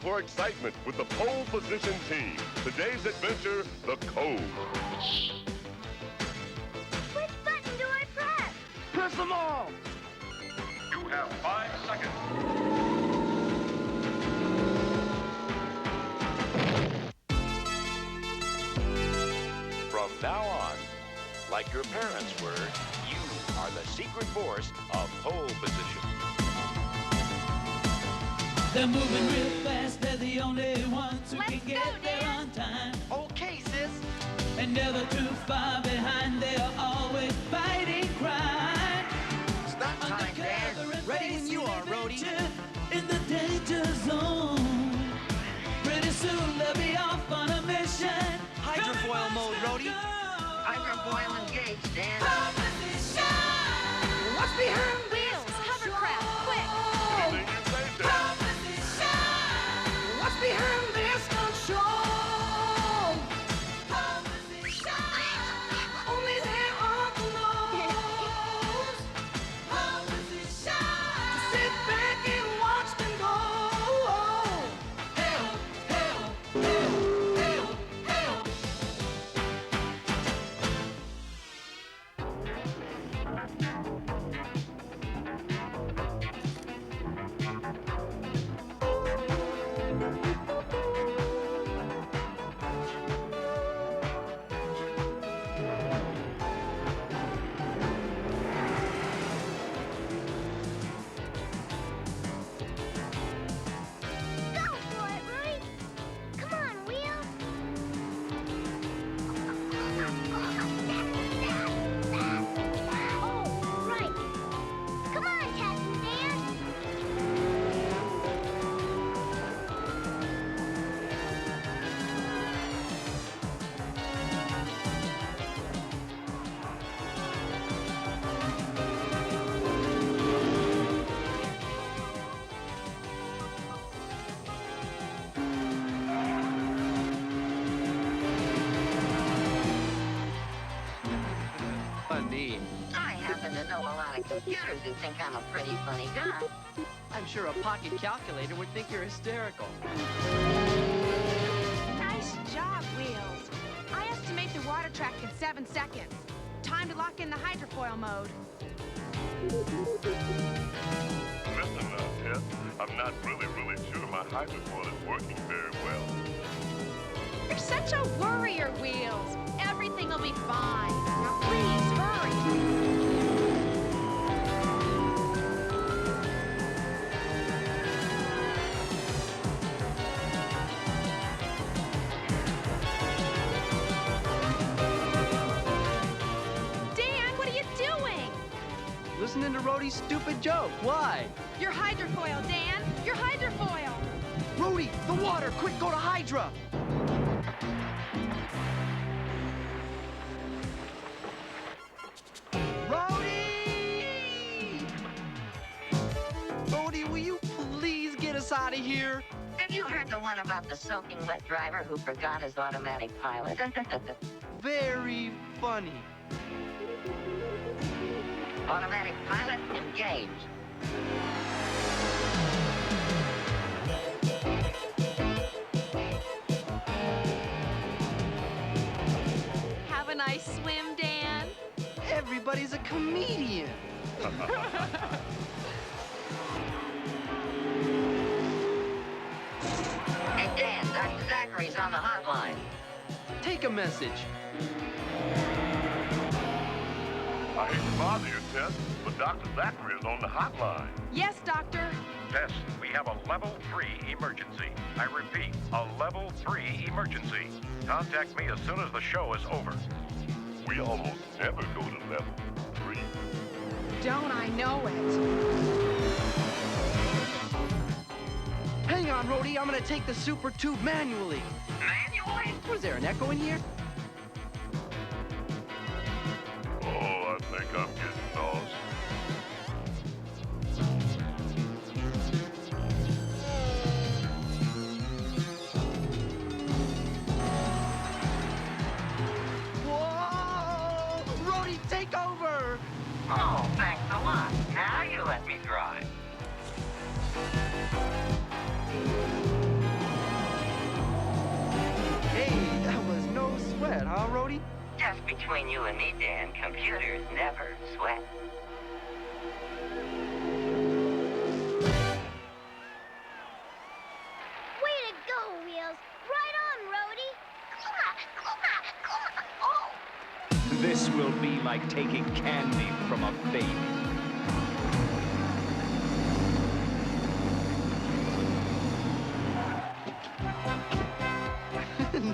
for excitement with the pole position team. Today's adventure, the Cove. Which button do I press? Press them all! You have 5 seconds. From now on, like your parents were, you are the secret force of pole position. They're moving real fast, they're the only ones who Let's can go, get there Dan. on time. Okay, sis. And never too far behind, they are always fighting crime. Stop time, Dan. Undercover and Ready when you are, facing Rhodey. adventure in the danger zone. Pretty soon they'll be off on a mission. Hydrofoil mode, Rhodey. Hydrofoil engaged, Dan. What's behind Wheels, hovercraft, quick! Anything you say, Dad. What's behind this gun show? Only there are the knows. Sit back and watch them go. Hell, hell, hell, hell, hell. Go for it, Rudy! Come on, Wheels! Oh, right! Come on, Tess and Dan! Funny. I happen to know a lot of computers who think I'm a pretty funny guy. I'm sure a pocket calculator would think you're hysterical. Nice job, Wheels. I estimate the water track in 7 seconds. Time to lock in the hydrofoil mode. Listen now, Tess. I'm not really sure my hydrofoil is working very well. You're such a worrier, Wheels. Everything will be fine. Now please, hurry. Dan, what are you doing? Listening to Rhodey's stupid joke. Why? Your hydrofoil, Dan. Your hydrofoil. Rhodey, the water! Quick, go to Hydra! Rhodey! Rhodey, will you please get us out of here? Have you heard the one about the soaking wet driver who forgot his automatic pilot? Very funny. Automatic pilot engaged. Have a nice swim, Dan. Everybody's a comedian. Hey, Dan, Dr. Zachary's on the hotline. Take a message. I hate to bother you, Tess, but Dr. Zachary is on the hotline. Yes, Doctor. Tess, we have a level 3 emergency. I repeat, a level 3 emergency. Contact me as soon as the show is over. We almost never go to level 3. Don't I know it? Hang on, Rhodey. I'm gonna take the super tube manually. Manually? Was there an echo in here? Oh, I think I'm getting lost. Whoa! Rhodey, take over! Oh, thanks a lot. Now you let me drive. Between you and me, Dan, computers never sweat. Way to go, Wheels. Right on, Rhodey. Oh. This will be like taking candy from a baby.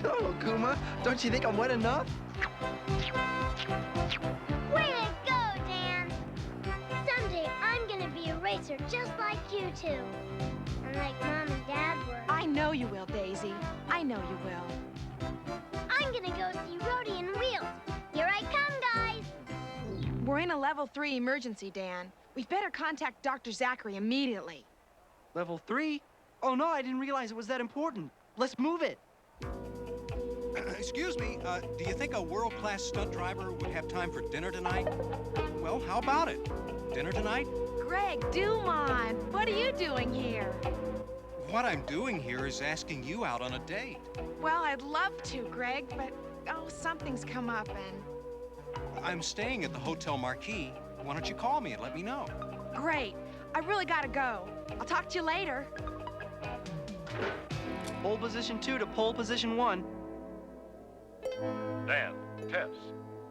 No, Kuma. Don't you think I'm wet enough? Way to go, Dan. Someday I'm gonna be a racer just like you two. And like Mom and Dad were. I know you will, Daisy. I know you will. I'm gonna go see Rhodey and Wheels. Here I come, guys. We're in a level 3 emergency, Dan. We'd better contact Dr. Zachary immediately. Level 3? Oh, no, I didn't realize it was that important. Let's move it. Excuse me, do you think a world-class stunt driver would have time for dinner tonight? Well, how about it? Dinner tonight? Greg Dumont, what are you doing here? What I'm doing here is asking you out on a date. Well, I'd love to, Greg, but, oh, something's come up and... I'm staying at the Hotel Marquis. Why don't you call me and let me know? Great. I really gotta go. I'll talk to you later. Pole position 2 to pole position 1. Dan, Tess,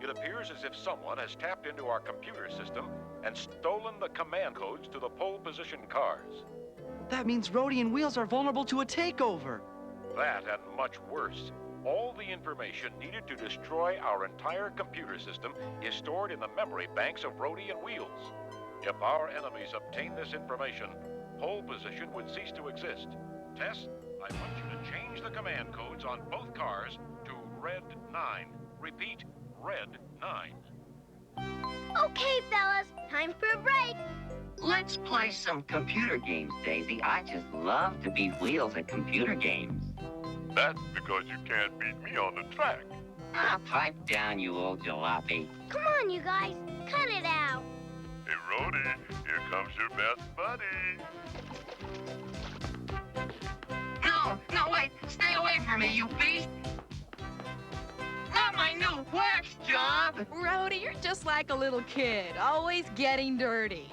it appears as if someone has tapped into our computer system and stolen the command codes to the pole position cars. That means Rhodey and Wheels are vulnerable to a takeover. That and much worse. All the information needed to destroy our entire computer system is stored in the memory banks of Rhodey and Wheels. If our enemies obtain this information, pole position would cease to exist. Tess, I want you to change the command codes on both cars to Red 9. Repeat, Red 9. Okay, fellas, time for a break. Let's play some computer games, Daisy. I just love to beat Wheels at computer games. That's because you can't beat me on the track. Ah, pipe down, you old jalopy. Come on, you guys, cut it out. Hey, Rhodey, here comes your best buddy. No, wait, stay away from me, you beast. Not my new wax job. Rhodey, you're just like a little kid, always getting dirty.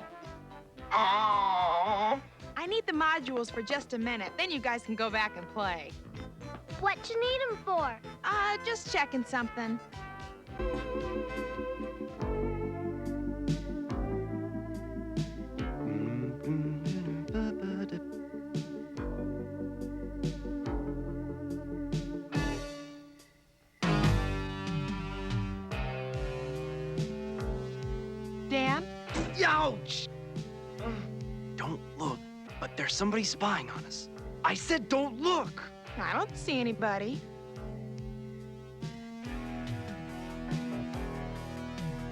Oh. I need the modules for just a minute, then you guys can go back and play. What you need them for? Just checking something. Dan? Ouch! Don't look, but there's somebody spying on us. I said don't look! I don't see anybody.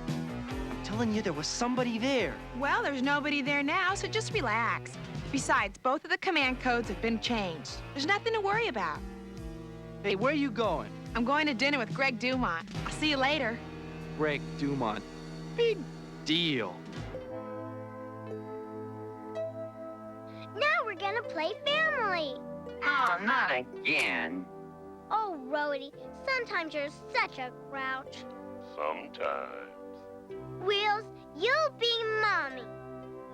I'm telling you, there was somebody there. Well, there's nobody there now, so just relax. Besides, both of the command codes have been changed. There's nothing to worry about. Hey, where are you going? I'm going to dinner with Greg Dumont. I'll see you later. Greg Dumont. Big deal. Now we're gonna play family. Oh, not again. Oh, Rhodey, sometimes you're such a grouch. Sometimes. Wheels, you'll be Mommy.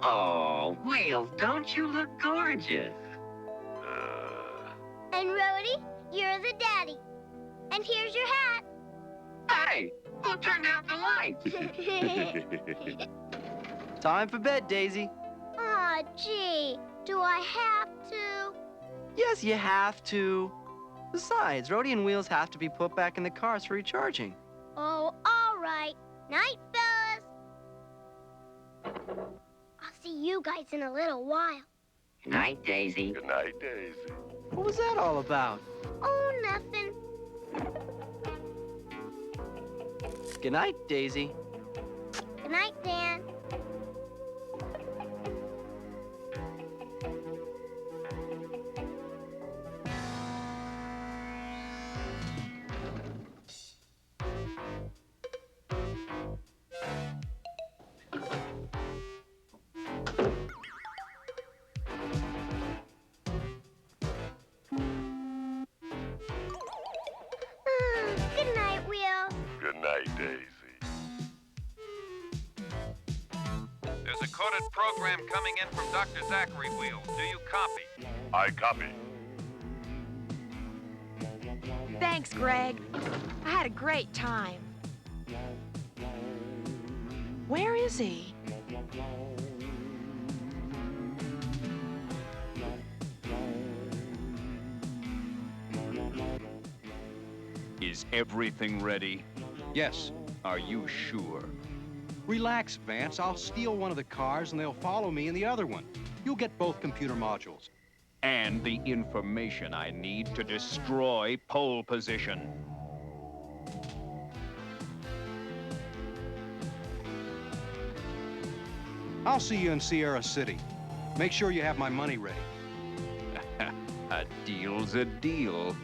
Oh, Wheels, don't you look gorgeous? And Rhodey, you're the daddy. And here's your hat. Hey, who turned out the lights? Time for bed, Daisy. Aw, gee, do I have to? Yes, you have to. Besides, Rhodey and Wheels have to be put back in the cars for recharging. Oh, all right. Night, fellas. I'll see you guys in a little while. Good night, Daisy. Good night, Daisy. What was that all about? Oh, nothing. Good night, Daisy. Good night, Dan. Good night, Wheels. Good night, Hi, Daisy. There's a coded program coming in from Dr. Zachary Wheels. Do you copy? I copy. Thanks, Greg. I had a great time. Where is he? Is everything ready? Yes. Are you sure? Relax, Vance. I'll steal one of the cars and they'll follow me in the other one. You'll get both computer modules. And the information I need to destroy pole position. I'll see you in Sierra City. Make sure you have my money ready. A deal's a deal.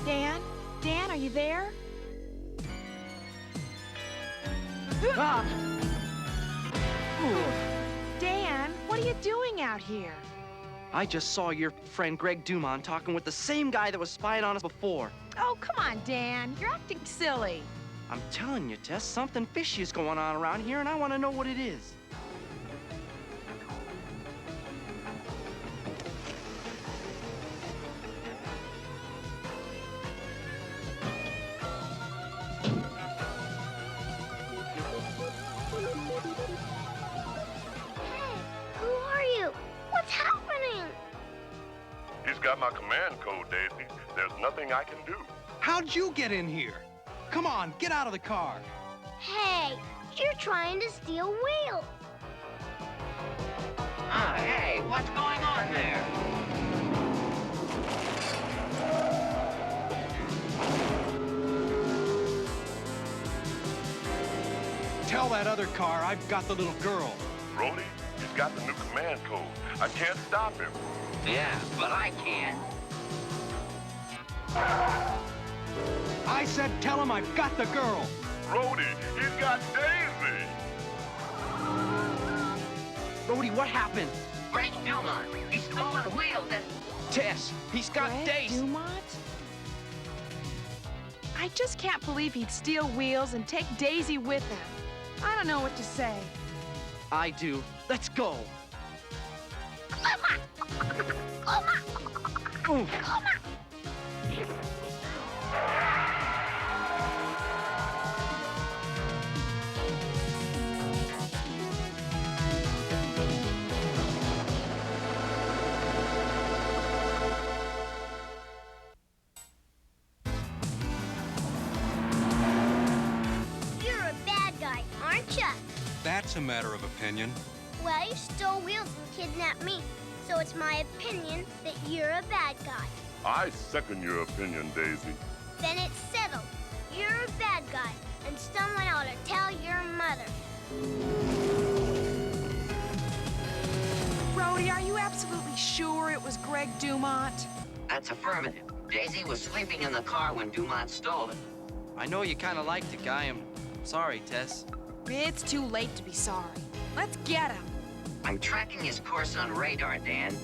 Dan? Dan, are you there? Ah! Dan, what are you doing out here? I just saw your friend Greg Dumont talking with the same guy that was spying on us before. Oh, come on, Dan. You're acting silly. I'm telling you, Tess, something fishy is going on around here, and I want to know what it is. He's got my command code, Daisy. There's nothing I can do. How'd you get in here? Come on, get out of the car. Hey, you're trying to steal wheels. Hey, what's going on there? Tell that other car I've got the little girl. Rhodey, he's got the new command code. I can't stop him. Yeah, but I can. I said tell him I've got the girl. Rhodey, he's got Daisy. Rhodey, what happened? Greg Dumont, he stole the wheels and... Tess, he's got Greg Daisy. Dumont? I just can't believe he'd steal wheels and take Daisy with him. I don't know what to say. I do. Let's go. You're a bad guy, aren't you? That's a matter of opinion. Well, you stole wheels and kidnapped me, so it's my opinion that you're a bad guy. I second your opinion, Daisy. Then it's settled. You're a bad guy, and someone ought to tell your mother. Rhodey, are you absolutely sure it was Greg Dumont? That's affirmative. Daisy was sleeping in the car when Dumont stole it. I know you kind of like the guy. I'm sorry, Tess. It's too late to be sorry. Let's get him. I'm tracking his course on radar, Dan.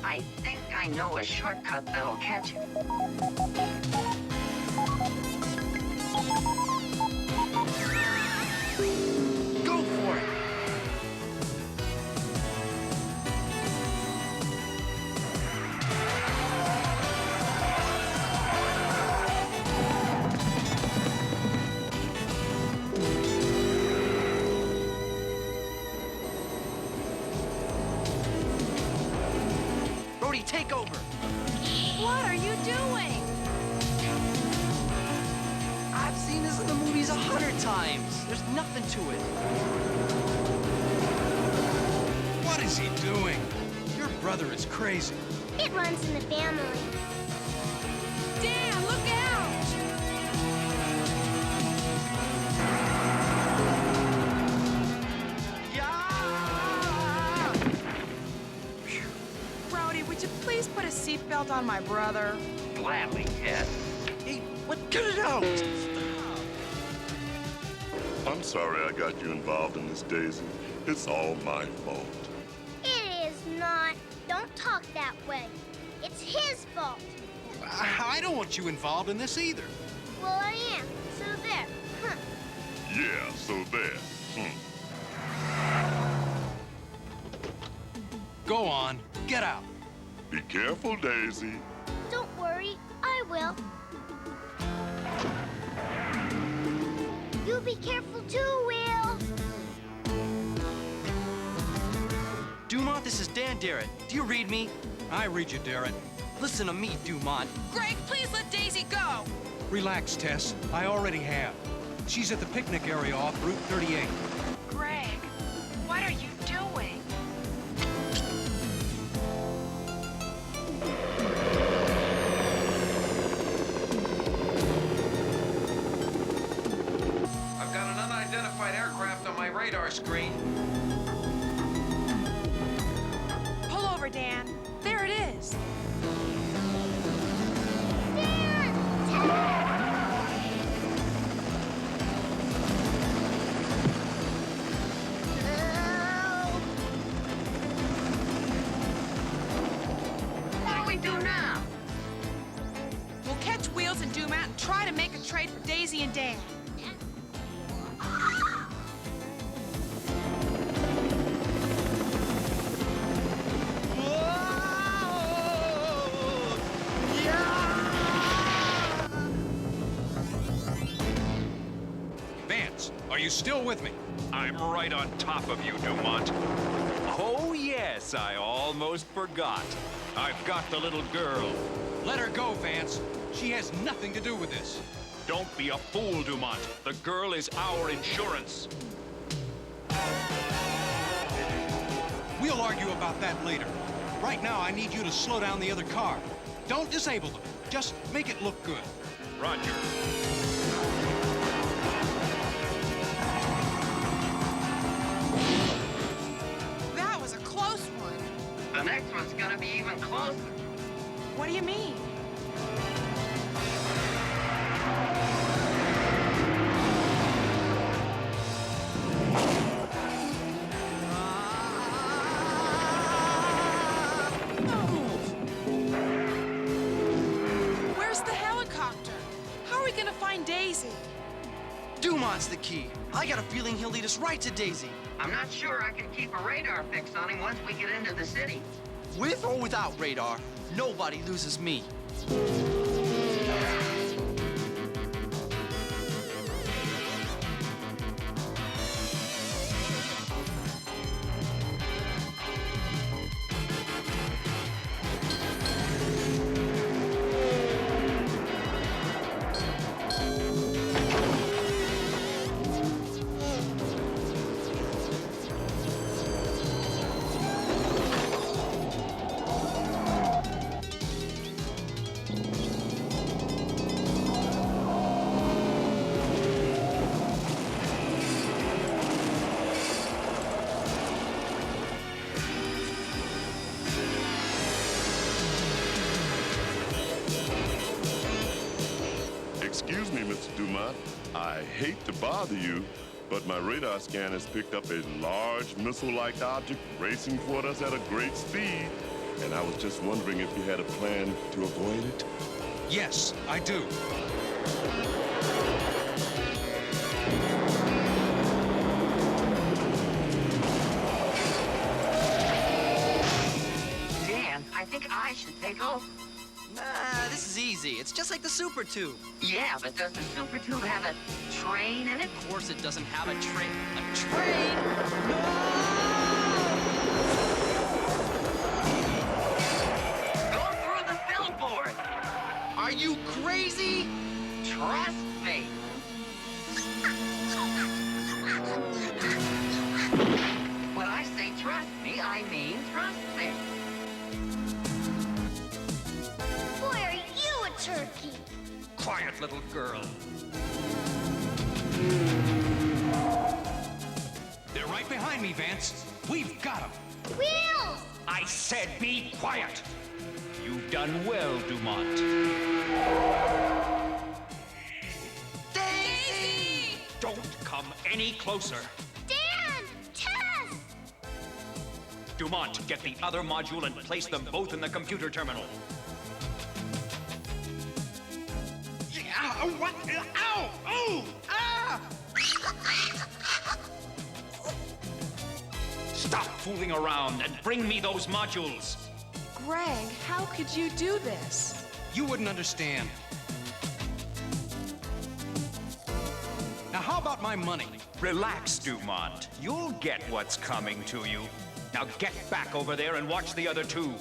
I think I know a shortcut that'll catch him. Go for it. Rhodey, take over. What are you doing? I've seen this in the movies 100 times. There's nothing to it. What is he doing? Your brother is crazy. It runs in the family. Dan, look out! Rhodey, would you please put a seatbelt on my brother? Gladly, Ted. Hey, what? Get it out! I'm sorry I got you involved in this, Daisy. It's all my fault. It is not. Don't talk that way. It's his fault. I don't want you involved in this either. Well, I am. So there. Huh. Yeah, so there. Go on, get out. Be careful, Daisy. Don't worry, I will. You be careful too, Will. Dumont, this is Dan Darrett. Do you read me? I read you, Darrett. Listen to me, Dumont. Greg, please let Daisy go. Relax, Tess. I already have. She's at the picnic area off Route 38. Greg, what are you doing? I've got an unidentified aircraft on my radar screen. Pull over, Dan. There it is. What do we do now? We'll catch Wheels and Dumont and try to make a trade for Daisy and Dan. Vance, are you still with me? I'm right on top of you, Dumont. Oh, yes, I almost forgot. I've got the little girl. Let her go, Vance. She has nothing to do with this. Don't be a fool, Dumont. The girl is our insurance. We'll argue about that later. Right now, I need you to slow down the other car. Don't disable them. Just make it look good. Roger. That was a close one. The next one's gonna be even closer. What do you mean? Where's the helicopter? How are we gonna find Daisy? Dumont's the key. I got a feeling he'll lead us right to Daisy. I'm not sure I can keep a radar fix on him once we get into the city. With or without radar, nobody loses me. Excuse me, Mr. Dumont. I hate to bother you, but my radar scan has picked up a large missile-like object racing toward us at a great speed. And I was just wondering if you had a plan to avoid it? Yes, I do. Dan, I think I should take over. Nah, this is easy. It's just like the Super Tube. Yeah, but does the Super Tube have a train in it? Of course it doesn't have a train. A train? Go through the billboard. Are you crazy? Trust me. When I say trust me, I mean trust me. Boy, are you a turkey. Quiet, little girl. They're right behind me, Vance. We've got them. Wheels! I said be quiet. You've done well, Dumont. Daisy! Don't come any closer. Dan! Tess! Dumont, get the other module and place them both in the computer terminal. Ow! What? Ow! Oh! Ah! Stop fooling around and bring me those modules. Greg, how could you do this? You wouldn't understand. Now, how about my money? Relax, Dumont. You'll get what's coming to you. Now get back over there and watch the other two.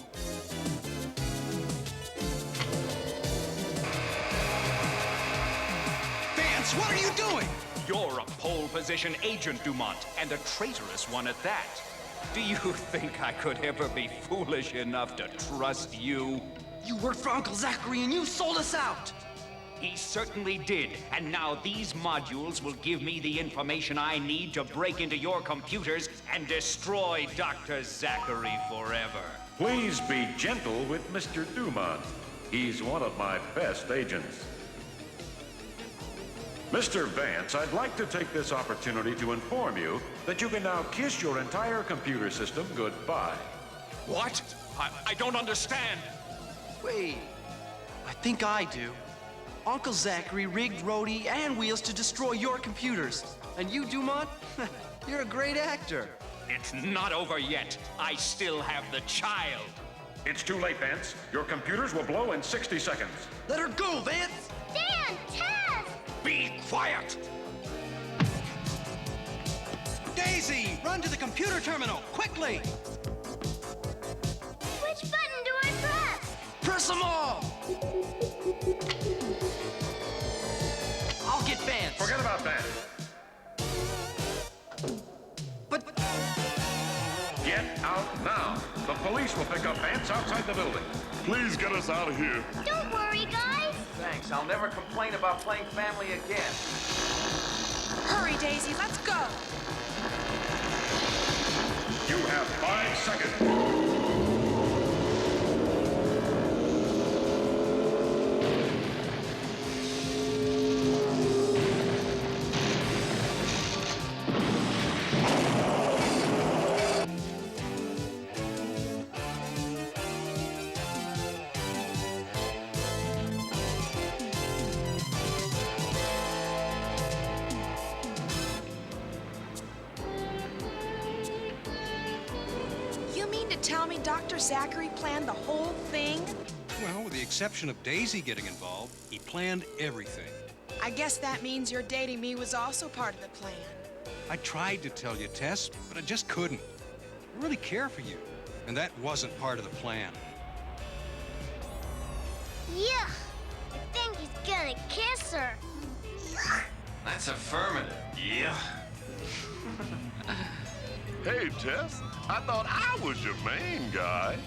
Vance, what are you doing? You're a pole position agent, Dumont, and a traitorous one at that. Do you think I could ever be foolish enough to trust you? You worked for Uncle Zachary and you sold us out! He certainly did, and now these modules will give me the information I need to break into your computers and destroy Dr. Zachary forever. Please be gentle with Mr. Dumont. He's one of my best agents. Mr. Vance, I'd like to take this opportunity to inform you that you can now kiss your entire computer system goodbye. What? I don't understand. Wait, I think I do. Uncle Zachary rigged Rhodey and Wheels to destroy your computers. And you, Dumont, you're a great actor. It's not over yet. I still have the child. It's too late, Vance. Your computers will blow in 60 seconds. Let her go, Vance! Dan, Taz! Be quiet! Daisy, run to the computer terminal, quickly! Which button do I press? Press them all! I'll get Vance. Forget about that. But... Get out now. The police will pick up Vance outside the building. Please get us out of here. Don't worry, guys. Thanks. I'll never complain about playing family again. Hurry, Daisy, let's go. You have 5 seconds. Tell me Dr. Zachary planned the whole thing? Well, with the exception of Daisy getting involved, he planned everything. I guess that means your dating me was also part of the plan. I tried to tell you, Tess, but I just couldn't. I really care for you, and that wasn't part of the plan. Yuck! I think he's gonna kiss her. That's affirmative. Yeah. Hey, Tess, I thought I was your main guy.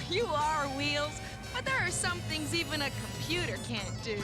You are, Wheels, but there are some things even a computer can't do.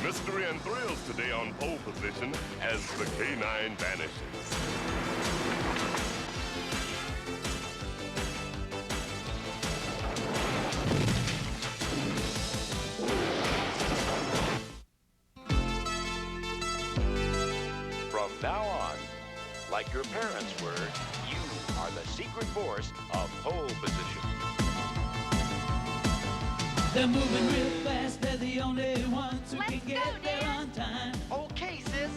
Mystery and thrills today on pole position as the K9 vanishes. From now on, like your parents were, you are the secret force of pole position. They're moving real fast, they're the only ones who Let's can go, get there Dan. on time. Okay, sis.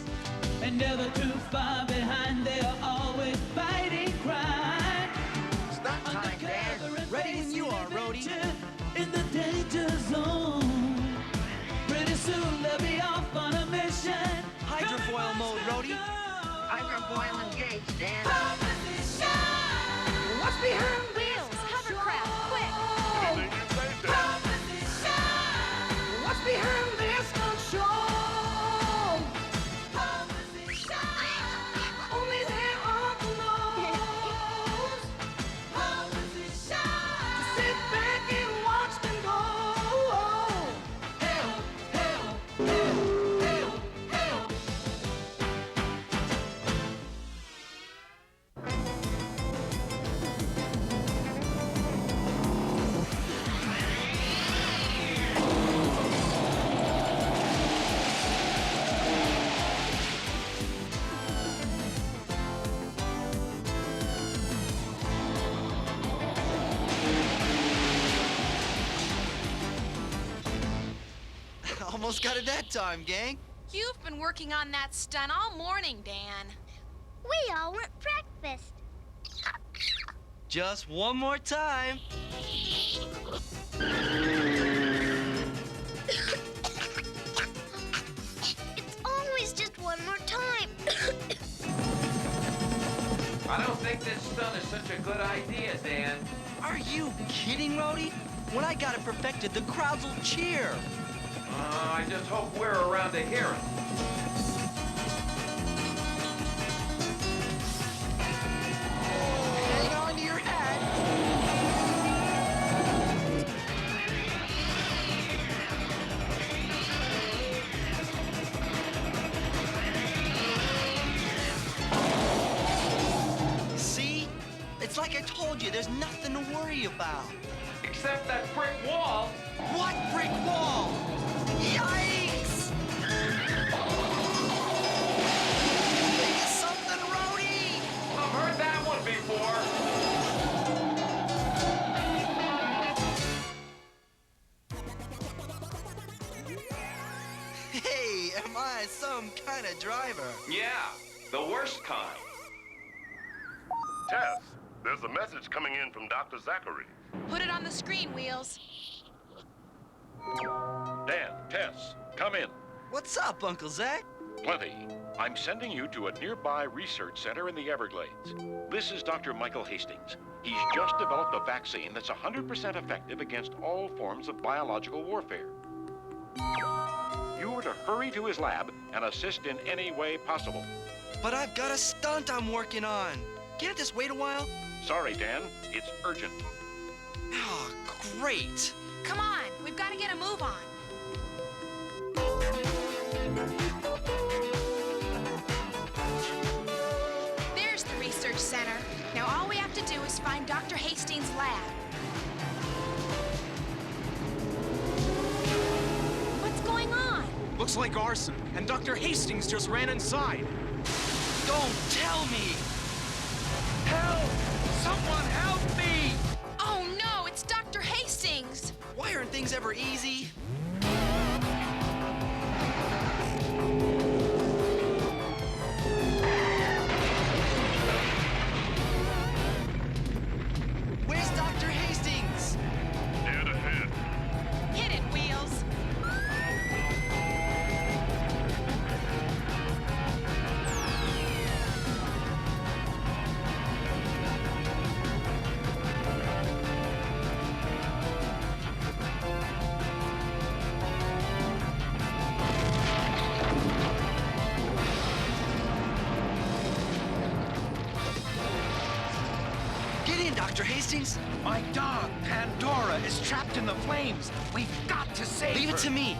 and never too far behind. They're always fighting crime. Start time, Dan. Ready when you are, Rhodey. In the danger zone. Pretty soon they'll be off on a mission. Hydrofoil mode, Rhodey. Hydrofoil engaged, Dan. What's behind wheels? Hovercraft, quick! Anything you say, Dad. What's behind this control? Only their uncle knows. Just sit back and watch them go. Help, help, help, help, help. Almost got it that time, gang. You've been working on that stunt all morning, Dan. We all want breakfast. Just one more time. It's always just one more time. I don't think this stunt is such a good idea, Dan. Are you kidding, Rhodey? When I got it perfected, the crowds will cheer. I just hope we're around to hear it. Hang on to your hat. See? It's like I told you, there's nothing to worry about. Except that brick wall. What brick wall? Yikes! Think of something, Rhodey! I've heard that one before. Hey, am I some kind of driver? Yeah, the worst kind. Tess, there's a message coming in from Dr. Zachary. Put it on the screen, Wheels. Dan, Tess, come in. What's up, Uncle Zach? Plenty. I'm sending you to a nearby research center in the Everglades. This is Dr. Michael Hastings. He's just developed a vaccine that's 100% effective against all forms of biological warfare. You are to hurry to his lab and assist in any way possible. But I've got a stunt I'm working on. Can't this wait a while? Sorry, Dan. It's urgent. Oh, great. Come on, we've got to get a move on. There's the research center. Now all we have to do is find Dr. Hastings' lab. What's going on? Looks like arson, and Dr. Hastings just ran inside. Don't tell me! Help! Someone help me! Oh no, it's Dr. Hastings! Why aren't things ever easy? Where's Dr. Hastings? Dead ahead. Hit it, Wheels. Get in, Dr. Hastings. My dog, Pandora, is trapped in the flames. We've got to save her. Leave it to me.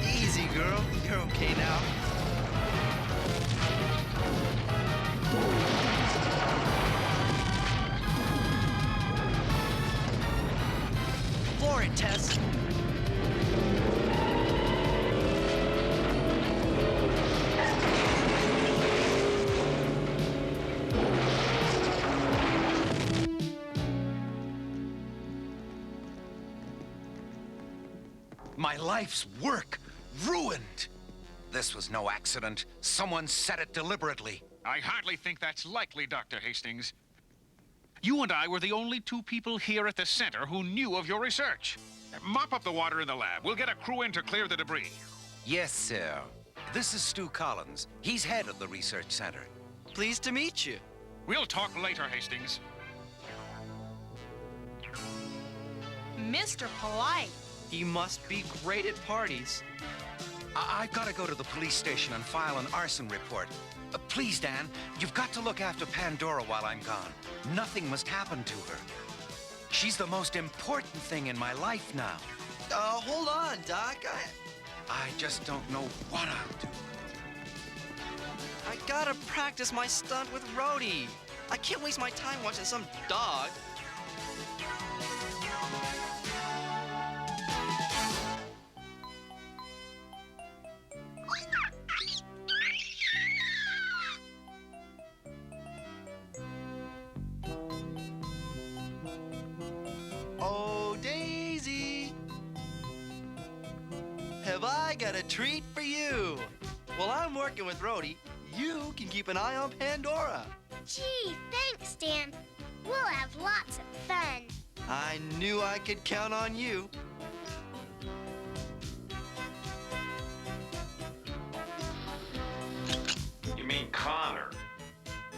Easy, girl. You're okay now. Floor it, Tess. My life's work ruined. This was no accident. Someone set it deliberately. I hardly think that's likely, Dr. Hastings. You and I were the only two people here at the center who knew of your research. Mop up the water in the lab. We'll get a crew in to clear the debris. Yes, sir. This is Stu Collins. He's head of the research center. Pleased to meet you. We'll talk later, Hastings. Mr. Polite. He must be great at parties. I've got to go to the police station and file an arson report. Please, Dan, you've got to look after Pandora while I'm gone. Nothing must happen to her. She's the most important thing in my life now. Hold on, Doc. I just don't know what I'll do. I gotta practice my stunt with Rhodey. I can't waste my time watching some dog. Oh, Daisy, have I got a treat for you? While I'm working with Rhodey, you can keep an eye on Pandora. Gee, thanks, Dan. We'll have lots of fun. I knew I could count on you. You mean Connor?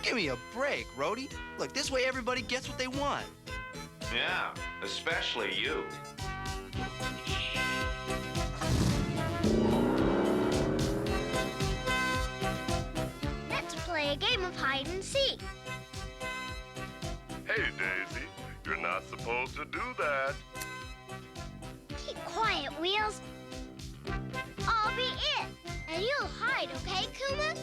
Give me a break, Rhodey. Look, this way everybody gets what they want. Yeah, especially you. Let's play a game of hide and seek. Hey, Daisy, you're not supposed to do that. Keep quiet, Wheels. I'll be it, and you'll hide, okay, Kuma?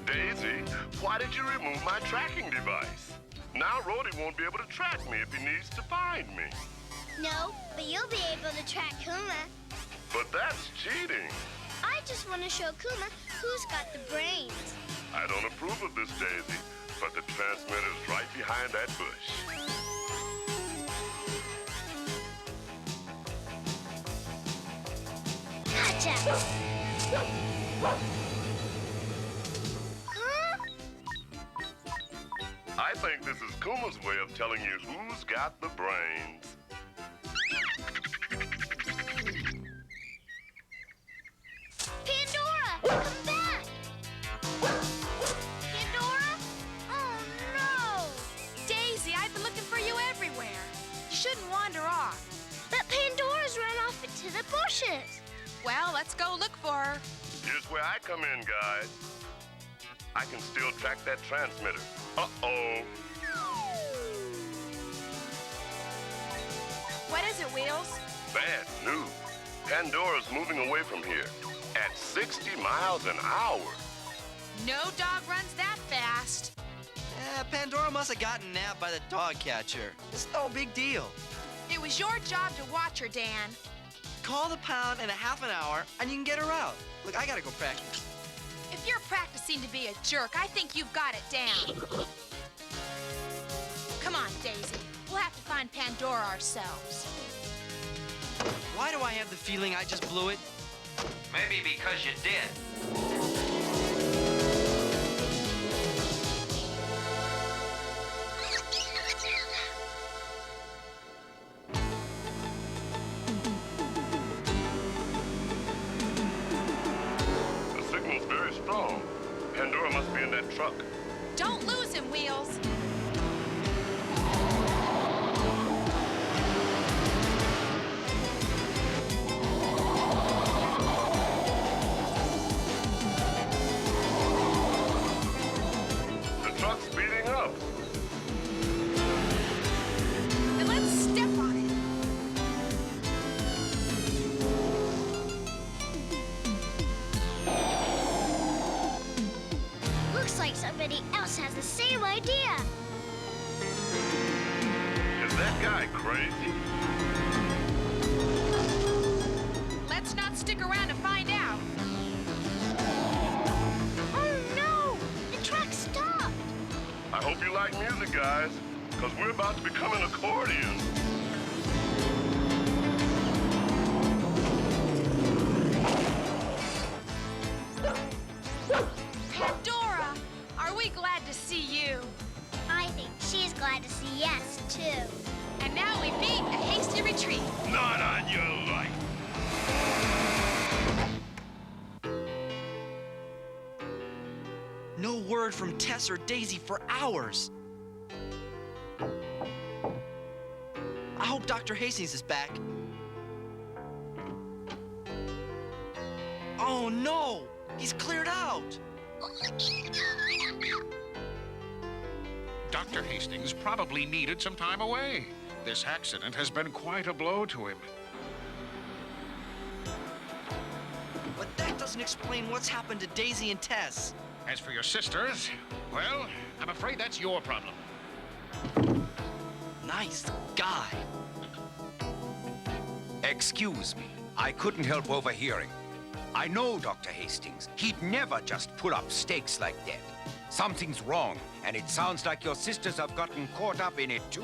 Daisy, why did you remove my tracking device? Now Rhodey won't be able to track me if he needs to find me. No, but you'll be able to track Kuma. But that's cheating. I just want to show Kuma who's got the brains. I don't approve of this, Daisy, but the transmitter's right behind that bush. Gotcha! I think this is Kuma's way of telling you who's got the brains. Pandora, come back! Pandora? Oh, no! Daisy, I've been looking for you everywhere. You shouldn't wander off. But Pandora's run off into the bushes. Well, let's go look for her. Here's where I come in, guys. I can still track that transmitter. Uh-oh. What is it, Wheels? Bad news. Pandora's moving away from here at 60 miles an hour. No dog runs that fast. Pandora must have gotten nabbed by the dog catcher. It's no big deal. It was your job to watch her, Dan. Call the pound in a half an hour, and you can get her out. Look, I gotta go practice. If you're practicing to be a jerk, I think you've got it down. Come on, Daisy. We'll have to find Pandora ourselves. Why do I have the feeling I just blew it? Maybe because you did. The signal's very strong. Pandora must be in that truck. Don't lose him, Wheels. The truck's speeding up. Then let's step on it. Looks like somebody else has the same idea. Is that guy crazy? Let's not stick around to find out. Oh no! The truck stopped! I hope you right music, guys, because we're about to become an accordion. Pandora, are we glad to see you? I think she's glad to see us, too. And now we beat a hasty retreat. Not on your life. No word from Tess or Daisy for hours. I hope Dr. Hastings is back. Oh no! He's cleared out! Dr. Hastings probably needed some time away. This accident has been quite a blow to him. But that doesn't explain what's happened to Daisy and Tess. As for your sisters, well, I'm afraid that's your problem. Nice guy. Excuse me. I couldn't help overhearing. I know Dr. Hastings. He'd never just put up stakes like that. Something's wrong, and it sounds like your sisters have gotten caught up in it too.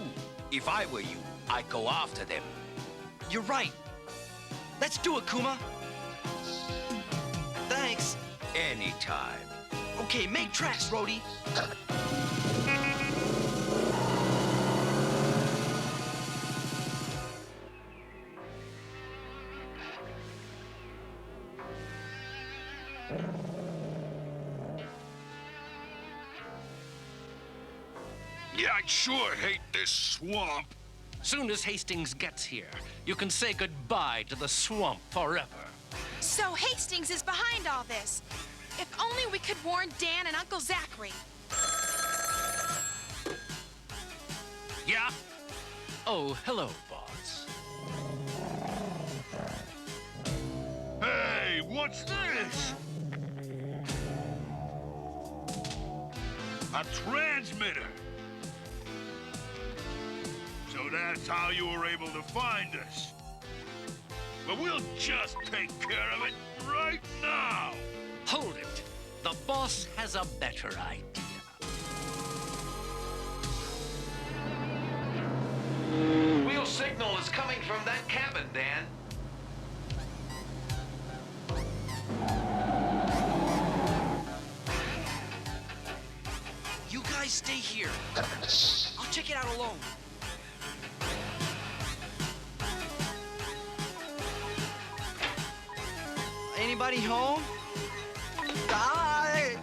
If I were you, I'd go after them. You're right. Let's do it, Kuma. Thanks. Anytime. Okay, make tracks, Rhodey. Yeah, I'd sure hate this swamp. Soon as Hastings gets here, you can say goodbye to the swamp forever. So Hastings is behind all this. If only we could warn Dan and Uncle Zachary. Yeah? Oh, hello, boss. Hey, what's this? A transmitter. So that's how you were able to find us. But we'll just take care of it right now. Hold it. The boss has a better idea. Wheel signal is coming from that cabin, Dan. You guys stay here. I'll check it out alone. Anybody home? Die!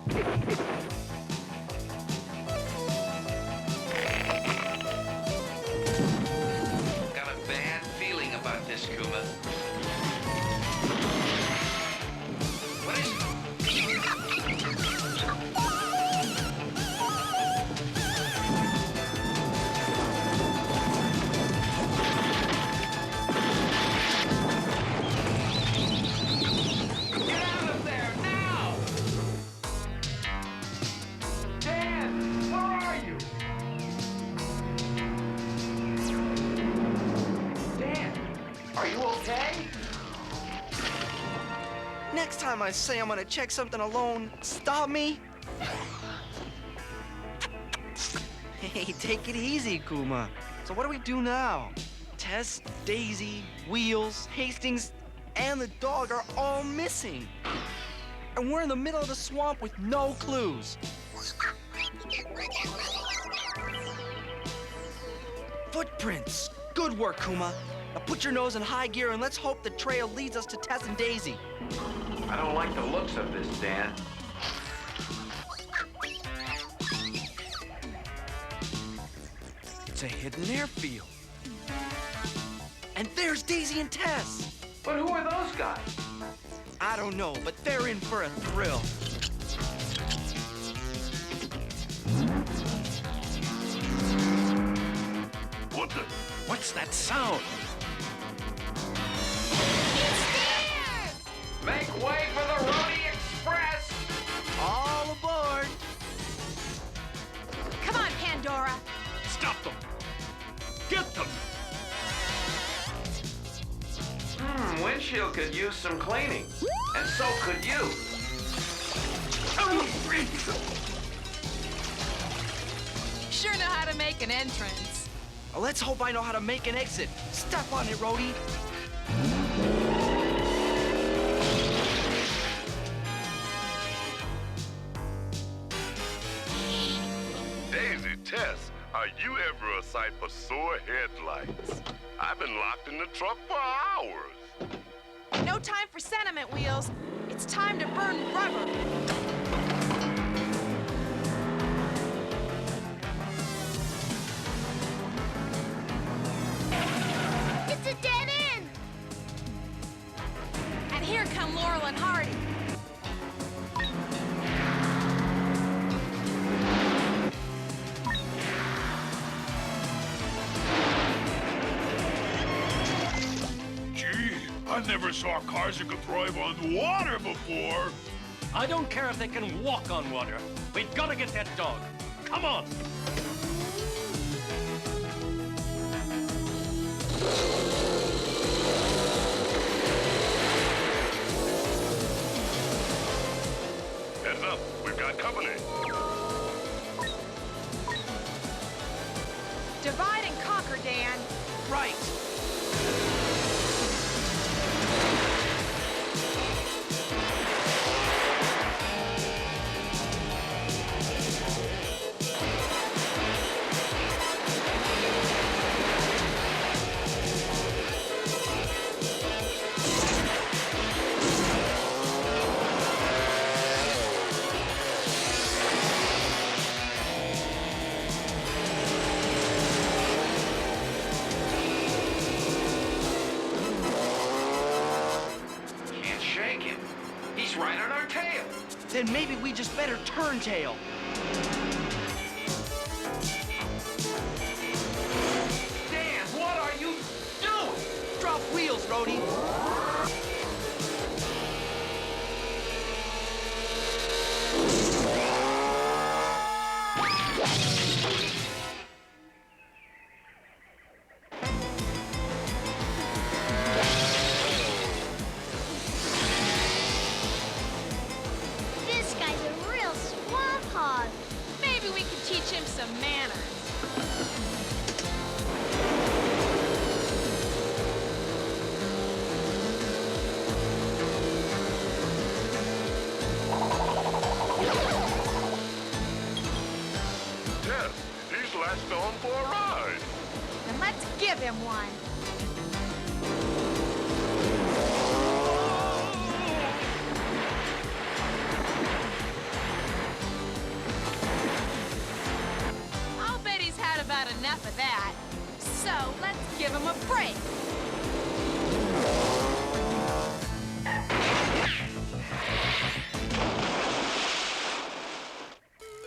Got a bad feeling about this, Kuma. What is Next time I say I'm gonna check something alone, stop me. Hey, take it easy, Kuma. So what do we do now? Tess, Daisy, Wheels, Hastings, and the dog are all missing. And we're in the middle of the swamp with no clues. Footprints. Good work, Kuma. Now put your nose in high gear and let's hope the trail leads us to Tess and Daisy. I don't like the looks of this, Dan. It's a hidden airfield. And there's Daisy and Tess. But who are those guys? I don't know, but they're in for a thrill. What the? What's that sound? Make way for the Rhodey Express! All aboard! Come on, Pandora. Stop them! Get them! Windshield could use some cleaning. And so could you. sure know how to make an entrance. Well, let's hope I know how to make an exit. Step on it, Rhodey. Daisy, Tess, are you ever a sight for sore headlights? I've been locked in the truck for hours. No time for sentiment, Wheels. It's time to burn rubber. It's a dead end! And here come Laurel and Hardy. Gee, I never saw cars that could thrive on water before. I don't care if they can walk on water. We've got to get that dog. Come on. Heads up, we've got company. Divide and conquer, Dan. Right. Can't shake him. He's right on our tail. Then maybe we just better turn tail. Dan, what are you doing? Drop wheels, Rhodey. This guy's a real swamp hog. Maybe we could teach him some manners. Tess, he's latched on for a ride. Then let's give him one. I'll bet he's had about enough of that. So let's give him a break.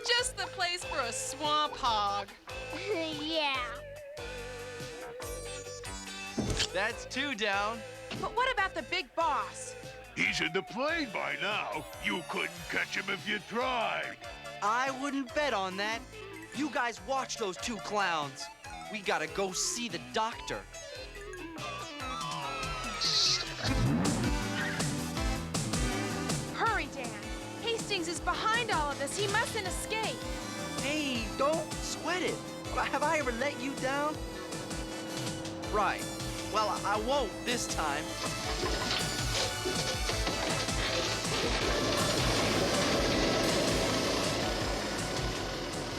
Just the place for a swamp hog. Yeah. That's two down. But what about the big boss? He's in the plane by now. You couldn't catch him if you tried. I wouldn't bet on that. You guys watch those two clowns. We gotta go see the doctor. Hurry, Dan. Hastings is behind all of this. He mustn't escape. Hey, don't sweat it. Have I ever let you down? Right. Well, I won't this time.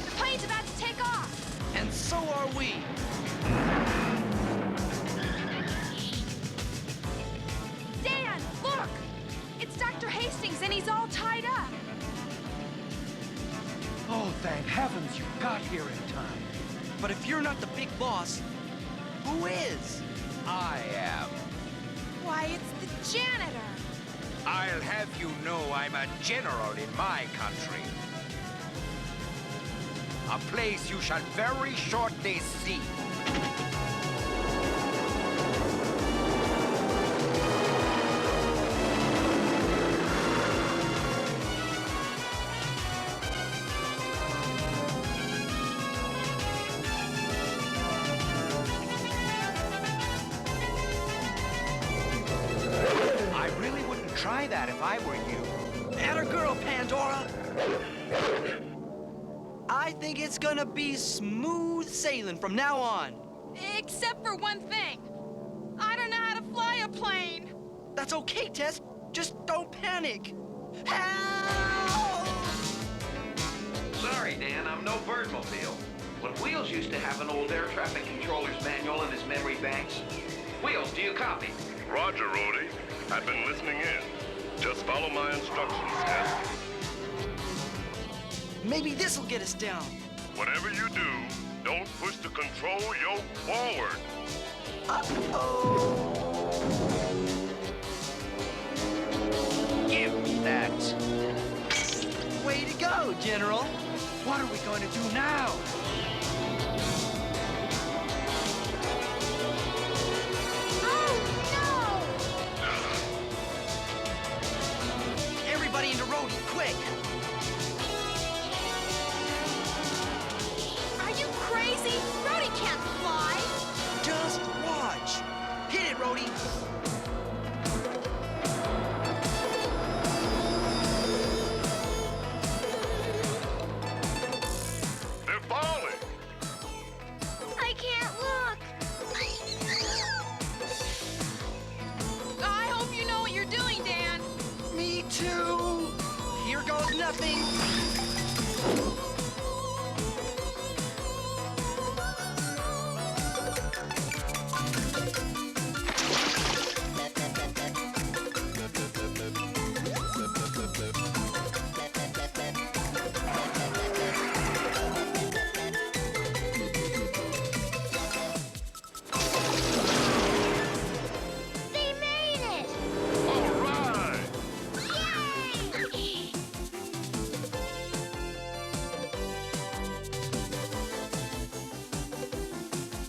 The plane's about to take off. And so are we. Dan, look! It's Dr. Hastings, and he's all tied up. Oh, thank heavens you got here in time. But if you're not the big boss, who is? I am. Why, it's the janitor. I'll have you know I'm a general in my country. A place you shall very shortly see. I really wouldn't try that if I were you. Atta girl, Pandora. I I think it's gonna be smooth sailing from now on. Except for one thing. I don't know how to fly a plane. That's okay, Tess. Just don't panic. Help! Sorry, Dan, I'm no birdmobile. But Wheels used to have an old air traffic controller's manual in his memory banks. Wheels, do you copy? Roger, Rhodey. I've been listening in. Just follow my instructions, Tess. Maybe this'll get us down. Whatever you do, don't push the control yoke forward. Uh-oh. Give me that. Way to go, General. What are we going to do now? Everybody into Rhodey, quick! Are you crazy? Rhodey can't fly. Just watch. Hit it, Rhodey. They're falling. I can't look. I hope you know what you're doing, Dan. Me too. Here goes nothing. They made it! All right. Yay!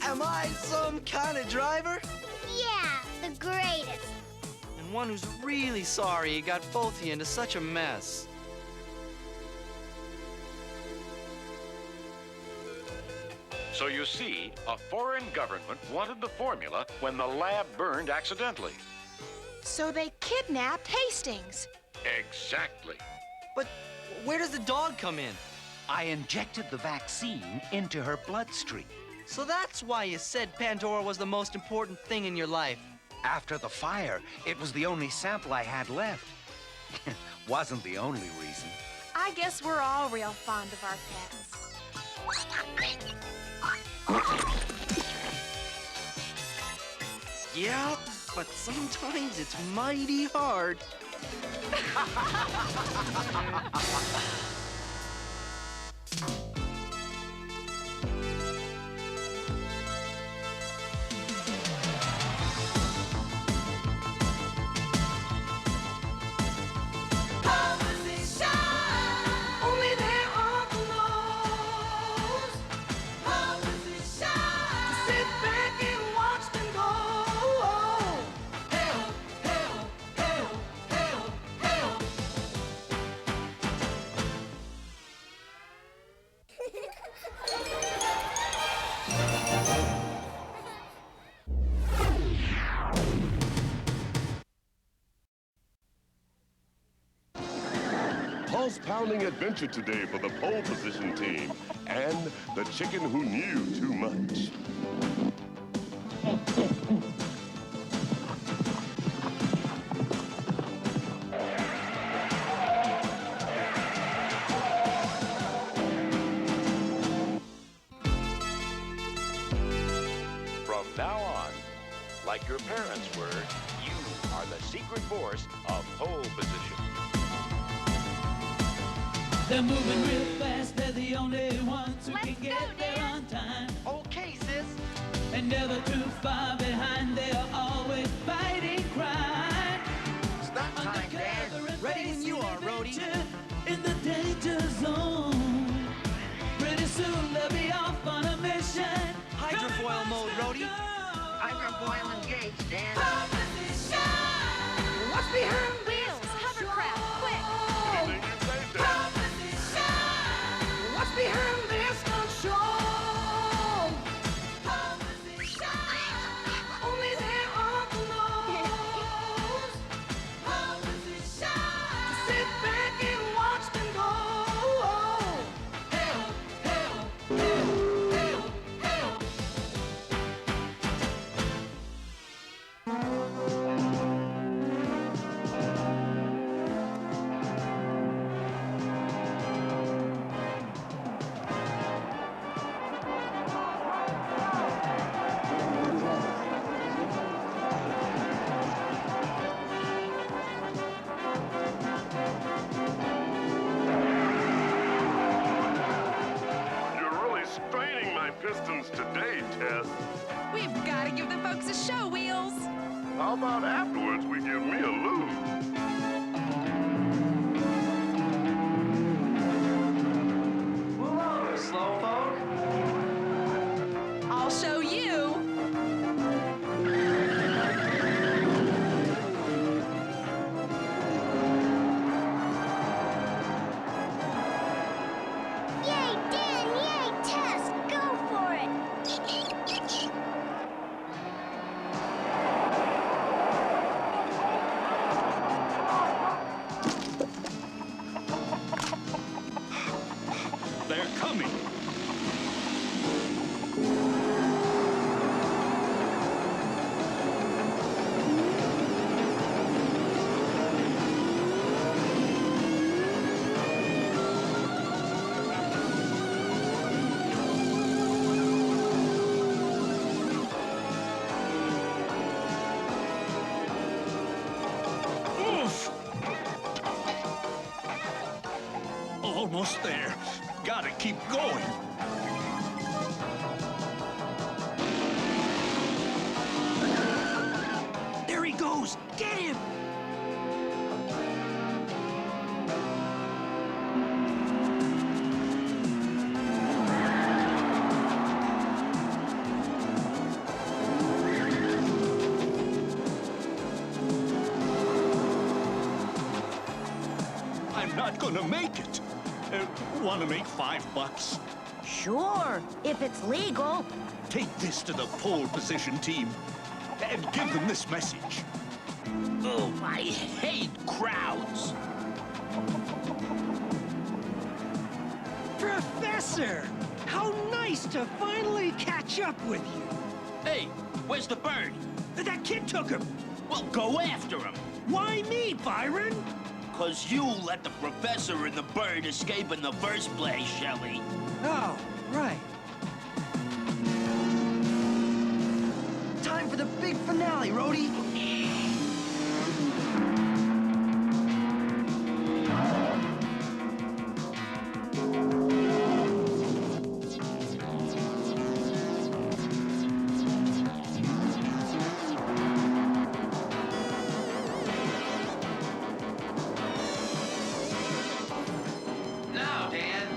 Am I some kind of driver? Yeah, the greatest. And one who's really sorry he got both of you into such a mess. So you see, a foreign government wanted the formula when the lab burned accidentally. So they kidnapped Hastings. Exactly. But where does the dog come in? I injected the vaccine into her bloodstream. So that's why you said Pandora was the most important thing in your life. After the fire, it was the only sample I had left. Wasn't the only reason. I guess we're all real fond of our pets. Yeah, but sometimes it's mighty hard. Only there are the laws. To sit back and watch them go. Help, help, help, help, help. Pulse-pounding adventure today for the pole position team and the chicken who knew too much. From now on, like your parents were, you are the secret force of pole position. They're moving real fast, they're the only ones who Let's can go, get there Dan. on time. Okay, sis. And never too far behind, they're always fighting crime. Stop time, Dan. Ready when you are, Rhodey. In the danger zone. Pretty soon they'll be off on a mission. Hydrofoil mode, Rhodey. Hydrofoil engaged, Dan. What's behind Wheels, hovercraft, quick! Anything you say, Dad. What's behind this control? Only there are the laws. To sit back and watch them go. Help, help, happens today, Tess? We've got to give the folks a show, Wheels. How about afterwards we give me a lose? Move over, slowpoke. I'll show you. Yay, Dan! Yay, Tess! Go for it! They're coming. Oof! Almost there. Gotta keep going. There he goes! Get him! I'm not gonna make it. Wanna make $5? Sure, if it's legal. Take this to the pole position team and give them this message. Oh, I hate crowds. Professor! How nice to finally catch up with you. Hey, where's the bird? That kid took him. Well, go after him. Why me, Byron? 'Cause you let the professor and the bird escape in the first place, Shelley. Oh, right. Time for the big finale, Rhodey. Now, Dan.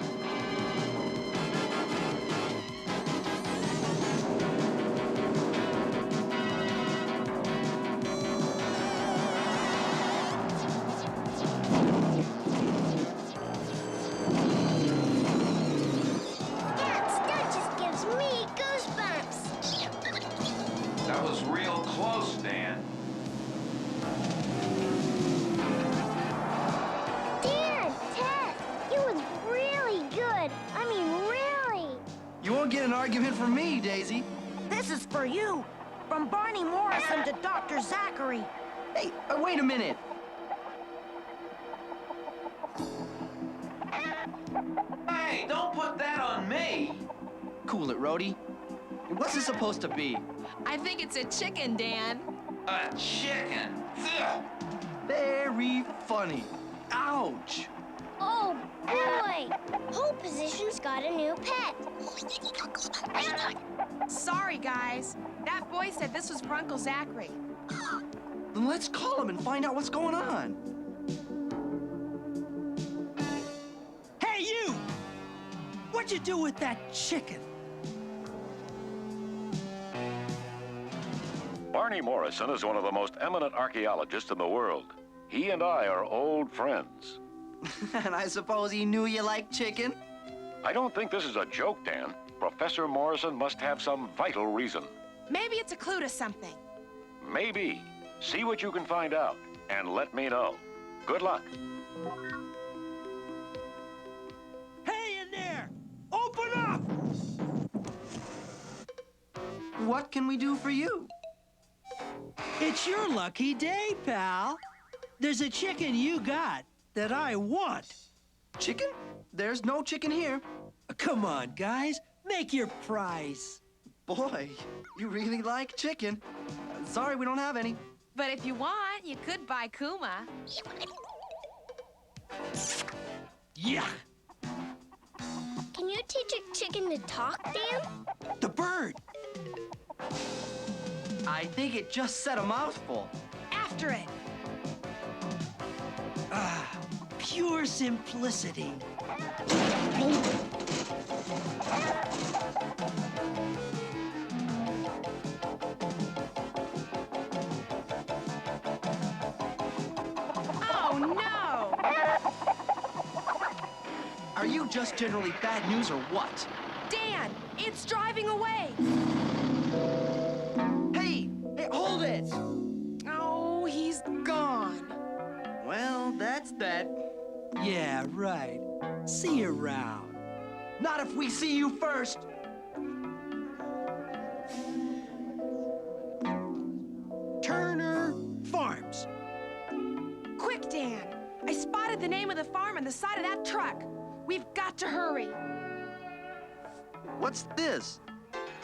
That just gives me goosebumps. That was real close, Dan. Dan, Tess, it was really good. I mean, really. You won't get an argument from me, Daisy. This is for you. From Barney Morrison to Dr. Zachary. Hey, wait a minute. Hey, don't put that on me. Cool it, Rhodey. What's this supposed to be? I think it's a chicken, Dan. A chicken. Ugh. Very funny. Ouch. Oh, boy. Pole position's got a new pet. Sorry, guys. That boy said this was for Uncle Zachary. Then let's call him and find out what's going on. Hey, you! What'd you do with that chicken? Barney Morrison is one of the most eminent archaeologists in the world. He and I are old friends. And I suppose he knew you liked chicken? I don't think this is a joke, Dan. Professor Morrison must have some vital reason. Maybe it's a clue to something. Maybe. See what you can find out, and let me know. Good luck. Hey, in there! Open up! What can we do for you? It's your lucky day, pal. There's a chicken you got that I want. Chicken? There's no chicken here. Come on, guys. Make your price. Boy, you really like chicken. Sorry, we don't have any. But if you want, you could buy Kuma. Yeah. Can you teach a chicken to talk, Dan? The bird! I think it just said a mouthful. After it. Ah, pure simplicity. Oh, no! Are you just generally bad news or what? Dan, it's driving away. Hey, hold it! Oh, he's gone. Well, that's that. Yeah, right. See you around. Not if we see you first. Turner Farms. Quick, Dan. I spotted the name of the farm on the side of that truck. We've got to hurry. What's this?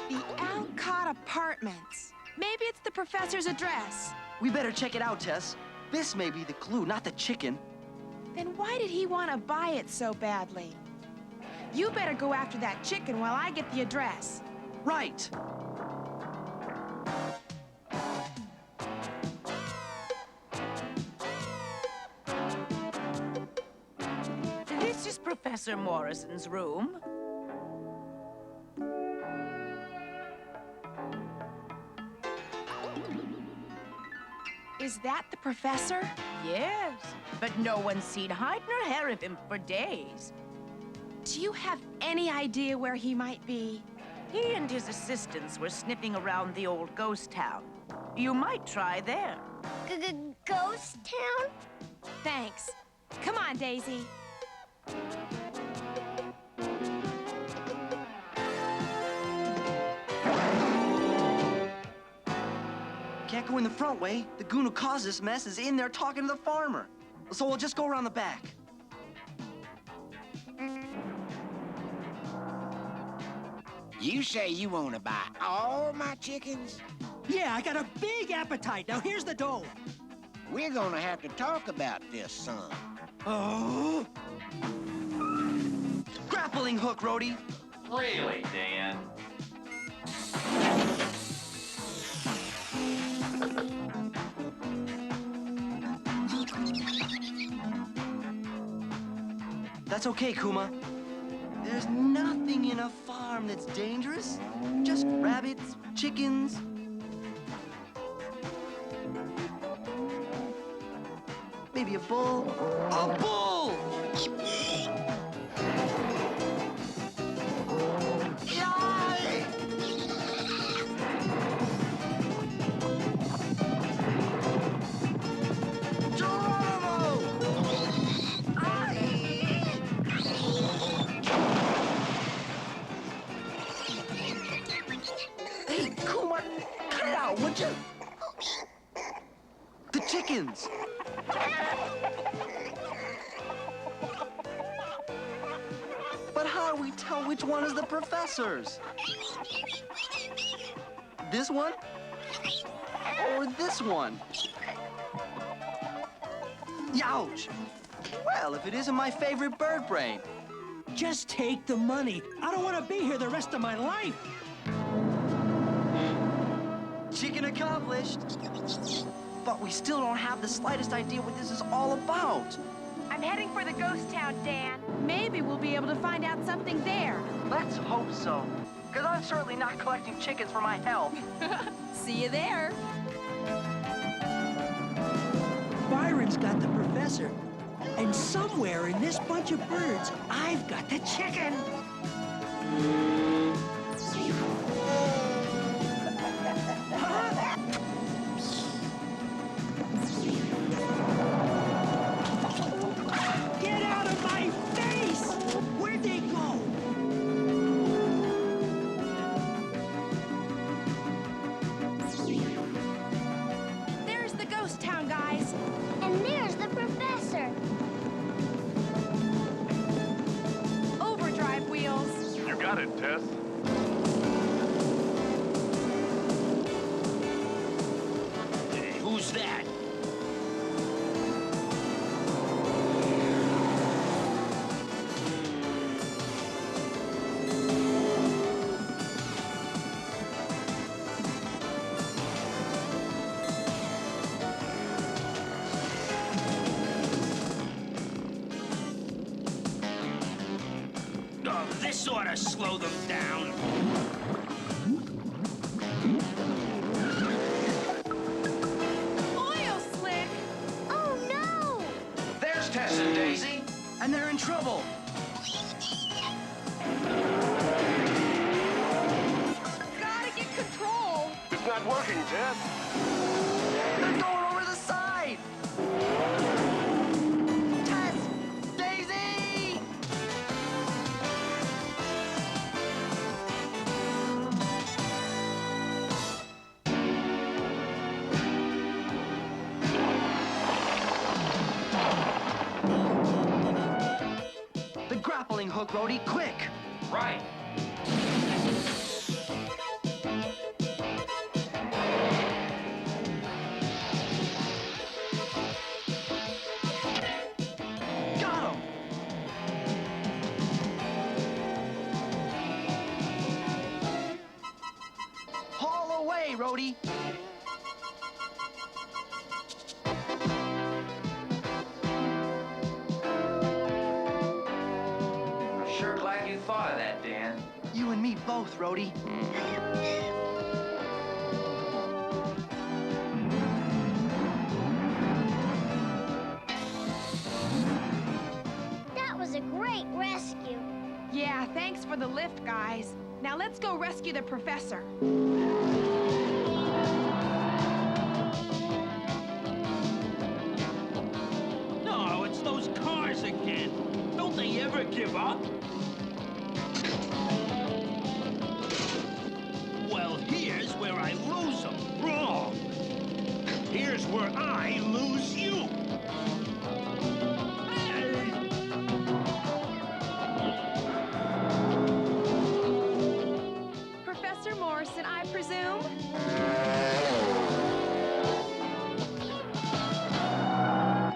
The Alcott Apartments. Maybe it's the professor's address. We better check it out, Tess. This may be the clue, not the chicken. Then why did he want to buy it so badly? You better go after that chicken while I get the address. Right. This is Professor Morrison's room. Is that the professor? Yes, but no one's seen hide nor hair of him for days. Do you have any idea where he might be? He and his assistants were sniffing around the old ghost town. You might try there. Ghost town? Thanks. Come on, Daisy. Can't go in the front way. The goon who caused this mess is in there talking to the farmer. So we'll just go around the back. You say you want to buy all my chickens? Yeah, I got a big appetite. Now here's the dough. We're gonna have to talk about this, son. Oh! Grappling hook, Rhodey. Really, Dan? That's okay, Kuma. There's nothing in a farm that's dangerous. Just rabbits, chickens. Maybe a bull. A bull! Yay! Geronimo! Hey, Kuma, cut it out, would you? The chickens! But how do we tell which one is the professor's? This one? Or this one? Youch! Well, if it isn't my favorite bird brain. Just take the money. I don't want to be here the rest of my life. Chicken accomplished. But we still don't have the slightest idea what this is all about. I'm heading for the ghost town, Dan. Maybe we'll be able to find out something there. Let's hope so. Because I'm certainly not collecting chickens for my health. See you there. Byron's got the professor. And somewhere in this bunch of birds, I've got the chicken. Get out of my face! Where'd they go? There's the ghost town, guys. And there's the professor. Overdrive wheels. You got it, Tess. Who's that? gotta slow them down. Oil slick! Oh, no! There's Tess and Daisy. And they're in trouble. Gotta get control! It's not working, Tess. They're going over the side. Tess! Daisy! The grappling hook, Rhodey, quick! Right. Got him! Haul away, Rhodey! I'm sure glad you thought of that, Dan. You and me both, Rhodey. That was a great rescue. Yeah, thanks for the lift, guys. Now let's go rescue the professor. No, it's those cars again. Don't they ever give up? Well, here's where I lose them. Wrong. Here's where I lose you. Professor Morrison, I presume?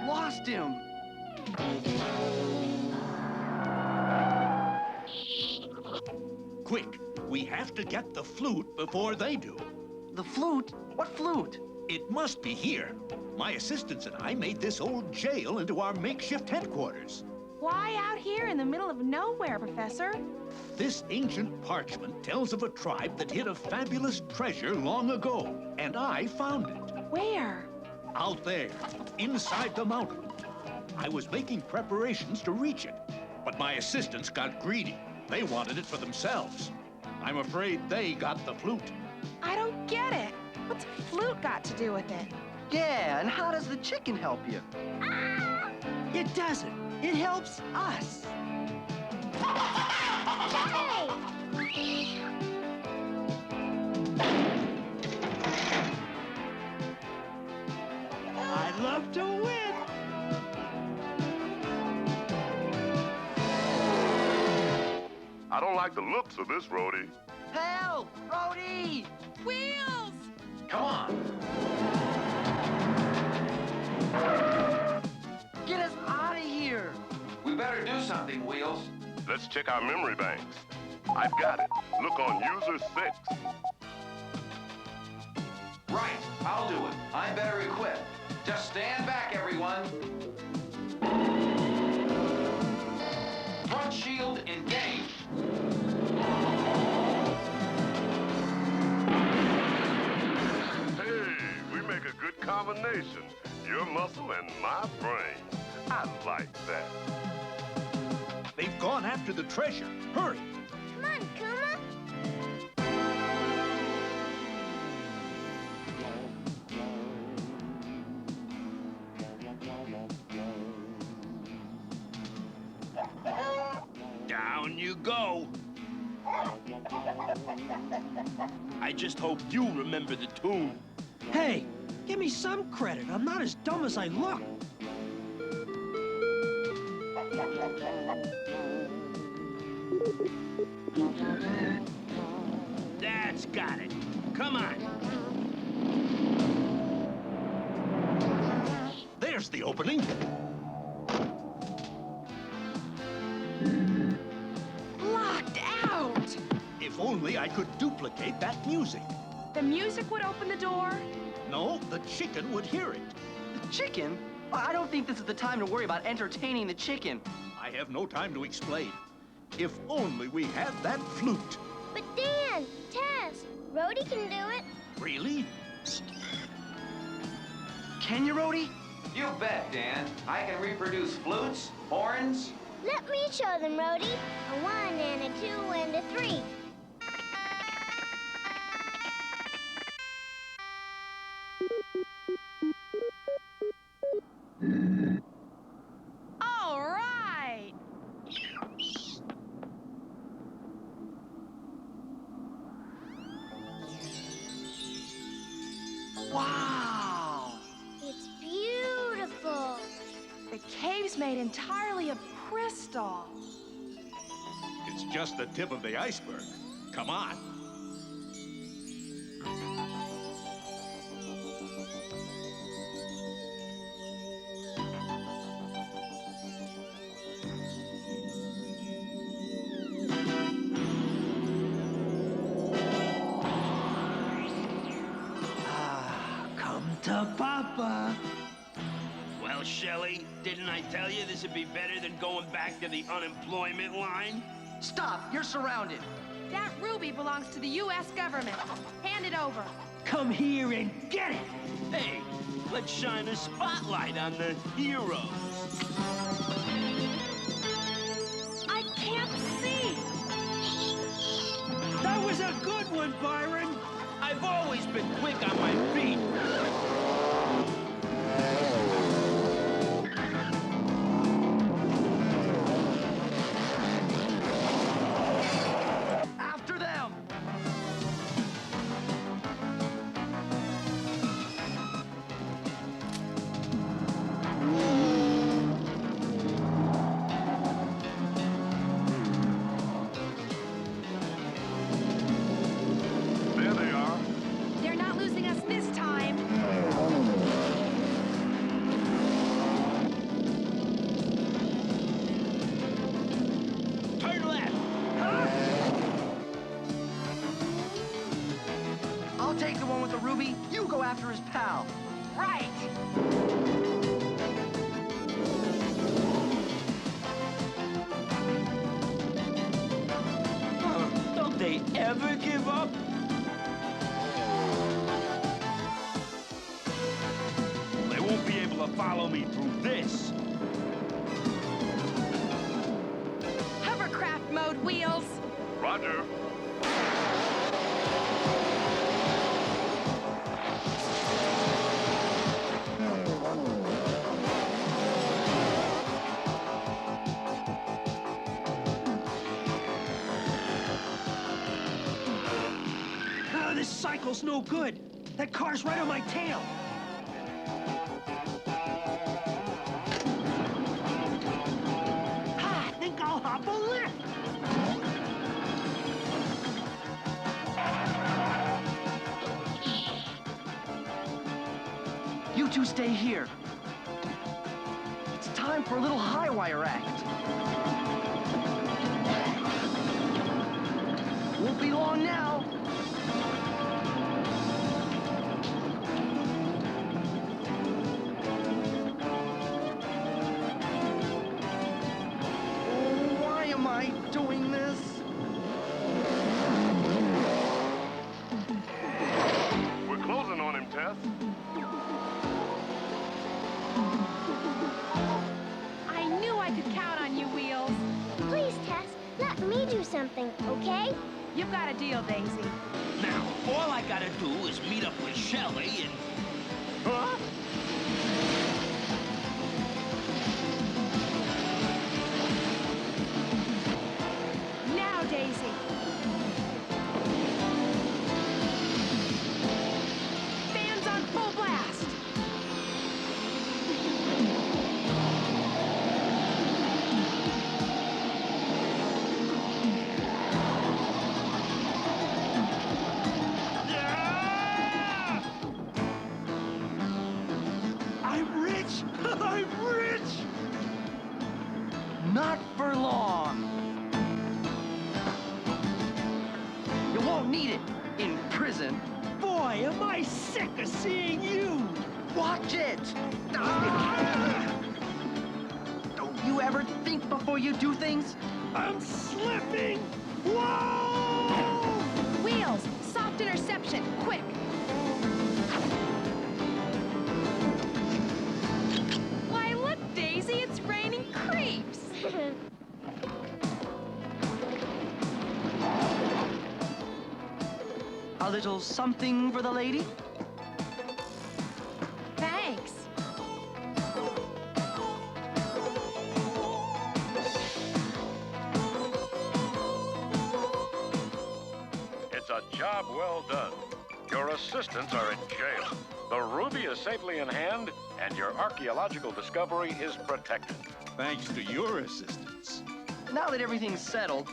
Lost him! Quick, we have to get the flute before they do. The flute? What flute? It must be here. My assistants and I made this old jail into our makeshift headquarters. Why out here in the middle of nowhere, Professor? This ancient parchment tells of a tribe that hid a fabulous treasure long ago, and I found it. Where? Out there, inside the mountain. I was making preparations to reach it, but my assistants got greedy. They wanted it for themselves. I'm afraid they got the flute. I don't get it. What's a flute got to do with it? Yeah, and how does the chicken help you? It doesn't. It helps us. Hey! I love to win. I don't like the looks of this, Rhodey. Help! Rhodey! Wheels! Come on. Get us out of here! We better do something, Wheels. Let's check our memory banks. I've got it. Look on user 6. Right, I'll do it. I'm better equipped. Just stand back, everyone. Front shield engaged. Hey, we make a good combination. Your muscle and my brain. I like that. They've gone after the treasure. Hurry! Come on, Kuma. Down you go. I just hope you remember the tune. Hey, give me some credit. I'm not as dumb as I look. That's got it. Come on. There's the opening. Locked out! If only I could duplicate that music. The music would open the door? No, the chicken would hear it. The chicken? I don't think this is the time to worry about entertaining the chicken. I have no time to explain. If only we had that flute. But Dan, Tess, Rhodey can do it. Really? Can you, Rhodey? You bet, Dan. I can reproduce flutes, horns. Let me show them, Rhodey. A 1 and a 2 and a 3. All right. Wow! It's beautiful. The cave's made entirely of crystal. It's just the tip of the iceberg. Come on. Come to Papa. Well, Shelley, didn't I tell you this would be better than going back to the unemployment line? Stop! You're surrounded. That ruby belongs to the U.S. government. Hand it over. Come here and get it. Hey, let's shine a spotlight on the heroes. I can't see. That was a good one, Byron. I've always been quick on my feet. After them! There they are. They're not losing us this time. Turn left. I'll take the one with the ruby. You go after his pal. Right. Don't they ever give up? They won't be able to follow me through this. Hovercraft mode, Wheels. Roger. This cycle's no good. That car's right on my tail. Ha! I think I'll hop a lift. You two stay here. It's time for a little high wire act. Won't be long now. Why am I doing this? We're closing on him, Tess. I knew I could count on you, Wheels. Please, Tess, let me do something, okay? You've got a deal, Daisy. Now, all I gotta do is meet up with Shelley and... Huh? Now, Daisy. Fans on full blast. I'm rich. I'm rich. Not for long. You won't need it in prison. Boy, am I sick of seeing you. Watch it. Don't you ever think before you do things? I'm slipping! Whoa! Wheels, soft interception, quick! Why, look, Daisy, it's raining creeps! A little something for the lady? Thanks. It's a job well done. Your assistants are in jail. The ruby is safely in hand, and your archaeological discovery is protected. Thanks to your assistance. Now that everything's settled,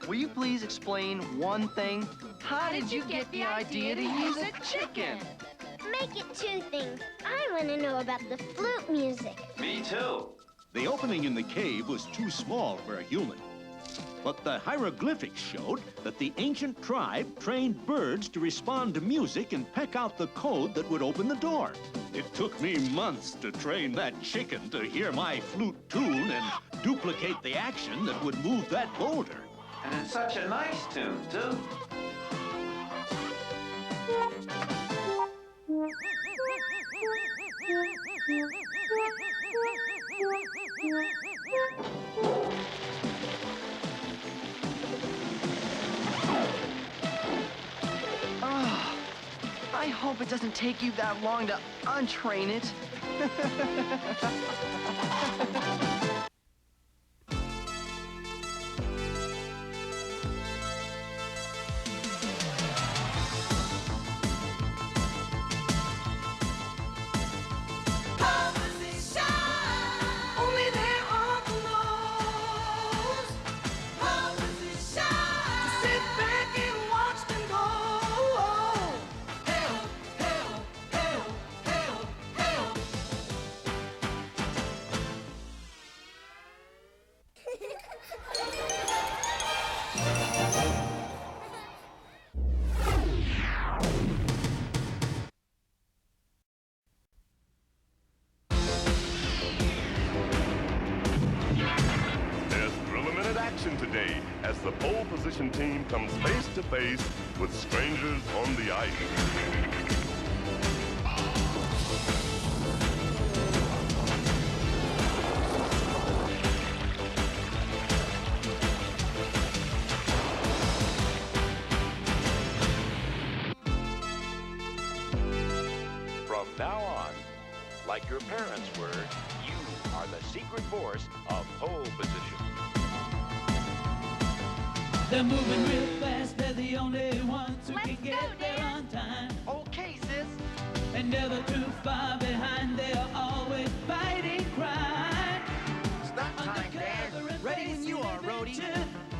will you please explain one thing? How did you get the idea to use a chicken? Make it two things. I want to know about the flute music. Me too. The opening in the cave was too small for a human. But the hieroglyphics showed that the ancient tribe trained birds to respond to music and peck out the code that would open the door. It took me months to train that chicken to hear my flute tune and duplicate the action that would move that boulder. And it's such a nice tune, too. Oh, I hope it doesn't take you that long to untrain it. Today, as the pole position team comes face to face with strangers on the ice. From now on, like your parents were, you are the secret force of pole position. They're moving real fast, they're the only ones who can get there on time. Okay, sis. And never too far behind, they are always fighting crime. Stop time, Dad. Ready when you are, Rhodey.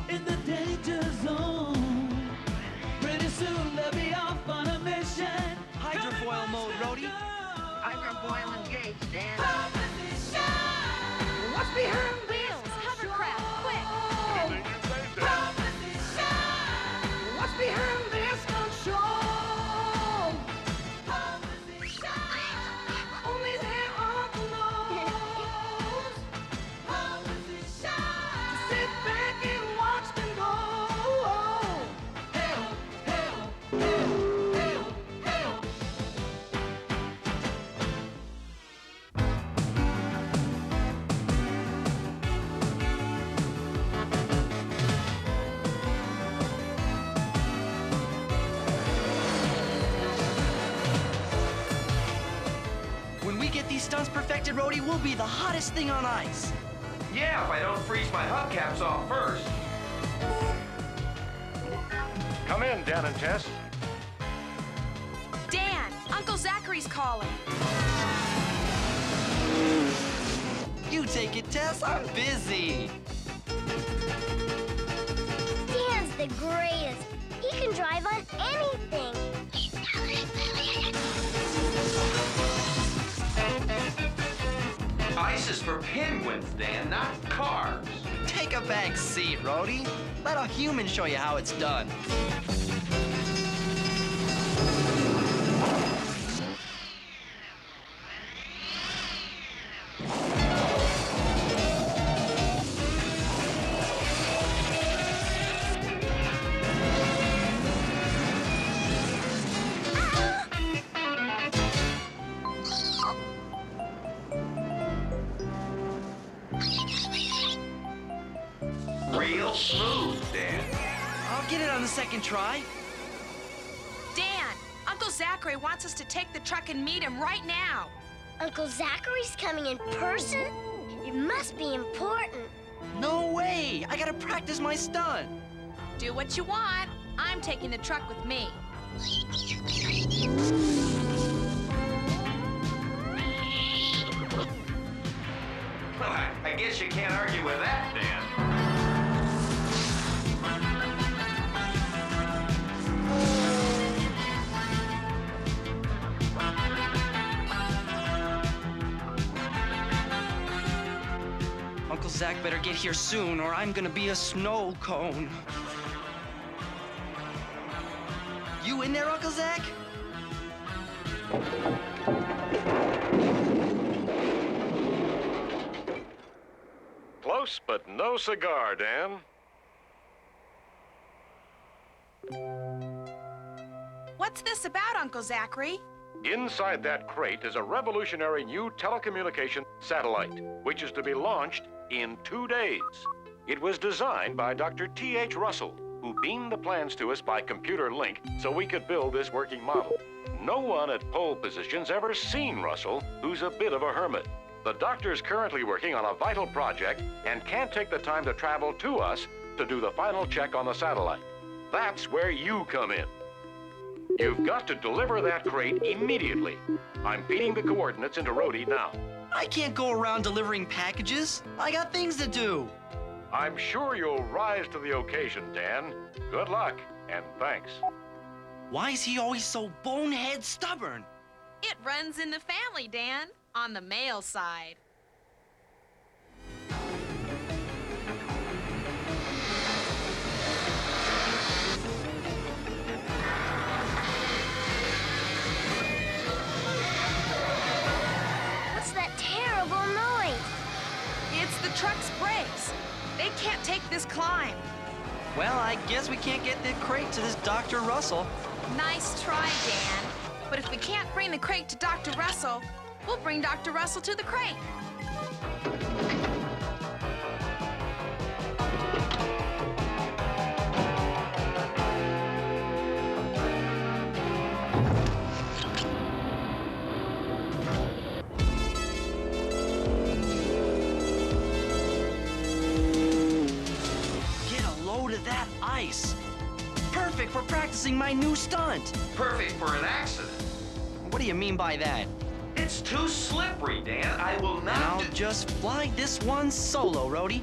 In the danger zone. Pretty soon they'll be off on a mission. Hydrofoil mode, Rhodey. Hydrofoil engaged, Dan. What's behind Wheels, hovercraft, quick! What's behind this gun show? Only there are the knows. Sit back and watch them go. Help, help, help, help, help. These stunts perfected, Rhodey, will be the hottest thing on ice. Yeah, if I don't freeze my hubcaps off first. Come in, Dan and Tess. Dan, Uncle Zachary's calling. You take it, Tess. I'm busy. Dan's the greatest. He can drive on anything. Ice is for penguins, Dan, not cars. Take a back seat, Rhodey. Let a human show you how it's done. real smooth, Dan. I'll get it on the second try. Dan, Uncle Zachary wants us to take the truck and meet him right now. Uncle Zachary's coming in person? It must be important. No way! I gotta practice my stunt. Do what you want. I'm taking the truck with me. Well, I guess you can't argue with that, Dan. Uncle Zach better get here soon, or I'm gonna be a snow cone. You in there, Uncle Zach? Close, but no cigar, Dan. What's this about, Uncle Zachary? Inside that crate is a revolutionary new telecommunication satellite, which is to be launched in 2 days. It was designed by Dr. T.H. Russell, who beamed the plans to us by computer link so we could build this working model. No one at pole position's ever seen Russell, who's a bit of a hermit. The doctor's currently working on a vital project and can't take the time to travel to us to do the final check on the satellite. That's where you come in. You've got to deliver that crate immediately. I'm feeding the coordinates into Rhodey now. I can't go around delivering packages. I got things to do. I'm sure you'll rise to the occasion, Dan. Good luck, and thanks. Why is he always so bonehead stubborn? It runs in the family, Dan, on the male side. What's that terrible noise? It's the truck's brakes. They can't take this climb. Well, I guess we can't get the crate to this Dr. Russell. Nice try, Dan. But if we can't bring the crate to Dr. Russell, we'll bring Dr. Russell to the crate. Get a load of that ice. Perfect for practicing my new stunt. Perfect for an accident. What do you mean by that? It's too slippery, Dan. I will not. And I'll just fly this one solo, Rhodey.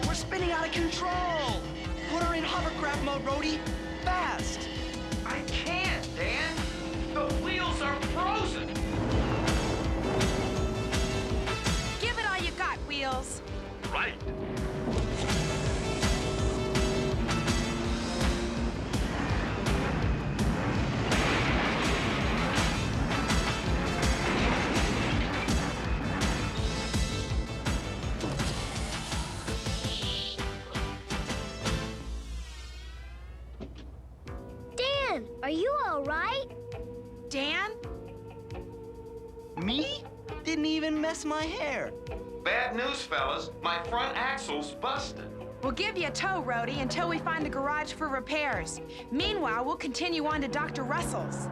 We're spinning out of control. Put her in hovercraft mode, Rhodey. Fast. I can't, Dan. The wheels are frozen. Give it all you got, Wheels. Right. Dan, are you all right? Dan? Me? Didn't even mess my hair. Bad news, fellas. My front axle's busted. We'll give you a tow, Rhodey, until we find the garage for repairs. Meanwhile, we'll continue on to Dr. Russell's.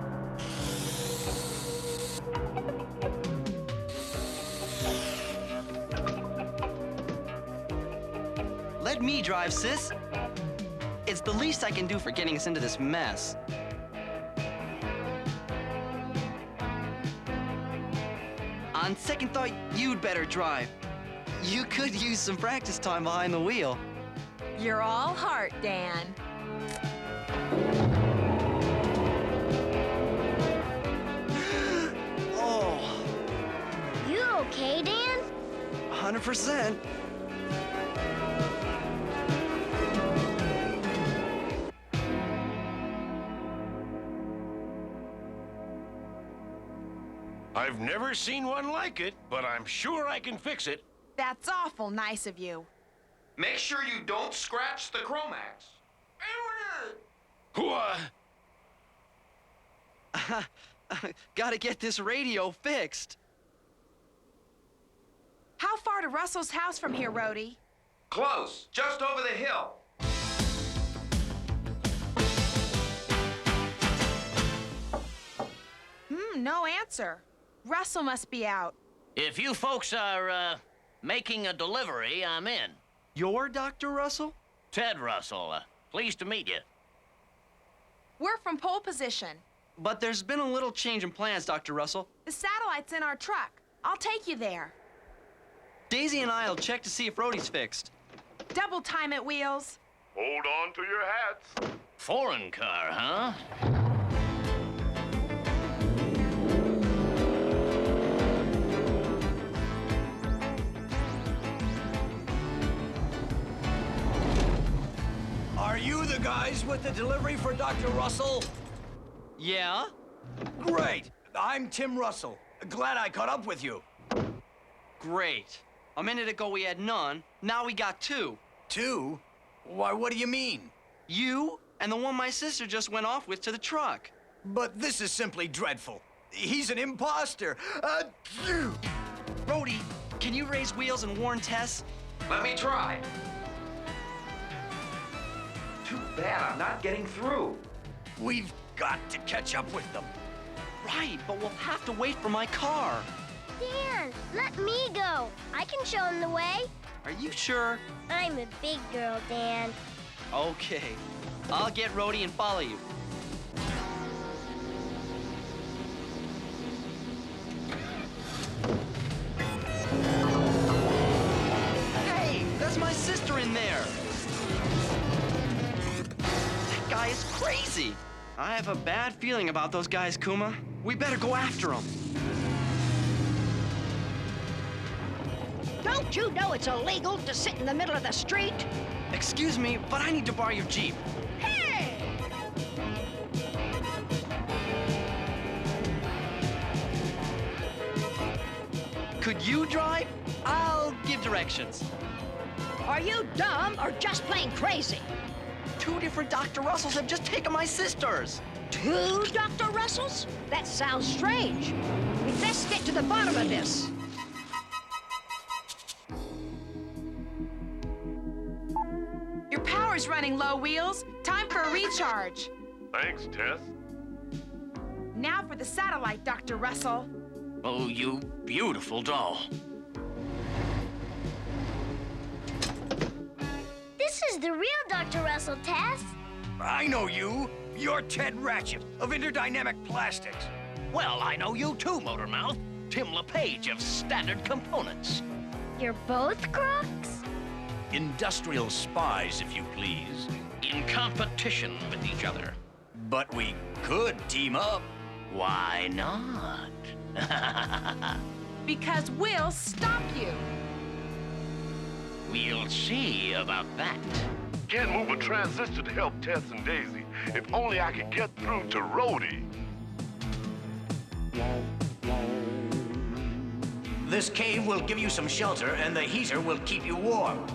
Let me drive, sis. It's the least I can do for getting us into this mess. On second thought, you'd better drive. You could use some practice time behind the wheel. You're all heart, Dan. Oh, You okay, Dan? 100%. I've never seen one like it, but I'm sure I can fix it. That's awful nice of you. Make sure you don't scratch the Chromax. Gotta get this radio fixed. How far to Russell's house from here, Rhodey? Close. Just over the hill. No answer. Russell must be out. If you folks are, making a delivery, I'm in. You're Dr. Russell? Ted Russell. Pleased to meet you. We're from pole position. But there's been a little change in plans, Dr. Russell. The satellite's in our truck. I'll take you there. Daisy and I'll check to see if Rhodey's fixed. Double time it, Wheels. Hold on to your hats. Foreign car, huh? Are you the guys with the delivery for Dr. Russell? Yeah? Great. I'm Tim Russell. Glad I caught up with you. Great. A minute ago we had none. Now we got two. Two? Why, what do you mean? You and the one my sister just went off with to the truck. But this is simply dreadful. He's an imposter. Rhodey, can you raise Wheels and warn Tess? Let me try. Too bad I'm not getting through. We've got to catch up with them. Right, but we'll have to wait for my car. Dan, let me go. I can show him the way. Are you sure? I'm a big girl, Dan. Okay. I'll get Rhodey and follow you. Hey, that's my sister in there. That guy is crazy. I have a bad feeling about those guys, Kuma. We better go after them. Don't you know it's illegal to sit in the middle of the street? Excuse me, but I need to borrow your Jeep. Hey! Could you drive? I'll give directions. Are you dumb or just plain crazy? Two different Dr. Russells have just taken my sisters. Two Dr. Russells? That sounds strange. We'd best get to the bottom of this. Your power's running low, Wheels. Time for a recharge. Thanks, Tess. Now for the satellite, Dr. Russell. Oh, you beautiful doll. This is the real Dr. Russell, Tess. I know you. You're Ted Ratchet of Interdynamic Plastics. Well, I know you too, Motormouth. Tim LePage of Standard Components. You're both crooks? Industrial spies, if you please. In competition with each other. But we could team up. Why not? Because we'll stop you. We'll see about that. Can't move a transistor to help Tess and Daisy. If only I could get through to Rhodey. This cave will give you some shelter, and the heater will keep you warm.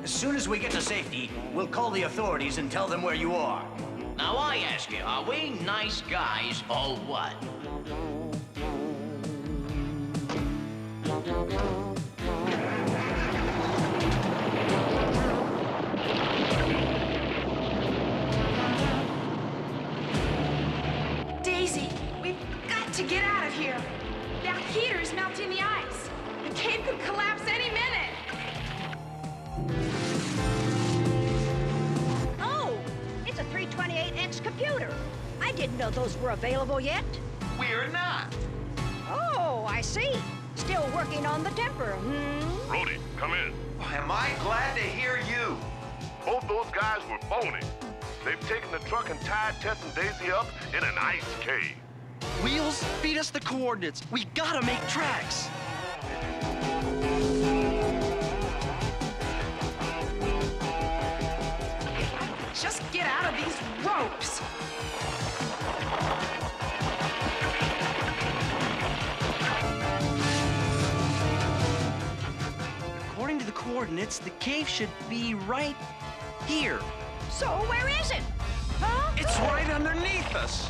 As soon as we get to safety, we'll call the authorities and tell them where you are. Now I ask you, are we nice guys or what? Daisy, we've got to get out of here. That heater's melting the ice. The cave could collapse any minute. Oh, it's a 328X computer. I didn't know those were available yet. We're not. Oh, I see. Still working on the temper, hmm? Rhodey, come in. Am I glad to hear you? Both those guys were phony. They've taken the truck and tied Tess and Daisy up in an ice cave. Wheels, feed us the coordinates. We gotta make tracks. Just get out of these ropes. According to the coordinates, the cave should be right here. So where is it? Huh? It's right underneath us.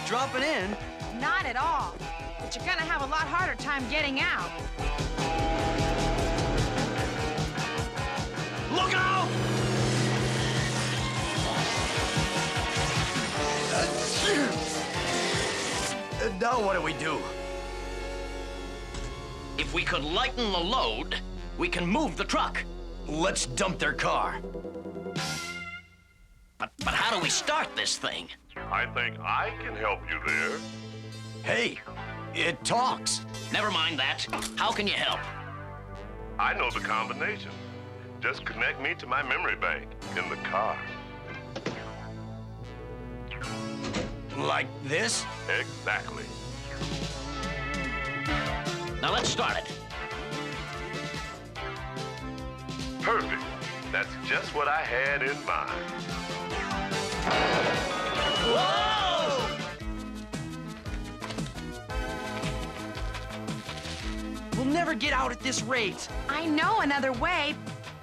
dropping in. Not at all. But you're gonna have a lot harder time getting out. Look out! Now what do we do? If we could lighten the load, we can move the truck. Let's dump their car. But how do we start this thing? I think I can help you there. Hey, it talks. Never mind that. How can you help? I know the combination. Just connect me to my memory bank in the car. Like this? Exactly. Now let's start it. Perfect. That's just what I had in mind. Whoa! We'll never get out at this rate. I know another way,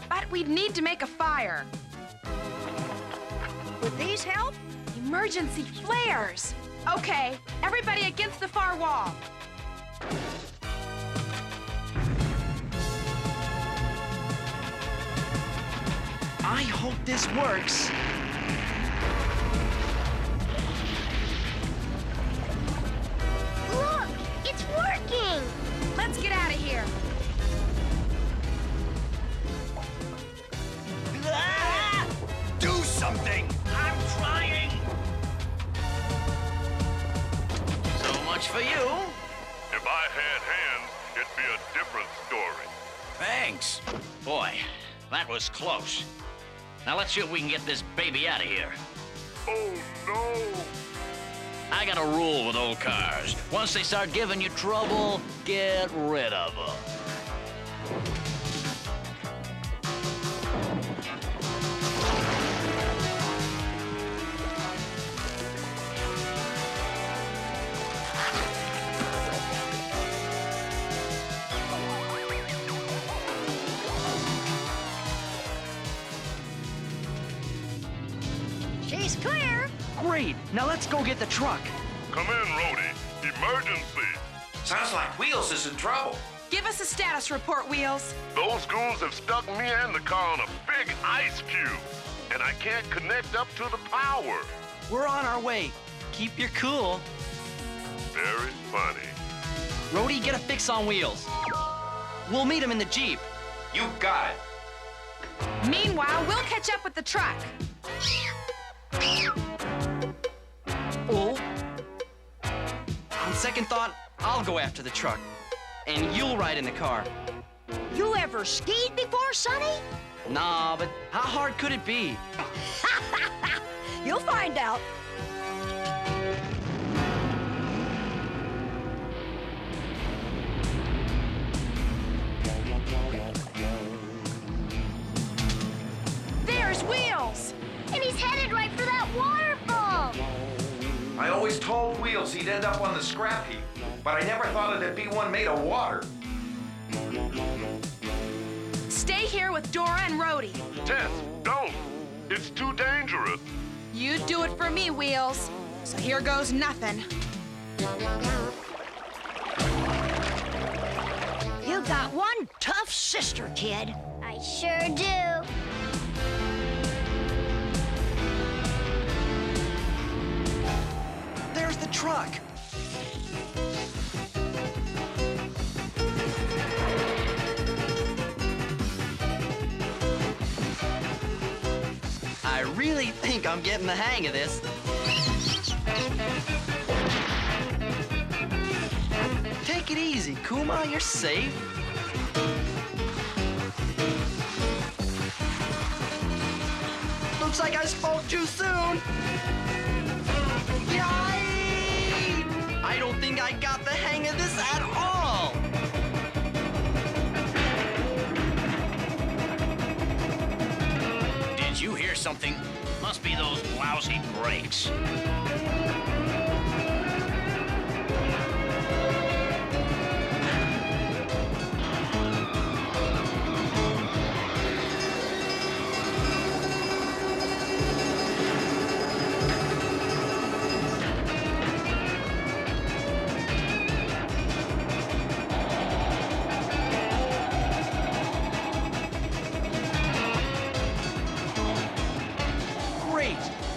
but we'd need to make a fire. Would these help? Emergency flares. Okay, everybody against the far wall. I hope this works. Look, it's working. Let's get out of here. Ah! Do something! I'm trying! So much for you. If I had hands, it'd be a different story. Thanks. Boy, that was close. Now let's see if we can get this baby out of here. Oh, no! I got a rule with old cars. Once they start giving you trouble, get rid of them. She's clear. Great. Now let's go get the truck. Come in, Rhodey. Emergency. Sounds like Wheels is in trouble. Give us a status report, Wheels. Those goons have stuck me and the car on a big ice cube, and I can't connect up to the power. We're on our way. Keep your cool. Very funny. Rhodey, get a fix on Wheels. We'll meet him in the Jeep. You got it. Meanwhile, we'll catch up with the truck. Oh. On second thought, I'll go after the truck. And you'll ride in the car. You ever skied before, Sonny? Nah, but how hard could it be? You'll find out. There's Wheels! And he's headed right for that waterfall. I always told Wheels he'd end up on the scrap heap, but I never thought it'd be one made of water. Stay here with Dora and Rhodey. Tess, don't. It's too dangerous. You do it for me, Wheels. So here goes nothing. You got one tough sister, kid. I sure do. There's the truck. I really think I'm getting the hang of this. Take it easy, Kuma. You're safe. Looks like I spoke too soon. Yay! I don't think I got the hang of this at all. Did you hear something? Must be those lousy brakes.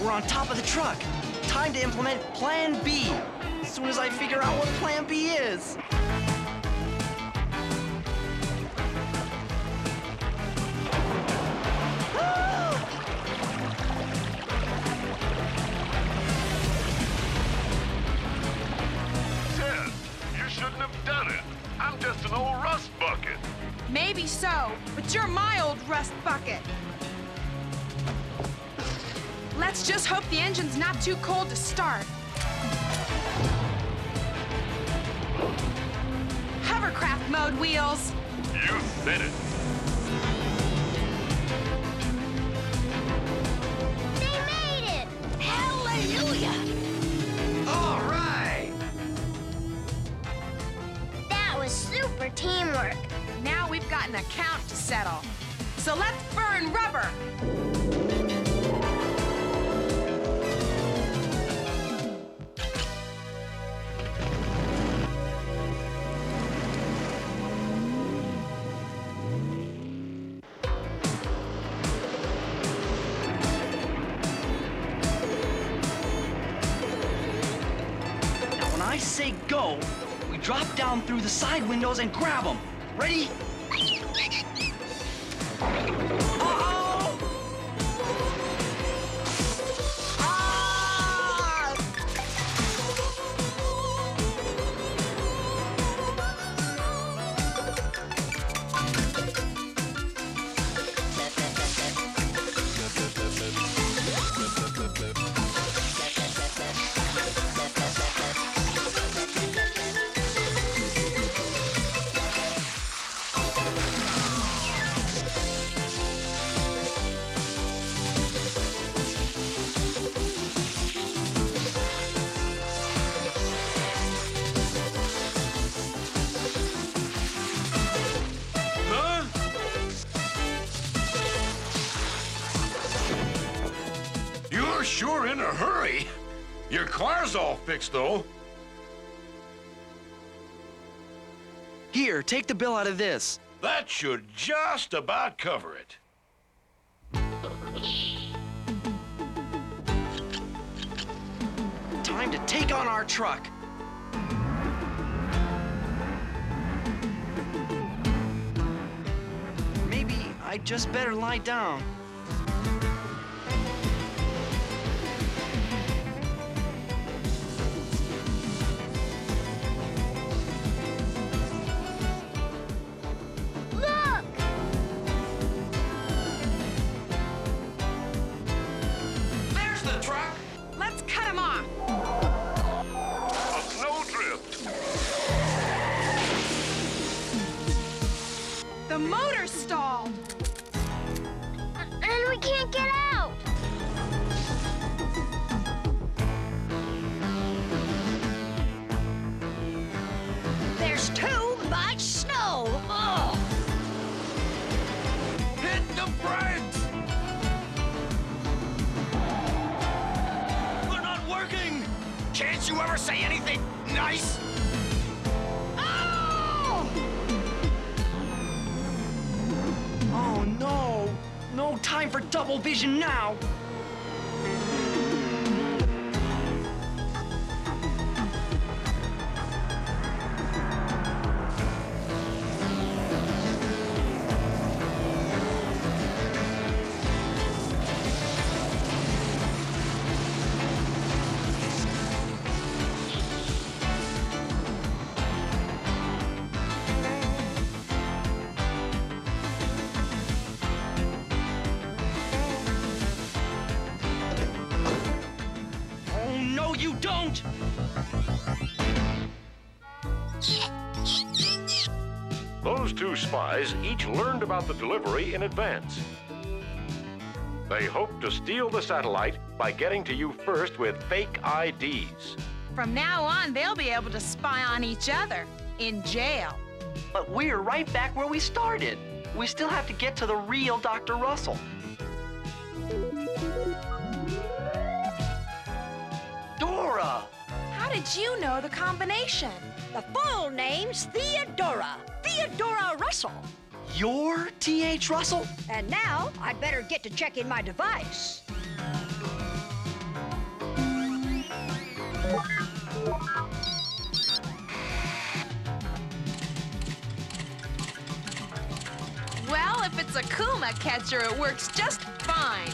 we're on top of the truck. Time to implement Plan B. As soon as I figure out what Plan B is. Ted, you shouldn't have done it. I'm just an old rust bucket. Maybe so, but you're my old rust bucket. Let's just hope the engine's not too cold to start. Hovercraft mode, Wheels. You said it. They made it! Hallelujah! All right! That was super teamwork. Now we've got an account to settle. So let's burn rubber. When I say go, we drop down through the side windows and grab them. Ready? Uh-oh! Ah! Huh? You're sure in a hurry. Your car's all fixed, though. Here, take the bill out of this. That should just about cover it. Time to take on our truck. Maybe I'd just better lie down. Look! There's the truck. Let's cut him off. A snowdrift. The motor's stalled. And we can't get out. There's too much snow. Oh. Hit the brakes! They're not working! Can't you ever say anything nice? Oh! Oh no! No time for double vision now! Oh no, you don't! Those two spies each learned about the delivery in advance. They hoped to steal the satellite by getting to you first with fake IDs. From now on, they'll be able to spy on each other in jail. But we're right back where we started. We still have to get to the real Dr. Russell. Dora! How did you know the combination? The full name's Theodora. Theodora Russell. You're T.H. Russell? And now I'd better get to checking my device. Well, if it's a Kuma catcher, it works just fine.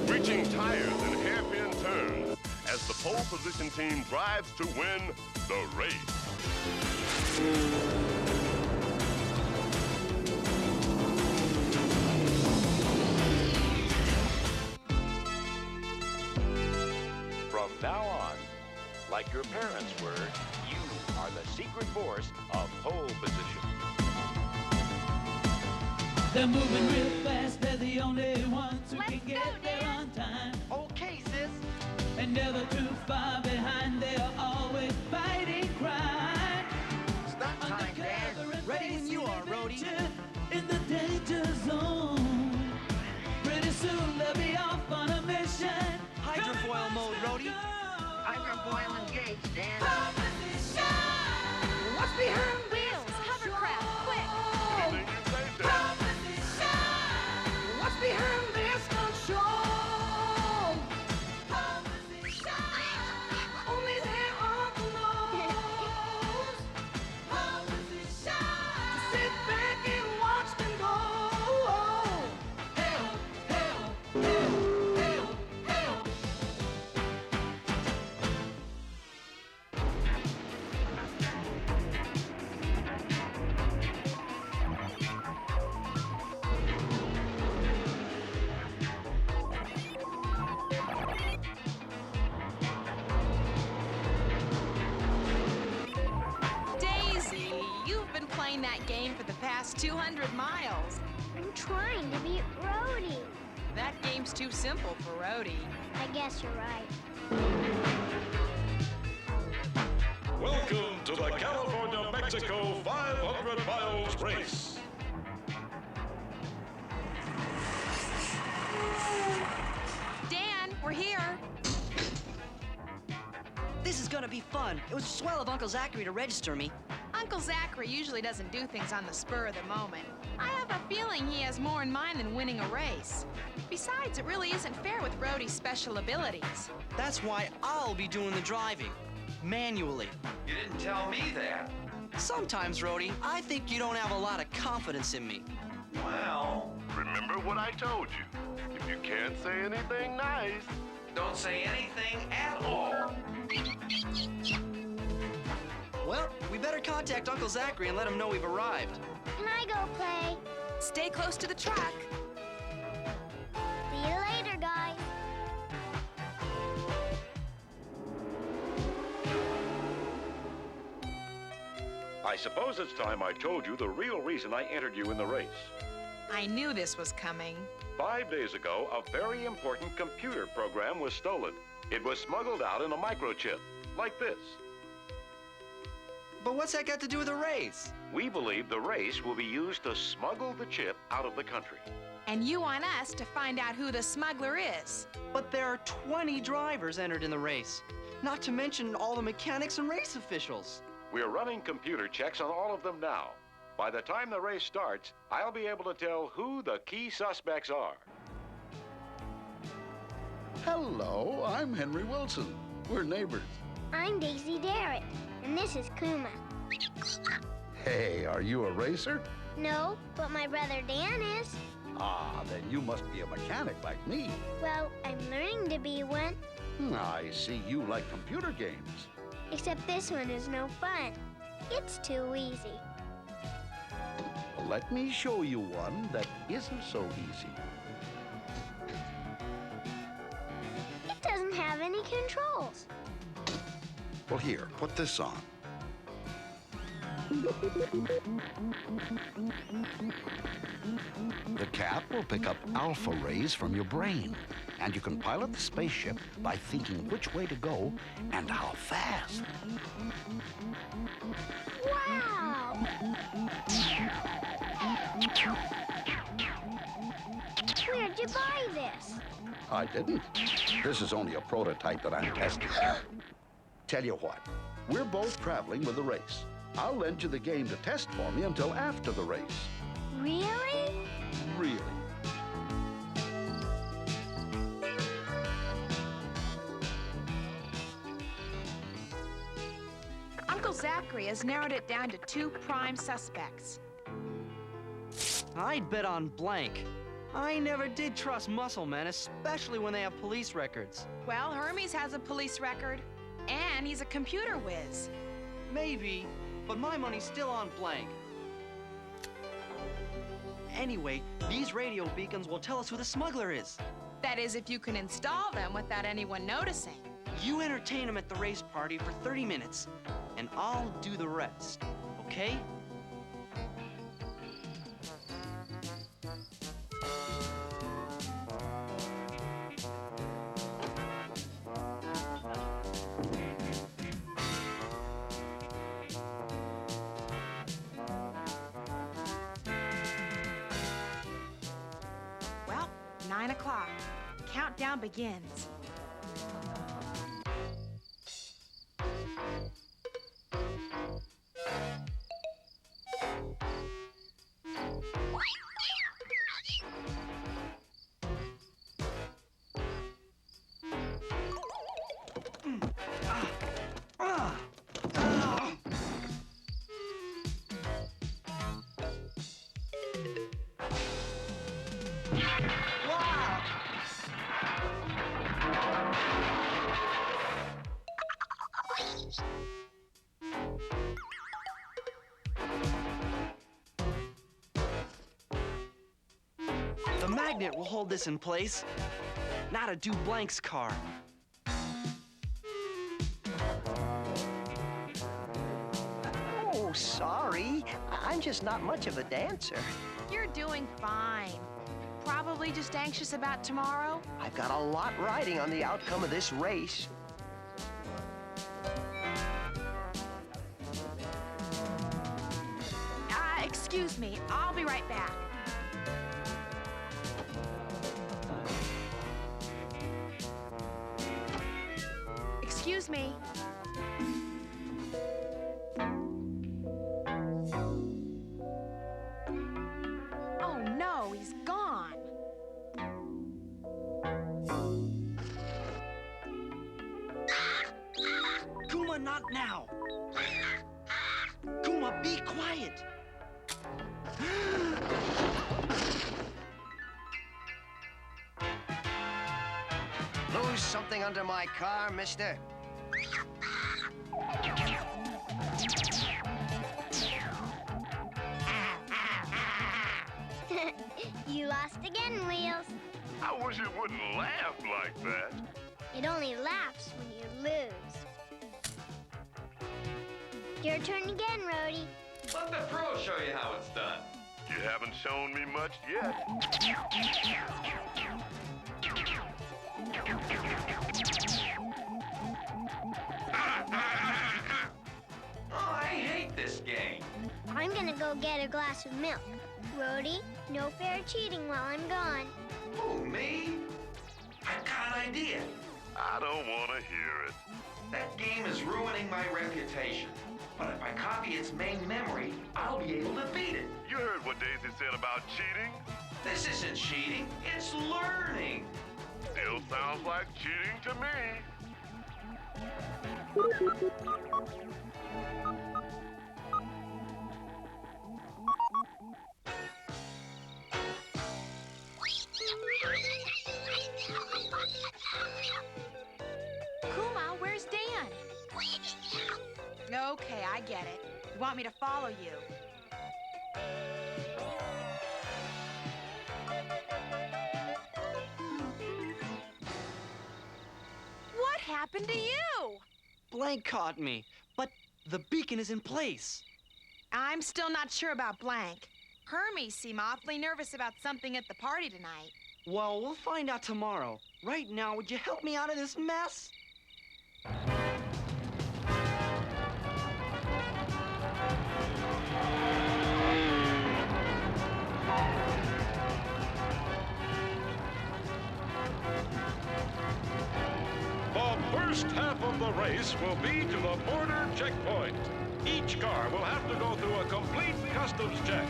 Screeching tires and hairpin turns as the pole position team drives to win the race. From now on, like your parents were, you are the secret force of pole position. They're moving real fast, they're the only ones who can get there on time. Okay, sis. And never too far behind, they are always fighting crime. Stop time, Dan. Ready when you are, Rhodey. In the danger zone. Pretty soon they'll be off on a mission. Hydrofoil mode, Rhodey. Hydrofoil engaged, Dan. What's behind Wheels, hovercraft, quick! What's behind this control? Only there are the knows. Sit back and watch them go. Help, help, help, help, help. Daisy, you've been playing that game for the past 200 miles. I'm trying to beat Rhodey. That game's too simple for Rhodey. I guess you're right. Welcome to the California-Mexico 500 miles race. Dan, we're here. This is gonna be fun. It was swell of Uncle Zachary to register me. Uncle Zachary usually doesn't do things on the spur of the moment. I have a feeling he has more in mind than winning a race. Besides, it really isn't fair with Rhodey's special abilities. That's why I'll be doing the driving. Manually. You didn't tell me that. Sometimes, Rhodey, I think you don't have a lot of confidence in me. Well, Remember what I told you. If you can't say anything nice, don't say anything at all. Well, we better contact Uncle Zachary and let him know we've arrived. Can I go play? Stay close to the track. See you later, guys. I suppose it's time I told you the real reason I entered you in the race. I knew this was coming. 5 days ago, a very important computer program was stolen. It was smuggled out in a microchip, like this. But what's that got to do with a race? We believe the race will be used to smuggle the chip out of the country. And you want us to find out who the smuggler is. But there are 20 drivers entered in the race, not to mention all the mechanics and race officials. We're running computer checks on all of them now. By the time the race starts, I'll be able to tell who the key suspects are. Hello, I'm Henry Wilson. We're neighbors. I'm Daisy Darrett, and this is Kuma. Hey, are you a racer? No, but my brother Dan is. Ah, then you must be a mechanic like me. Well, I'm learning to be one, I see you like computer games. except this one is no fun. It's too easy. let me show you one that isn't so easy. It doesn't have any controls. Well, here, put this on. The cap will pick up alpha rays from your brain, and you can pilot the spaceship by thinking which way to go and how fast. Wow! Where'd you buy this? I didn't. This is only a prototype that I'm testing. Tell you what, we're both traveling with the race. I'll lend you the game to test for me until after the race. Really? Really. Uncle Zachary has narrowed it down to 2 prime suspects. I'd bet on blank. I never did trust muscle men, especially when they have police records. Well, Hermes has a police record, and he's a computer whiz. Maybe, but my money's still on blank. Anyway, these radio beacons will tell us who the smuggler is. That is, if you can install them without anyone noticing. You entertain him at the race party for 30 minutes, and I'll do the rest, okay? Well, 9 o'clock. Countdown begins. The magnet will hold this in place, not a do blanks car. Oh, sorry. I'm just not much of a dancer. You're doing fine. Probably just anxious about tomorrow. I've got a lot riding on the outcome of this race. Excuse me. I'll be right back. Excuse me. Oh no, he's gone. Kuma, not now. Kuma, be quiet. Lose something under my car, mister? You lost again, Wheels. I wish it wouldn't laugh like that. It only laughs when you lose. Your turn again, Rhodey. Let the pro show you how it's done. You haven't shown me much yet. Oh, I hate this game. I'm gonna go get a glass of milk. Rhodey, no fair cheating while I'm gone. Who, me? I've got an idea. I don't want to hear it. That game is ruining my reputation. But if I copy its main memory, I'll be able to beat it. You heard what Daisy said about cheating? This isn't cheating, it's learning. Still sounds like cheating to me. Kuma, where's Dan? Okay, I get it. You want me to follow you. happened to you? Blank caught me, but the beacon is in place. I'm still not sure about Blank. Hermes seem awfully nervous about something at the party tonight. Well, we'll find out tomorrow. Right now, would you help me out of this mess? The first half of the race will be to the border checkpoint. Each car will have to go through a complete customs check.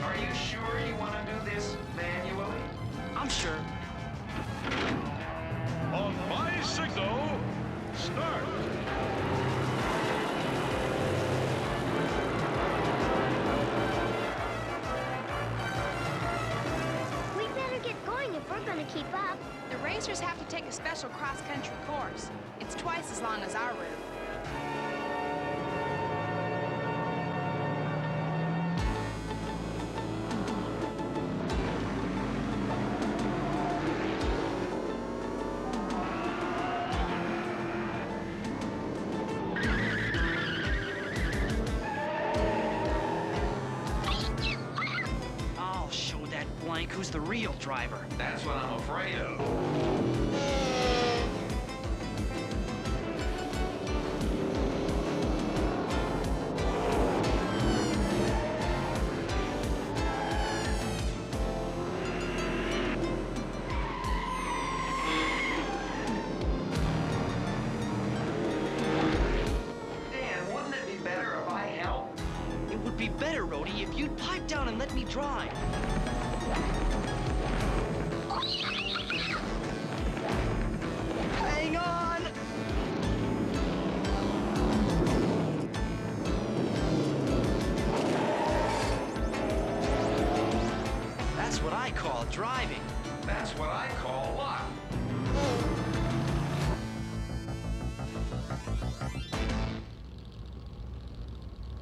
Are you sure you want to do this manually? I'm sure. On my signal, start. We better get going if we're gonna keep up. The racers have to take a special cross-country course. It's twice as long as our route. I'll show that Blank who's the real driver. That's what I'm afraid of. Dan, wouldn't it be better if I helped? It would be better, Rhodey, if you'd pipe down and let me drive. Hang on! That's what I call driving. That's what I call luck.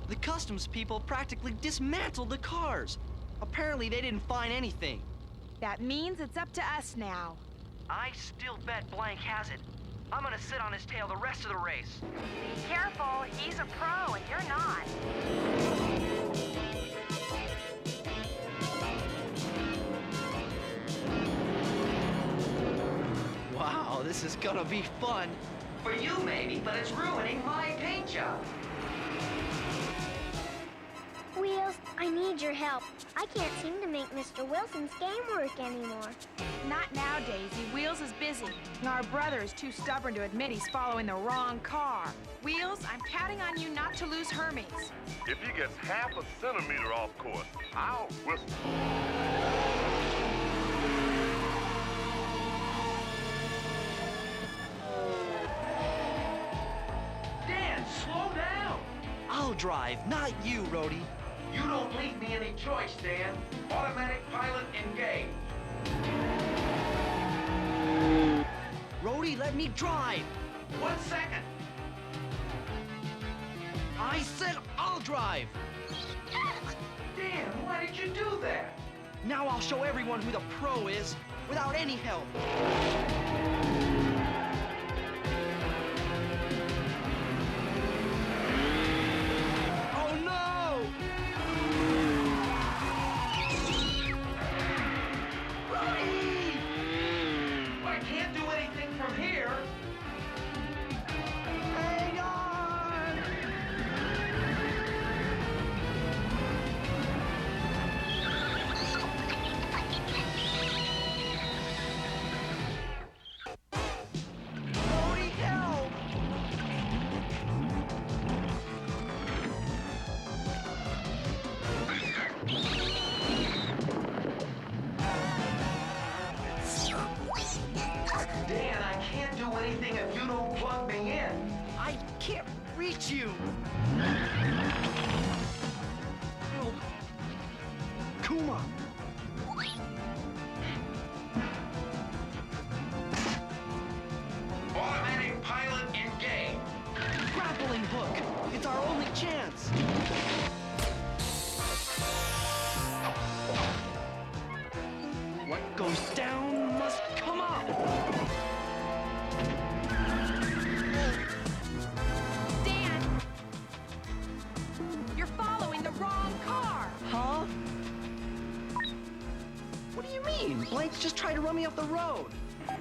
The customs people practically dismantled the cars. Apparently, they didn't find anything. That means it's up to us now. I still bet Blank has it. I'm gonna sit on his tail the rest of the race. Be careful, he's a pro and you're not. Wow, this is gonna be fun. For you, maybe, but it's ruining my paint job. Wheels, I need your help. I can't seem to make Mr. Wilson's game work anymore. Not now, Daisy. Wheels is busy. Our brother is too stubborn to admit he's following the wrong car. Wheels, I'm counting on you not to lose Hermes. If he gets half a centimeter off course, I'll whistle. Dan, slow down. I'll drive, not you, Rhodey. You don't leave me any choice, Dan. Automatic pilot engaged. Rhodey, let me drive. 1 second. I said I'll drive. Dan, why did you do that? Now I'll show everyone who the pro is without any help. Oh no! Rhodey! I can't do anything from here. Hang on! Rhodey, help! Dan, I can't do anything if you don't plug me in. I can't reach you. Help. Kuma. Automatic pilot engaged. Grappling hook. It's our only chance. What goes down must come up. mean? Blank just tried to run me off the road.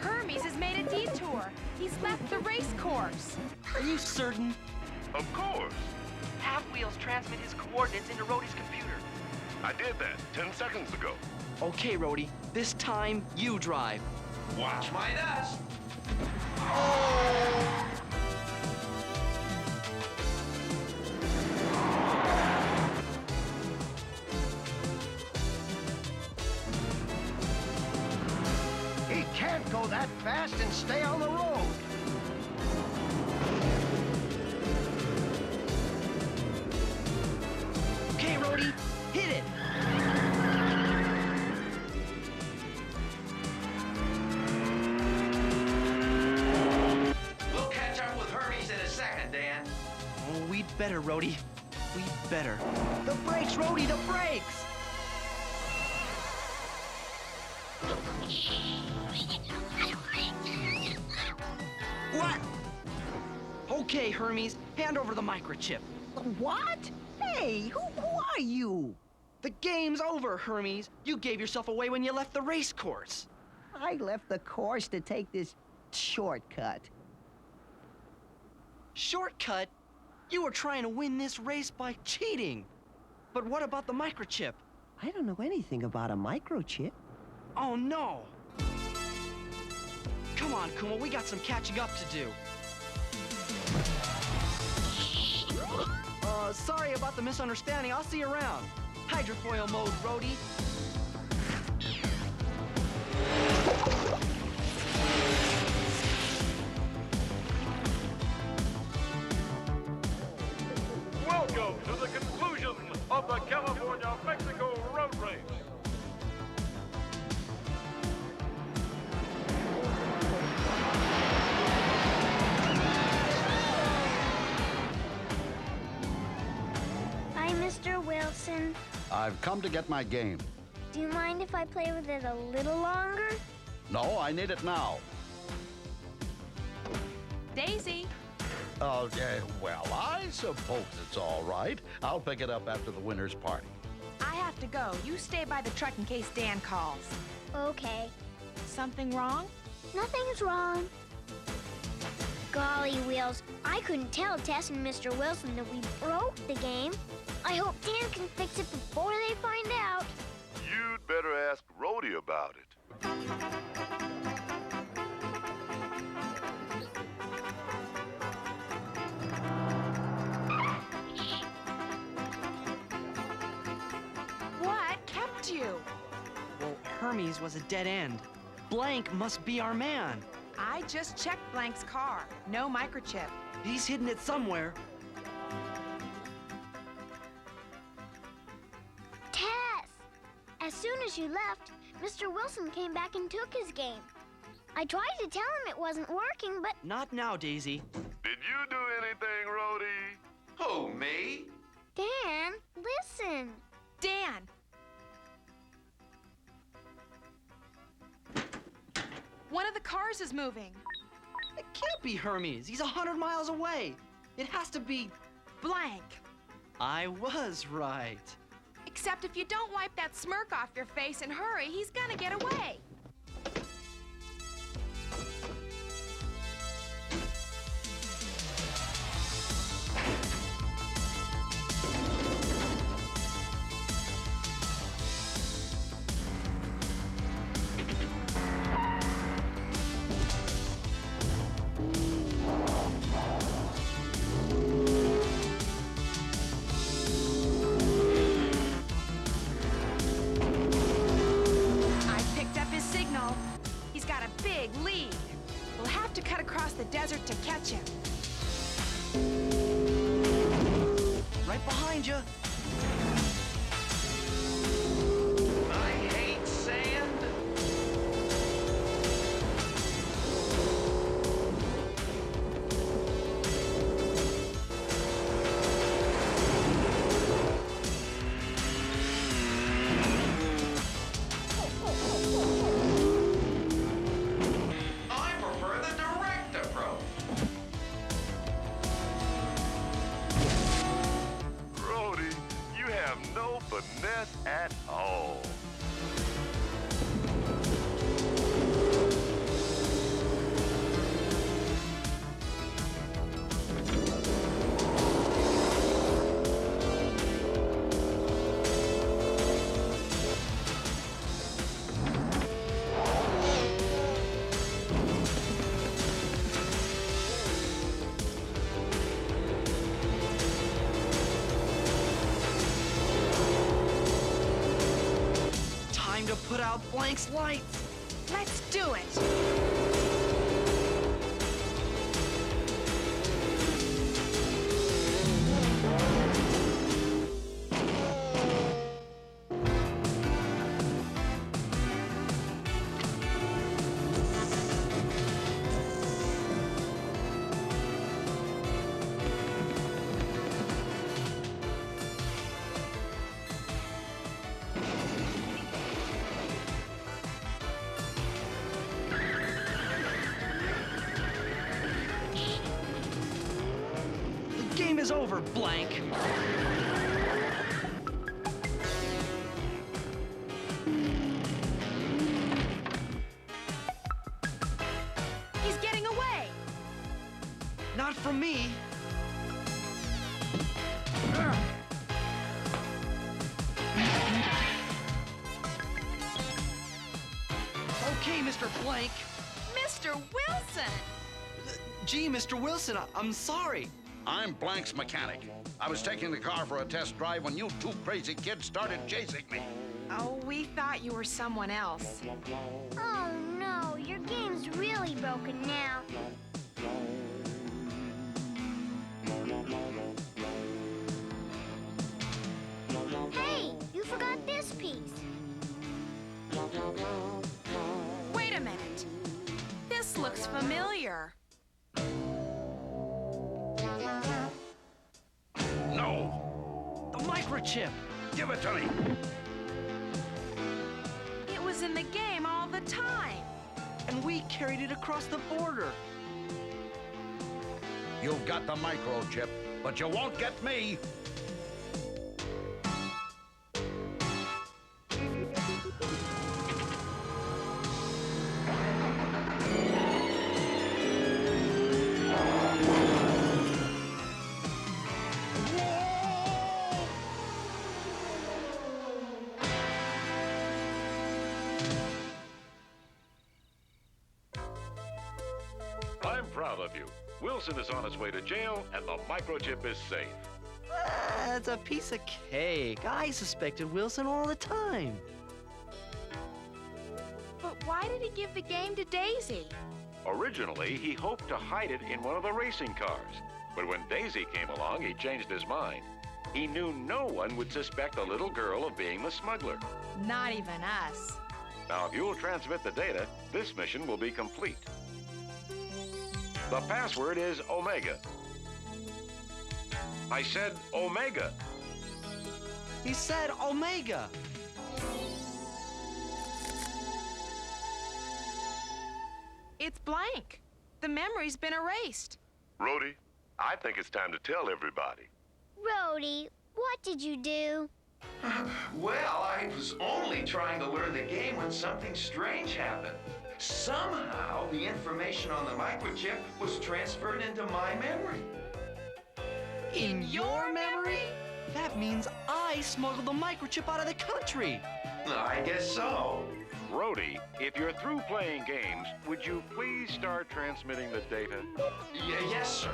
Hermes has made a detour. He's left the race course. Are you certain? Of course. Have Wheels transmit his coordinates into Rhodey's computer. I did that 10 seconds ago. Okay, Rhodey. This time, you drive. Watch my dust. He can't go that fast and stay on the road. Okay, Rhodey, hit it. We'll catch up with Hermes in a second, Dan. Oh, we'd better, Rhodey. We'd better. The brakes, Rhodey, the brakes! What? Okay, Hermes, hand over the microchip. What? Hey, who are you? The game's over, Hermes. You gave yourself away when you left the race course. I left the course to take this shortcut. Shortcut? You were trying to win this race by cheating. But what about the microchip? I don't know anything about a microchip. Oh, no. Come on, Kuma, we got some catching up to do. Sorry about the misunderstanding. I'll see you around. Hydrofoil mode, Rhodey. Welcome to the conclusion of the California-Mexico road race. Hi, Mr. Wilson. I've come to get my game. Do you mind if I play with it a little longer? No, I need it now. Daisy. Well, I suppose it's all right. I'll pick it up after the winner's party. I have to go. You stay by the truck in case Dan calls. Okay. Something wrong? Nothing's wrong. Golly, Wheels, I couldn't tell Tess and Mr. Wilson that we broke the game. I hope Dan can fix it before they find out. You'd better ask Rhodey about it. What kept you? Well, Hermes was a dead end. Blank must be our man. I just checked Blank's car. No microchip. He's hidden it somewhere. Tess! As soon as you left, Mr. Wilson came back and took his game. I tried to tell him it wasn't working, but... Not now, Daisy. Did you do anything, Rhodey? Who, me? Dan, listen. Dan! One of the cars is moving. It can't be Hermes. He's 100 miles away. It has to be... Blank. I was right. Except if you don't wipe that smirk off your face and hurry, he's gonna get away. The desert to catch him. Right behind you. I hate sand. Finesse at all. put out Blank's lights. Let's do it. The game is over, Blank. He's getting away. Not from me. Okay, Mr. Blank. Mr. Wilson! Gee, Mr. Wilson, I'm sorry. I'm Blank's mechanic. I was taking the car for a test drive when you two crazy kids started chasing me. Oh, we thought you were someone else. Oh no, your game's really broken now. Hey, you forgot this piece. Wait a minute. This looks familiar. No! The microchip. Give it to me. It was in the game all the time. And we carried it across the border. You've got the microchip, but you won't get me. I'm proud of you. Wilson is on his way to jail, and the microchip is safe. That's a piece of cake. I suspected Wilson all the time. But why did he give the game to Daisy? Originally, he hoped to hide it in one of the racing cars. But when Daisy came along, he changed his mind. He knew no one would suspect a little girl of being the smuggler. Not even us. Now, if you'll transmit the data, this mission will be complete. The password is Omega. I said Omega. He said Omega. It's Blank. The memory's been erased. Rhodey, I think it's time to tell everybody. Rhodey, what did you do? Well, I was only trying to learn the game when something strange happened. Somehow, the information on the microchip was transferred into my memory. In your memory? That means I smuggled the microchip out of the country. I guess so. Rhodey, if you're through playing games, would you please start transmitting the data? Yes, sir.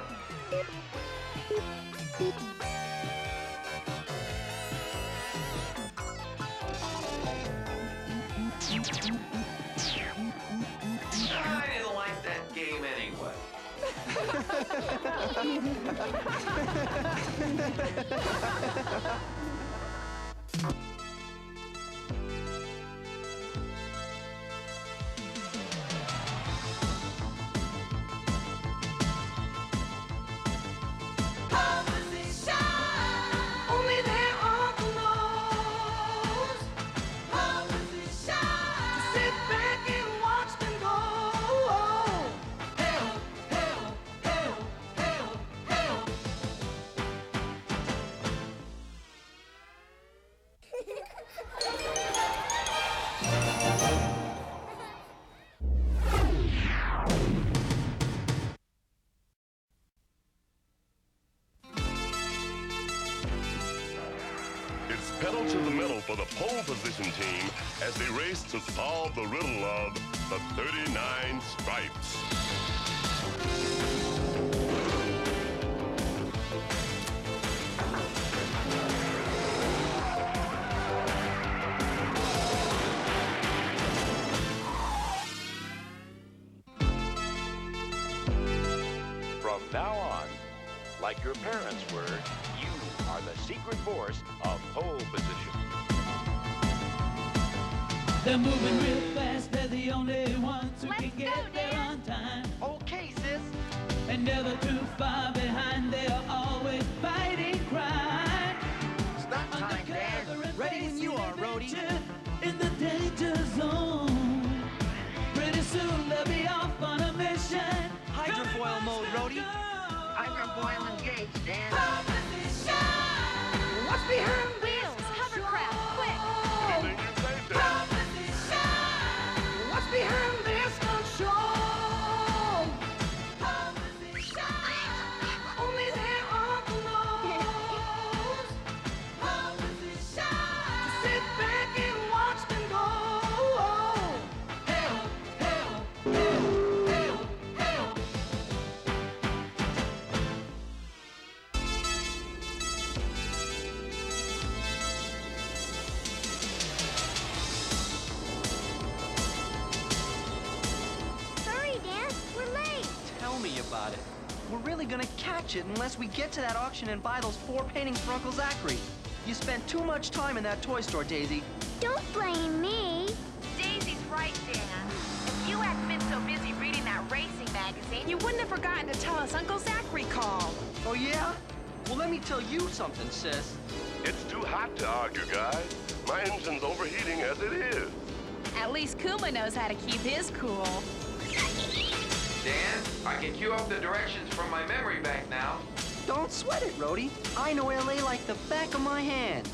I didn't like that game anyway. Only their uncle knows. How does it shine? To sit back and watch them go. Help, help, help, help, help. It's pedal to the metal for the pole position team as they race to solve the riddle of the 39 stripes. now on, like your parents were, you are the secret force of pole position. They're moving real fast, they're the only ones who can get there on time. Okay, sis. And never too far behind, they are always fighting crime. Stop time, Dan. Ready when you are, Rhodey. In the danger zone. Pretty soon they'll be off on a mission. Hydrofoil mode, Rhodey. Hydrofoil engaged, Dan. What's behind Wheels, hovercraft, quick! What's behind this control? Only their uncle knows. To sit back and watch them go. Help, help, help, help, help. Hurry, Dan. We're late. Tell me about it. We're really gonna catch it unless we get to that auction and buy those 4 paintings for Uncle Zachary. You spent too much time in that toy store, Daisy. Don't blame me. Daisy's right, Dan. If you hadn't been so busy reading that racing magazine, you wouldn't have forgotten to tell us Uncle Zachary called. Oh, yeah? Well, let me tell you something, sis. It's too hot to argue, guys. My engine's overheating as it is. At least Kuma knows how to keep his cool. Dan, I can cue up the directions from my memory bank now. Don't sweat it, Rhodey. I know LA like the back of my hand.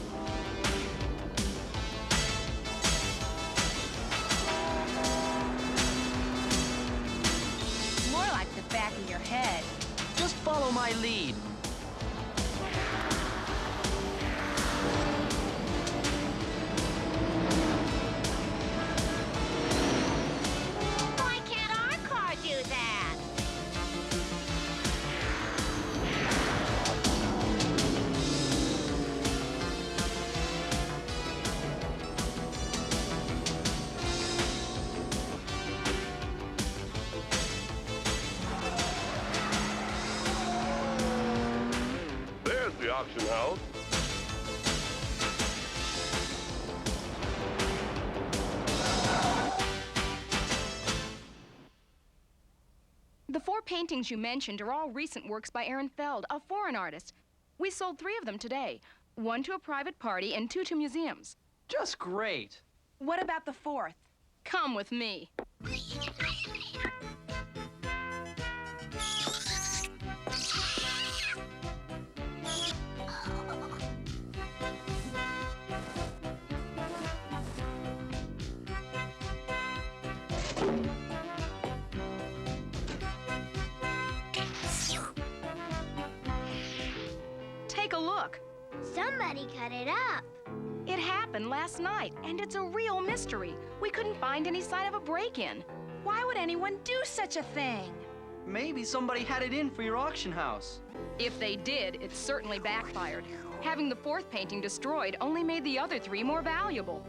More like the back of your head. Just follow my lead. Why can't our car do that? There's the auction house. The 4 paintings you mentioned are all recent works by Aaron Feld, a foreign artist. We sold 3 of them today. 1 to a private party and 2 to museums. Just great. What about the 4th? Come with me. Take a look. Somebody cut it up. It happened last night, and it's a real mystery. We couldn't find any sign of a break-in. Why would anyone do such a thing? Maybe somebody had it in for your auction house. If they did, it certainly backfired. Having the 4th painting destroyed only made the other 3 more valuable.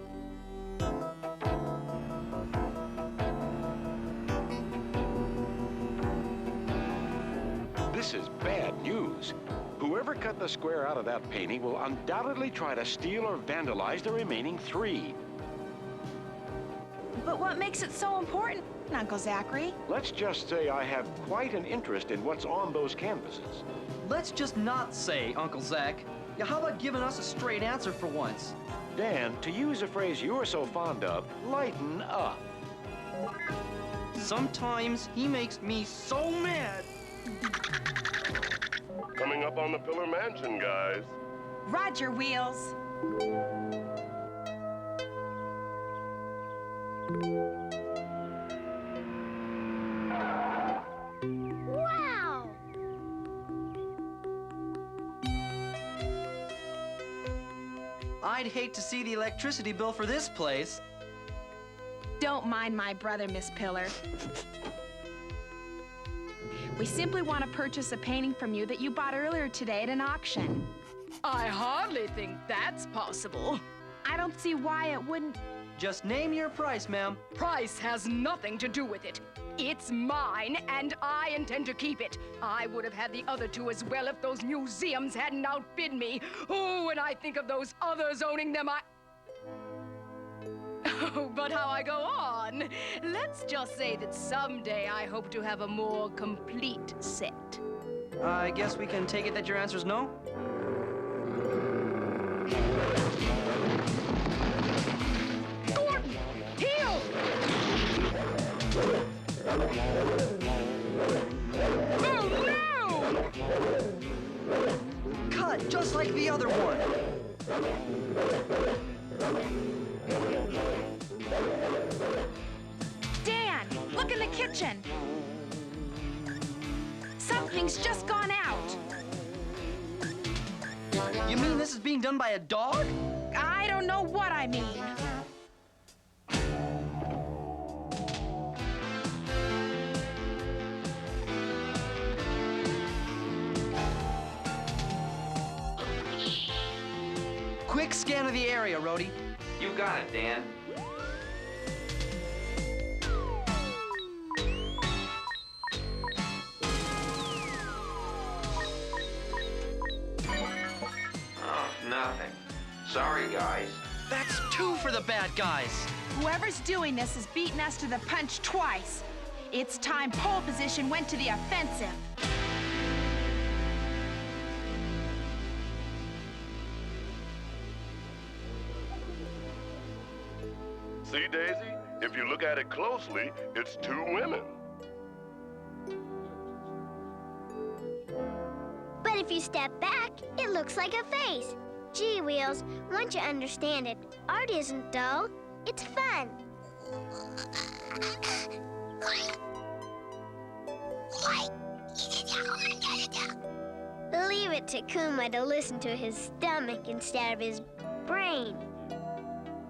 This is bad news. Whoever cut the square out of that painting will undoubtedly try to steal or vandalize the remaining 3. But what makes it so important, Uncle Zachary? Let's just say I have quite an interest in what's on those canvases. Let's just not say, Uncle Zach. Yeah, how about giving us a straight answer for once? Dan, to use a phrase you're so fond of, lighten up. Sometimes he makes me so mad. Coming up on the Pillar Mansion, guys. Roger, Wheels. Wow! I'd hate to see the electricity bill for this place. Don't mind my brother, Miss Pillar. We simply want to purchase a painting from you that you bought earlier today at an auction. I hardly think that's possible. I don't see why it wouldn't. Just name your price, ma'am. Price has nothing to do with it. It's mine, and I intend to keep it. I would have had the other two as well if those museums hadn't outbid me. Oh, when I think of those others owning them, Oh, but how I go on. Let's just say that someday I hope to have a more complete set. I guess we can take it that your answer's no? Gordon! Heel! Oh, no! Cut, just like the other one. Dan, look in the kitchen. Something's just gone out. You mean this is being done by a dog? I don't know what I mean. Quick scan of the area, Rhodey. You got it, Dan. Oh, nothing. Sorry, guys. That's 2 for the bad guys. Whoever's doing this has beaten us to the punch twice. It's time pole position went to the offensive. See, Daisy? If you look at it closely, it's 2 women. But if you step back, it looks like a face. Gee, Wheels, once you understand it, art isn't dull, it's fun. Leave it to Kuma to listen to his stomach instead of his brain.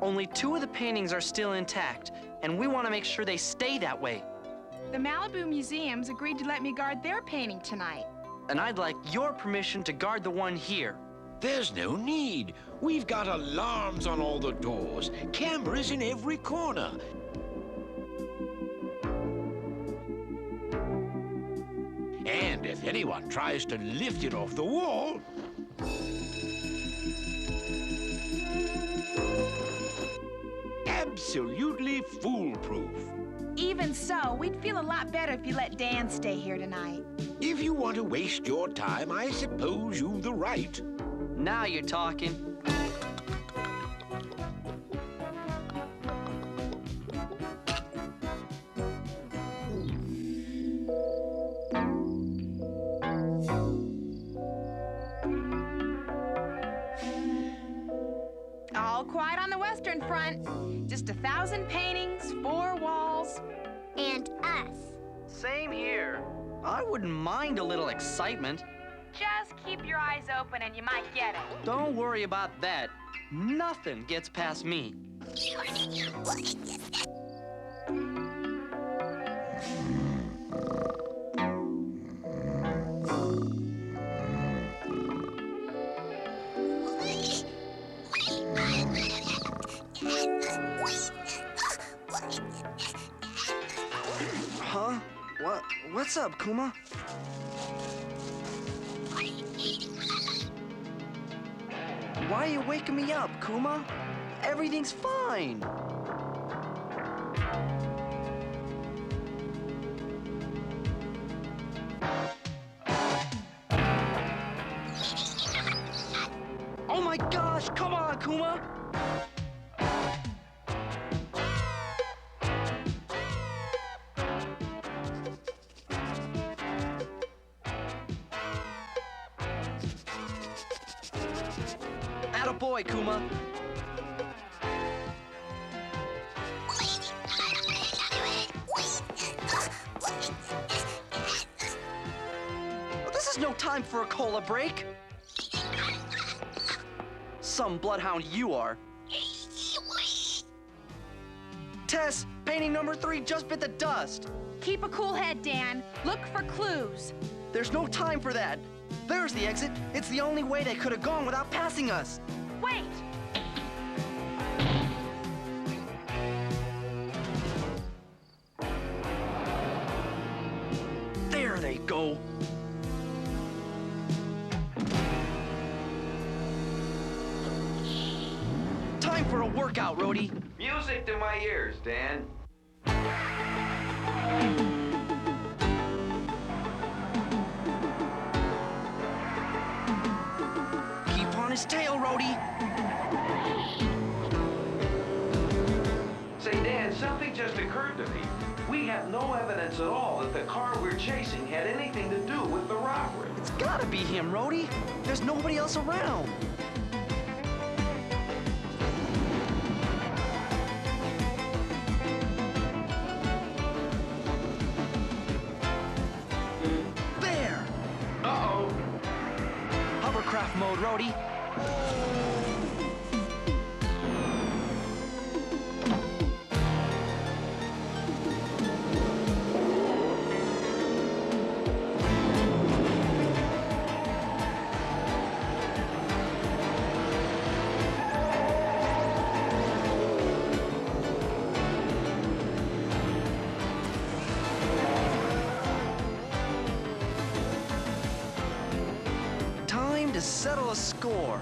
Only 2 of the paintings are still intact, and we want to make sure they stay that way. The Malibu Museums agreed to let me guard their painting tonight. And I'd like your permission to guard the one here. There's no need. We've got alarms on all the doors, cameras in every corner. And if anyone tries to lift it off the wall... absolutely foolproof. Even so, we'd feel a lot better if you let Dan stay here tonight. If you want to waste your time, I suppose you've the right. Now you're talking. All quiet on the Western Front. Just 1,000 paintings, 4 walls. And us. Same here. I wouldn't mind a little excitement. Just keep your eyes open and you might get it. Don't worry about that. Nothing gets past me. Huh? What's up, Kuma? Why are you waking me up, Kuma? Everything's fine. Oh my gosh, come on, Kuma! Attaboy, Kuma. This is no time for a cola break. Some bloodhound you are. Tess, painting number 3 just bit the dust. Keep a cool head, Dan. Look for clues. There's no time for that. There's the exit. It's the only way they could have gone without passing us. Wait! go. Time for a workout, Rhodey. Music to my ears, Dan. Keep on his tail, Rhodey. Say, Dan, something just occurred to me. We have no evidence at all that the car we're chasing had anything to do with the robbery. It's gotta be him, Rhodey. There's nobody else around. There! Uh-oh. Hovercraft mode, Rhodey. Time to settle a score.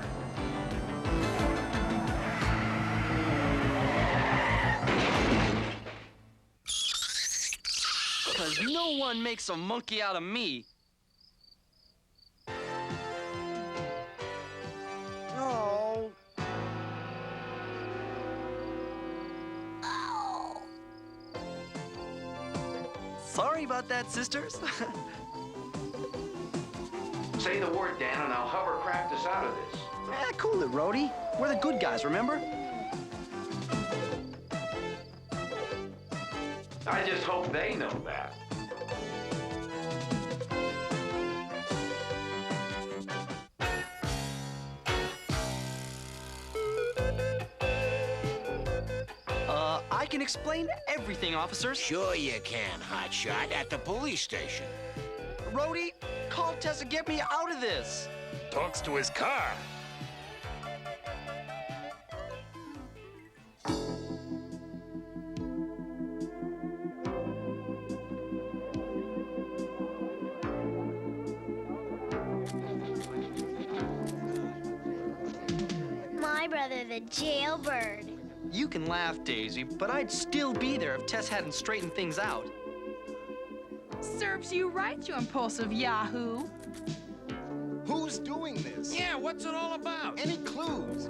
Cause no one makes a monkey out of me. Oh. Sorry about that, sisters. Say the word, Dan, and I'll hovercraft us out of this. Cool it, Rhodey. We're the good guys, remember? I just hope they know that. I can explain everything, officers. Sure you can, Hotshot, at the police station. Rhodey, call Tess to get me out of this. Talks to his car. My brother, the jailbird. You can laugh, Daisy, but I'd still be there if Tess hadn't straightened things out. Serves you right, you impulsive yahoo. Who's doing this? Yeah, what's it all about? Any clues?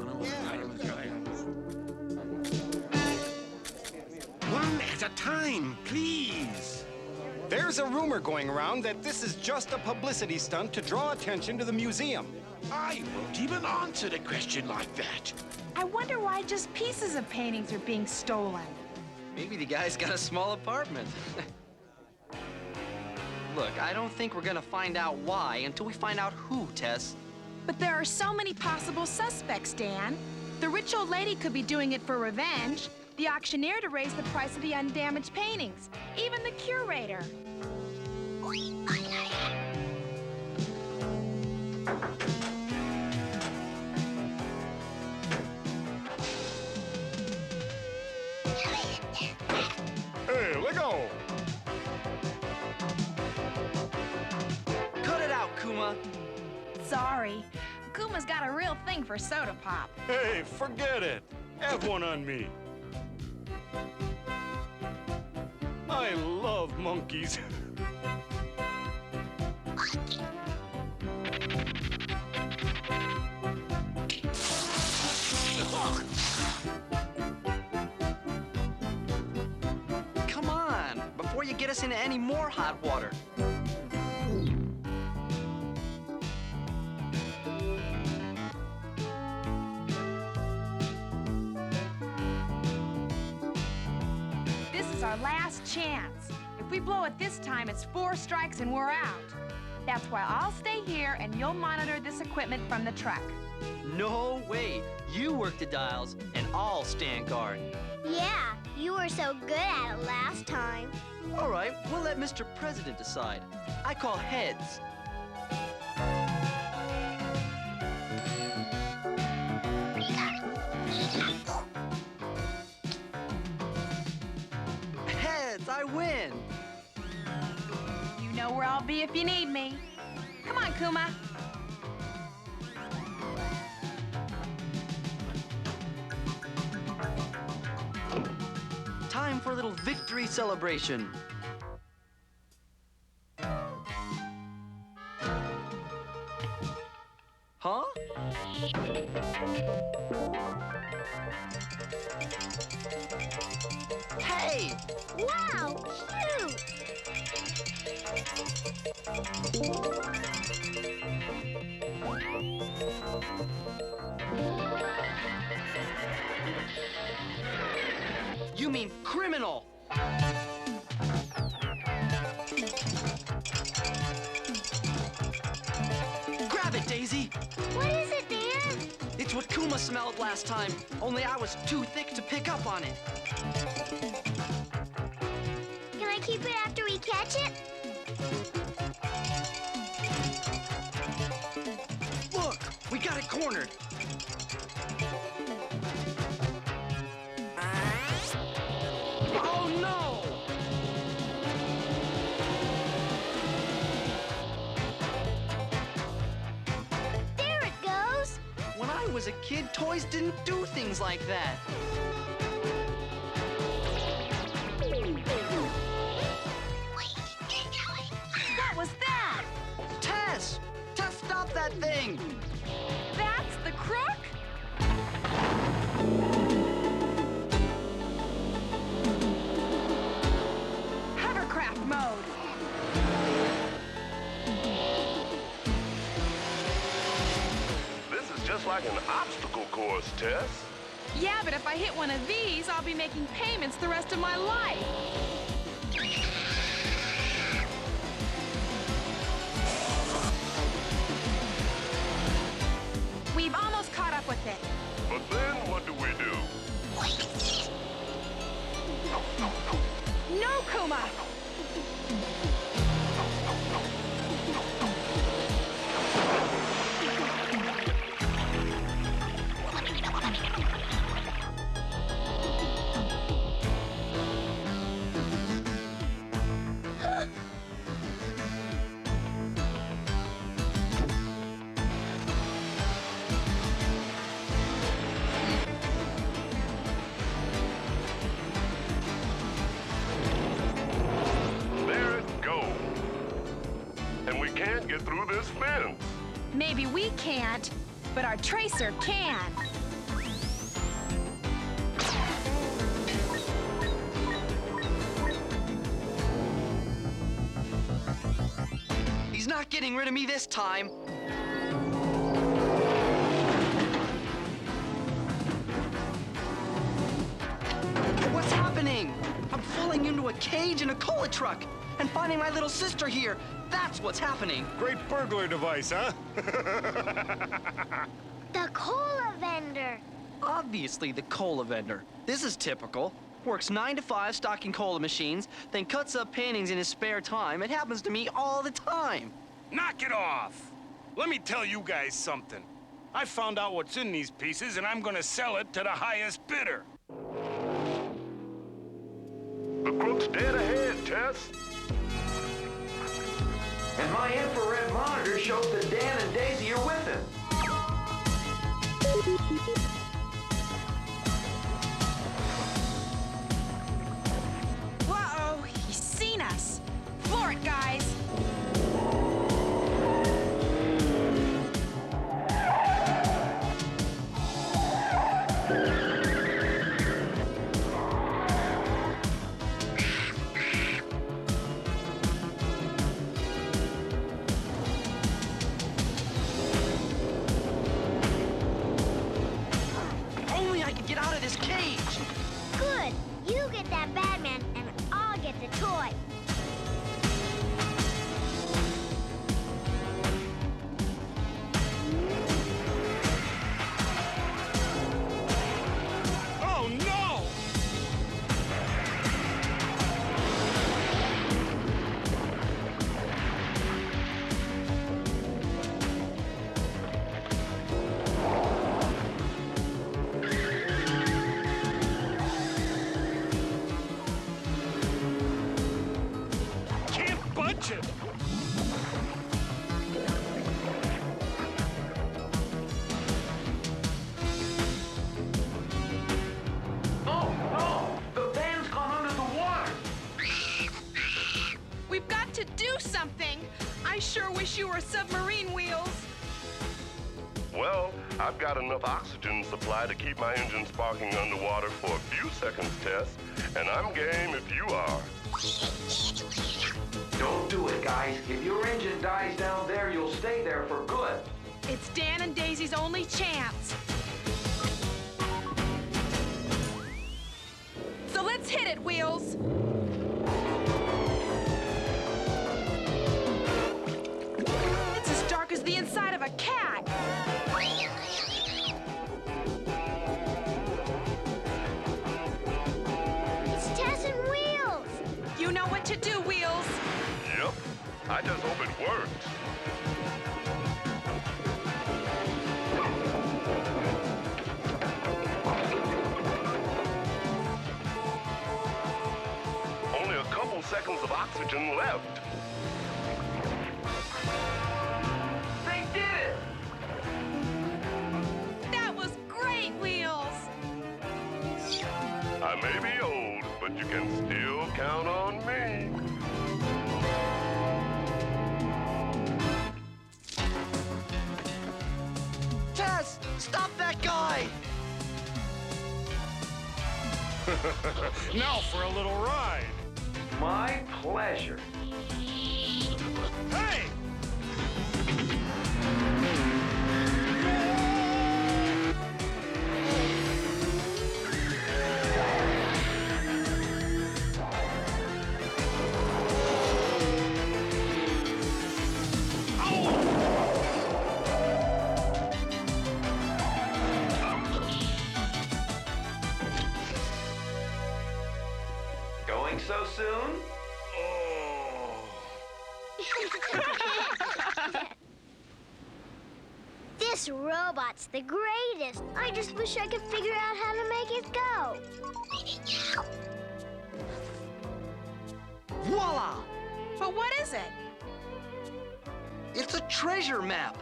One at a time, please. There's a rumor going around that this is just a publicity stunt to draw attention to the museum. I won't even answer a question like that. I wonder why just pieces of paintings are being stolen. Maybe the guy's got a small apartment. Look, I don't think we're gonna find out why until we find out who, Tess. But there are so many possible suspects, Dan. The rich old lady could be doing it for revenge, the auctioneer to raise the price of the undamaged paintings, even the curator. Hey, let go! Cut it out, Kuma. Sorry. Kuma's got a real thing for soda pop. Hey, forget it. Have one on me. I love monkeys. Come on, before you get us into any more hot water. This is our last chance. If we blow it this time, it's 4 strikes and we're out. That's why I'll stay here and you'll monitor this equipment from the truck. No way. You work the dials, and I'll stand guard. Yeah, you were so good at it last time. All right, we'll let Mr. President decide. I call heads. Heads, I win. You know where I'll I'll be if you need me. Come on, Kuma. Time for a little victory celebration. Huh? Hey! Wow, cute! You mean criminal! Grab it, Daisy! What is it, Dan? It's what Kuma smelled last time, only I was too thick to pick up on it. Can I keep it after we catch it? Look, we got it cornered. Oh no! There it goes! When I was a kid, toys didn't do things like that. What was that? Tess! Tess, stop that thing! That's the crook? Hovercraft mode. This is just like an obstacle course, Tess. Yeah, but if I hit one of these, I'll be making payments the rest of my life. We've almost caught up with it. But then what do we do? No, Kuma! There it goes. And we can't get through this fence. Maybe we can't, but our tracer can. He's not getting rid of me this time. What's happening? I'm falling into a cage in a cola truck and finding my little sister here. That's what's happening. Great burglar device, huh? The cola vendor. Obviously the cola vendor. This is typical. Works 9 to 5 stocking cola machines, then cuts up paintings in his spare time. It happens to me all the time. Knock it off! Let me tell you guys something. I found out what's in these pieces, and I'm gonna sell it to the highest bidder. The crook's dead ahead, Tess. And my infrared monitor shows that Dan and Daisy are with him. Whoa, he's seen us. Floor it, guys. Only I could get out of this cage. Good. You get that Batman, and I'll get the toy. Oh, no! Can't budge it! I've got enough oxygen supply to keep my engine sparking underwater for a few seconds, Tess, and I'm game if you are. Don't do it, guys. If your engine dies down there, you'll stay there for good. It's Dan and Daisy's only chance. So let's hit it, Wheels. It's as dark as the inside of a cat. It's Tess and Wheels. You know what to do, Wheels. Yep. I just hope it works. Only a couple seconds of oxygen left. They did it! That was great, Wheels. I may be old, but you can still count on me. Tess, stop that guy! Now for a little ride. My pleasure. Hey! Going so soon? This robot's the greatest. I just wish I could figure out how to make it go. Voila! But what is it? It's a treasure map.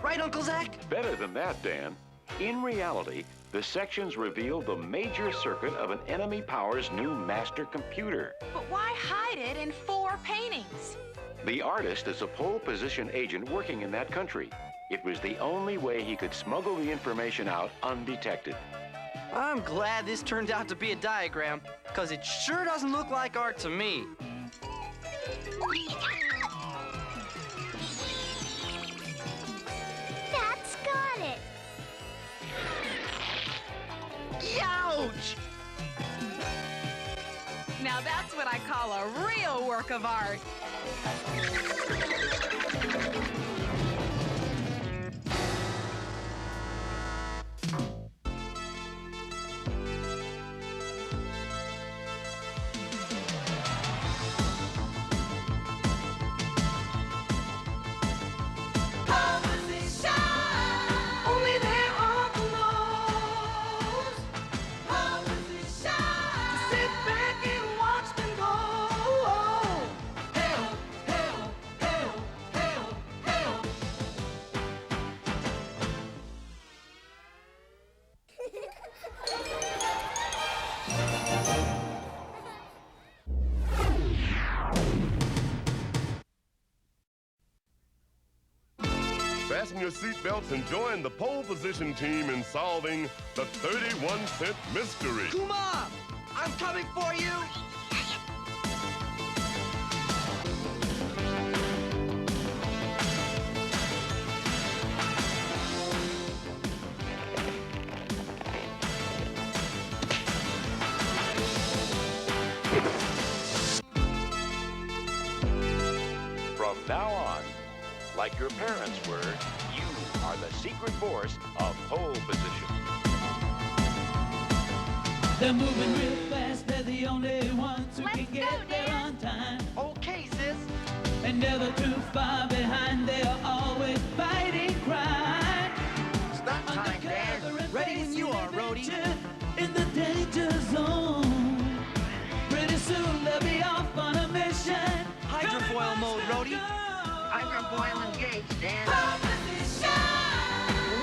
Right, Uncle Zach? Better than that, Dan. In reality, the sections reveal the major circuit of an enemy power's new master computer. But why hide it in 4 paintings? The artist is a pole position agent working in that country. It was the only way he could smuggle the information out undetected. I'm glad this turned out to be a diagram, because it sure doesn't look like art to me. That's got it. Ouch! Now that's what I call a real work of art. Only there are clothes. How does it shine? Sit back and watch them go. Help, help, help, help, help. Fasten your seatbelts and join the pole position team in solving the 31-cent mystery. Kuma! I'm coming for you! From now on, like your parents were, you are the secret force of pole position. They're moving real fast, they're the only ones who can get there on time. Okay, sis. And never too far behind, they are always fighting crime. Stop time, Dan. Ready when you are, Rhodey. In the danger zone. Pretty soon they'll be off on a mission. Hydrofoil mode, Rhodey. Hydrofoil engaged, Dan.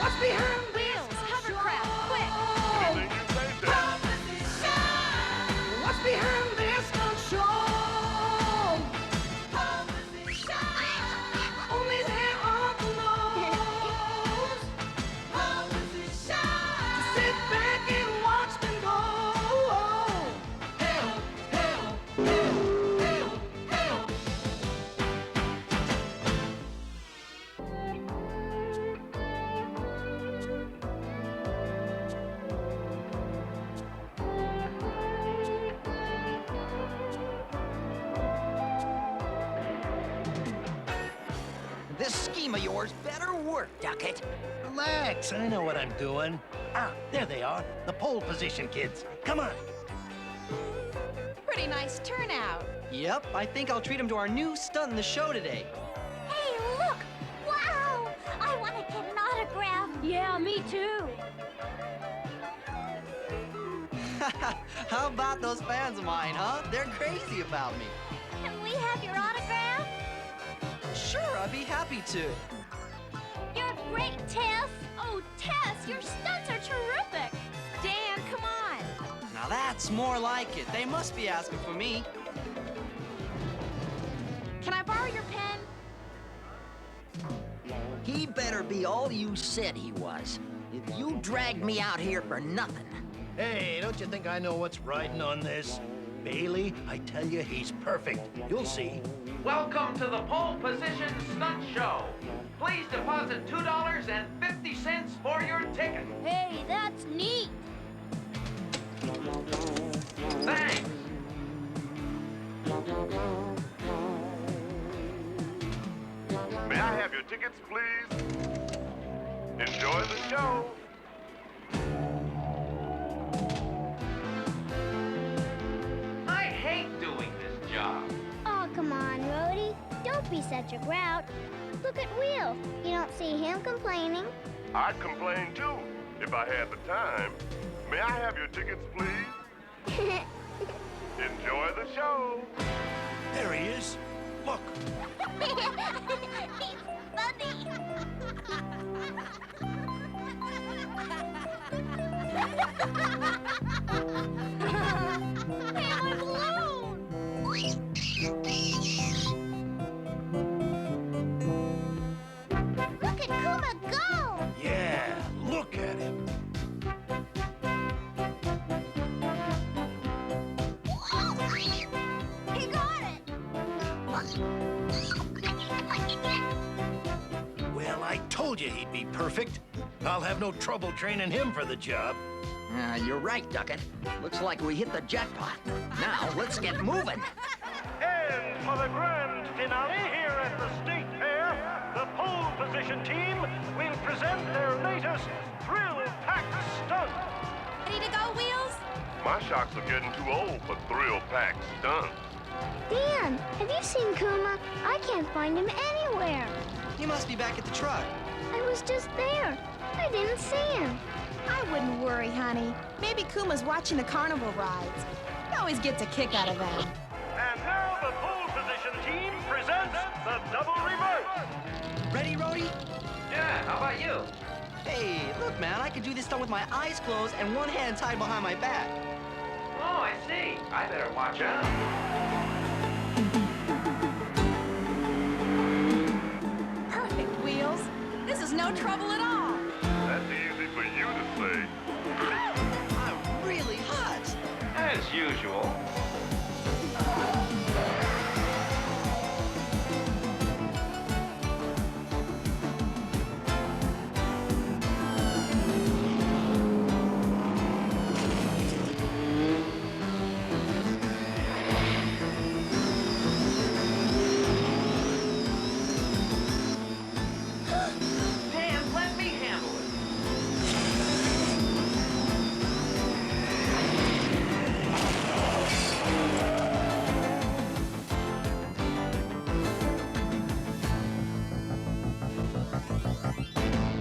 What's behind Wheels? Hovercraft, quick! What's behind this control? Only there are clothes. This scheme of yours better work, Duckett. Relax, I know what I'm doing. Ah, there they are, the pole position kids. Come on. Pretty nice turnout. Yep, I think I'll treat him to our new stunt in the show today. Hey, look! Wow! I want to get an autograph. Yeah, me too. How about those fans of mine, huh? They're crazy about me. Can we have your autograph? Sure, I'd be happy to. You're great, Tess. Oh, Tess, your stunts are terrific. Dan, come on. Now that's more like it. They must be asking for me. Can I borrow your pen? He better be all you said he was. If you dragged me out here for nothing. Hey, don't you think I know what's riding on this? Bailey, I tell you, he's perfect. You'll see. Welcome to the Pole Position Stunt Show. Please deposit $2.50 for your ticket. Hey, that's neat. Thanks. May I have your tickets, please? Enjoy the show. I hate doing this job. Oh, come on, Rhodey. Don't be such a grouch. Look at Will. You don't see him complaining. I'd complain too, if I had the time. May I have your tickets, please? Enjoy the show. There he is. Look. He's Look at Kuma go! Yeah, look at him. He got it! Well, I told you he'd be perfect. I'll have no trouble training him for the job. You're right, Duckett. Looks like we hit the jackpot. Now, let's get moving. And for the grand finale here at the State Fair, the pole position team will present their latest thrill-packed stunt. Ready to go, Wheels? My shocks are getting too old for thrill-packed stunts. Dan, have you seen Kuma? I can't find him anywhere. He must be back at the truck. I was just there. I didn't see him. I wouldn't worry, honey. Maybe Kuma's watching the carnival rides. He always gets a kick out of them. And now the pole position team presents the double reverse. Ready, Rhodey? Yeah, how about you? Hey, look, man, I can do this stunt with my eyes closed and one hand tied behind my back. Oh, I see. I better watch out. Perfect, Wheels. This is no trouble at all. That's easy for you to say. I'm really hot. As usual. Dan, let me handle it.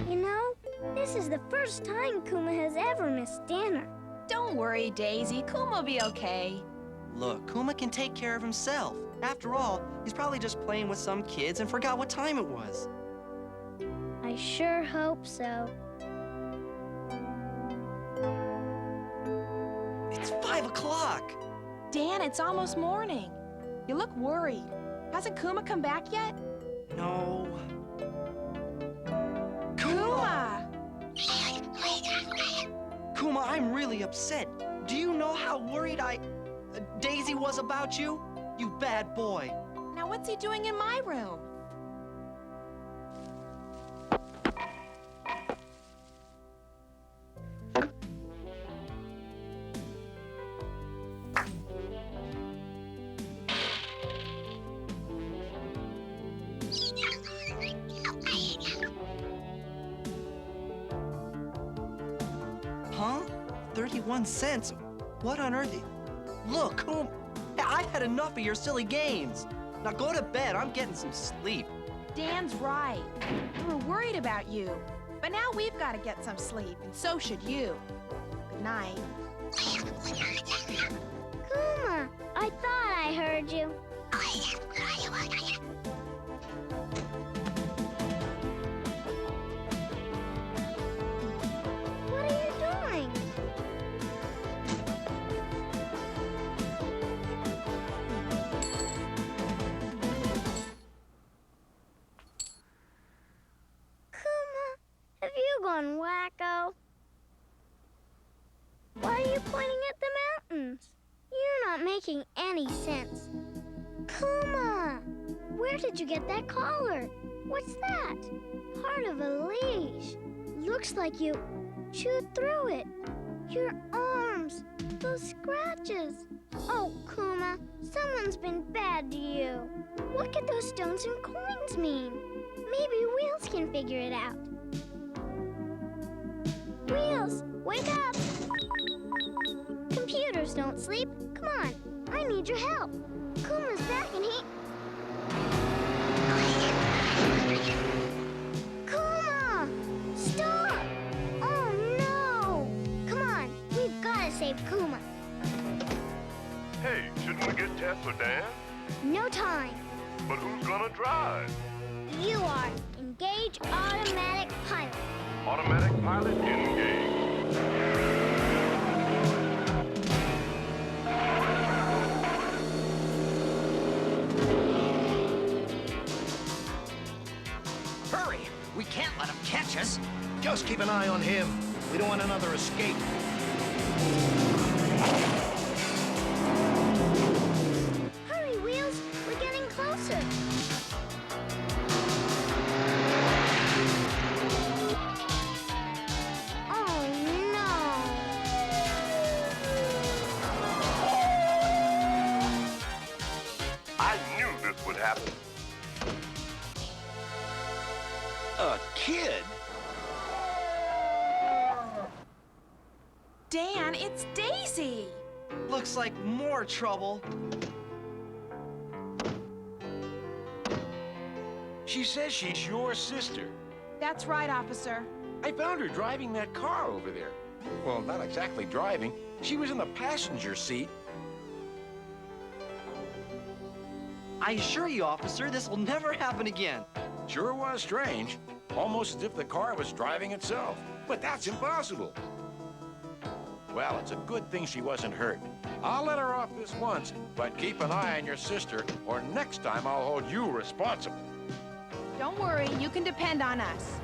You know, this is the first time Kuma has ever missed dinner. Don't worry, Daisy. Kuma'll be okay. Look, Kuma can take care of himself. After all, he's probably just playing with some kids and forgot what time it was. I sure hope so. It's 5 o'clock. Dan, it's almost morning. You look worried. Hasn't Kuma come back yet? No. Kuma! Kuma, I'm really upset. Do you know how worried Daisy was about you? You bad boy. Now what's he doing in my room? Huh? 31 cents? What on earth? Look, I've had enough of your silly games. Now go to bed. I'm getting some sleep. Dan's right. We were worried about you. But now we've got to get some sleep, and so should you. Good night. Kuma, I thought I heard you. What are you doing? Kuma, have you gone wacko? Why are you pointing at the mountains? You're not making any sense. Kuma! Where did you get that collar? What's that? Part of a leash. Looks like you chewed through it. Your arms, those scratches. Oh, Kuma, someone's been bad to you. What could those stones and coins mean? Maybe Wheels can figure it out. Wheels, wake up! Computers don't sleep. Come on, I need your help. Kuma's back and he... Kuma! Stop! Oh no! Come on, we've got to save Kuma. Hey, shouldn't we get Tess or Dan? No time. But who's gonna drive? You are. Engage automatic pilot. Automatic pilot engaged. Hurry! We can't let him catch us. Just keep an eye on him. We don't want another escape. Hurry, Wheels. We're getting closer. Oh, no. I knew this would happen. A kid? Dan, it's Daisy. Looks like more trouble. She says she's your sister. That's right, officer. I found her driving that car over there. Well, not exactly driving. She was in the passenger seat. I assure you, officer, this will never happen again. Sure was strange. Almost as if the car was driving itself. But that's impossible. Well, it's a good thing she wasn't hurt. I'll let her off this once, but keep an eye on your sister, or next time I'll hold you responsible. Don't worry, you can depend on us.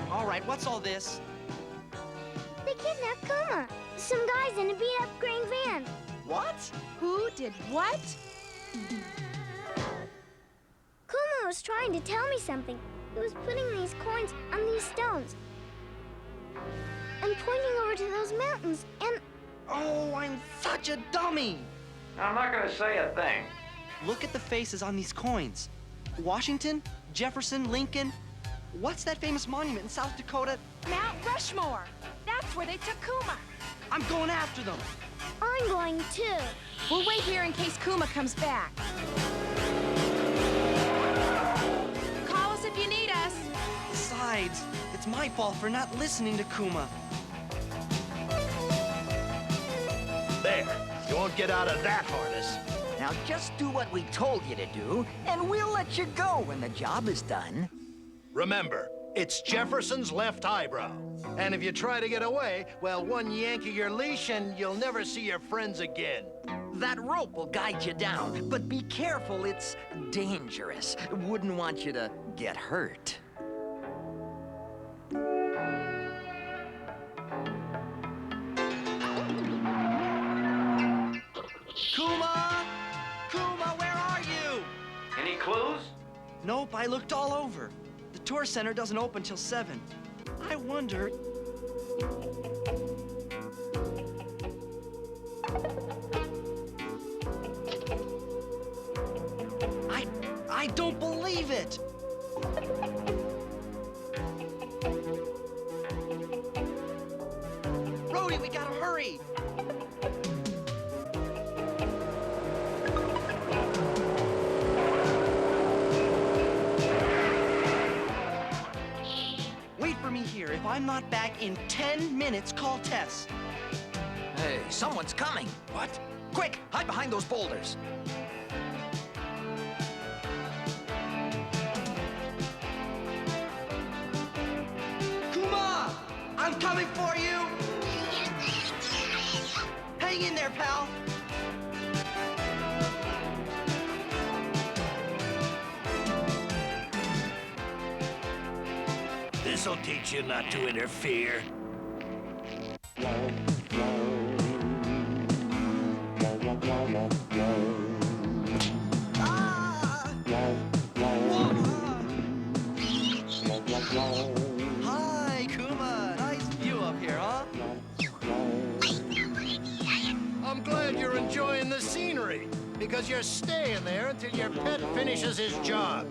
All right, what's all this? They kidnapped Kuma. Some guys in a beat-up green van. What? Who did what? Kuma was trying to tell me something. He was putting these coins on these stones and pointing over to those mountains, and... Oh, I'm such a dummy! I'm not gonna say a thing. Look at the faces on these coins. Washington, Jefferson, Lincoln. What's that famous monument in South Dakota? Mount Rushmore. That's where they took Kuma. I'm going after them. I'm going too. We'll wait here in case Kuma comes back. Call us if you need us. Besides, it's my fault for not listening to Kuma. There. You won't get out of that harness. Now just do what we told you to do, and we'll let you go when the job is done. Remember, it's Jefferson's left eyebrow. And if you try to get away, well, one yank of your leash and you'll never see your friends again. That rope will guide you down, but be careful, it's dangerous. Wouldn't want you to get hurt. Kuma! Kuma, where are you? Any clues? Nope, I looked all over. The tour center doesn't open till 7. I wonder... I don't believe it! Rhodey, we gotta hurry! Wait for me here. If I'm not back in 10 minutes, call Tess. Hey, someone's coming. What? Quick, hide behind those boulders. Kuma! I'm coming for you! Hang in there, pal! This'll teach you not to interfere. Hi, Kuma. Nice view up here, huh? I'm glad you're enjoying the scenery, because you're staying there until your pet finishes his job.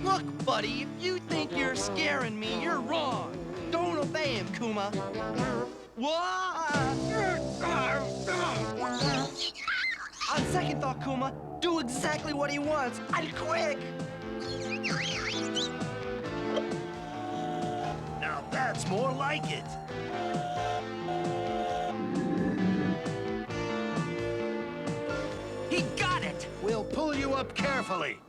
Look, buddy, if you think you're scaring me, you're wrong. Don't obey him, Kuma. On second thought, Kuma, do exactly what he wants, and quick! Now that's more like it. He got it! We'll pull you up carefully.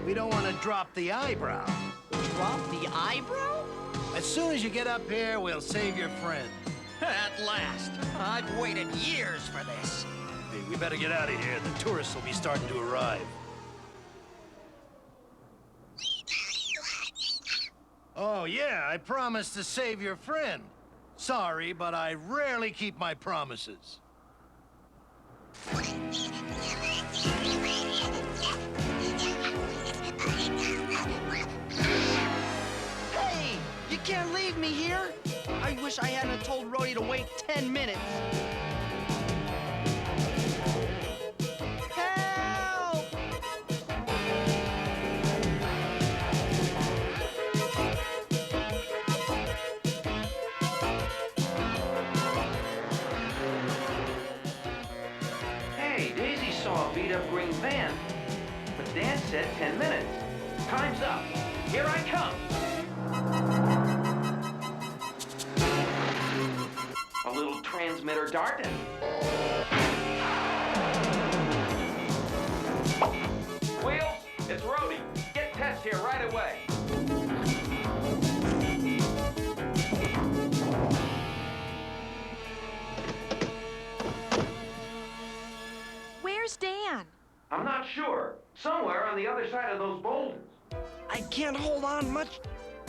We don't want to drop the eyebrow. Drop the eyebrow? As soon as you get up here, we'll save your friend. At last. I've waited years for this. Hey, we better get out of here. The tourists will be starting to arrive. Oh, yeah, I promised to save your friend. Sorry, but I rarely keep my promises. Hey! You can't leave me here! I wish I hadn't told Rhodey to wait 10 minutes. Help! Hey, Daisy saw a beat-up green van, but Dan said 10 minutes. Time's up. Here I come. A little transmitter darting. Wheels, it's Rhodey. Get Tess here right away. Where's Dan? I'm not sure. Somewhere on the other side of those boulders. I can't hold on much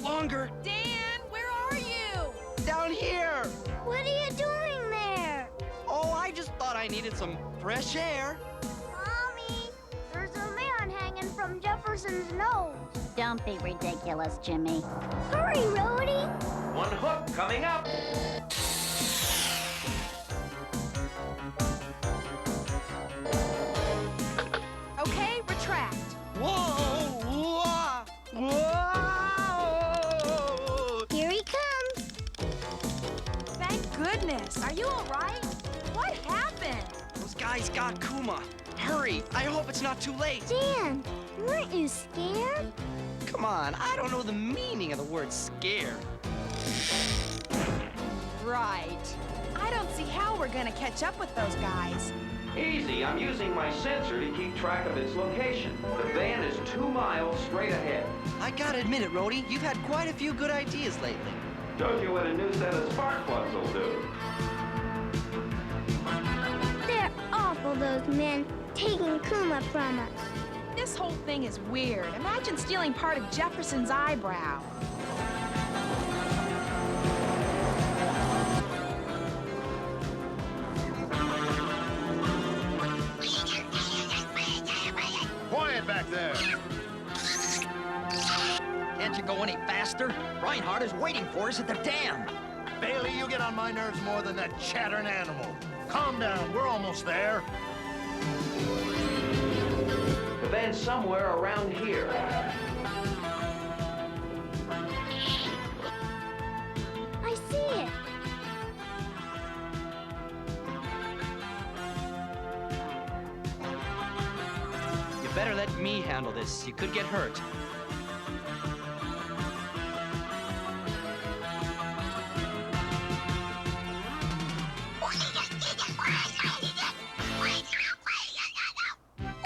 longer. Dan, where are you? Down here! What are you doing there? Oh, I just thought I needed some fresh air. Mommy, there's a man hanging from Jefferson's nose. Don't be ridiculous, Jimmy. Hurry, Rhodey! One hook coming up. Okay, retract. Whoa! Whoa! Whoa! Here he comes. Thank goodness. Are you all right? What happened? Those guys got Kuma. Hurry! I hope it's not too late. Dan, weren't you scared? Come on, I don't know the meaning of the word scared. Right. I don't see how we're gonna catch up with those guys. Easy, I'm using my sensor to keep track of its location. The van is 2 miles straight ahead. I gotta admit it, Rhodey, you've had quite a few good ideas lately. Shows you what a new set of spark plugs will do. They're awful, those men, taking Kuma from us. This whole thing is weird. Imagine stealing part of Jefferson's eyebrow. Quiet back there. Can't you go any faster? Reinhardt is waiting for us at the dam. Bailey, you get on my nerves more than that chattering animal. Calm down, we're almost there. The van's somewhere around here. better let me handle this. You could get hurt.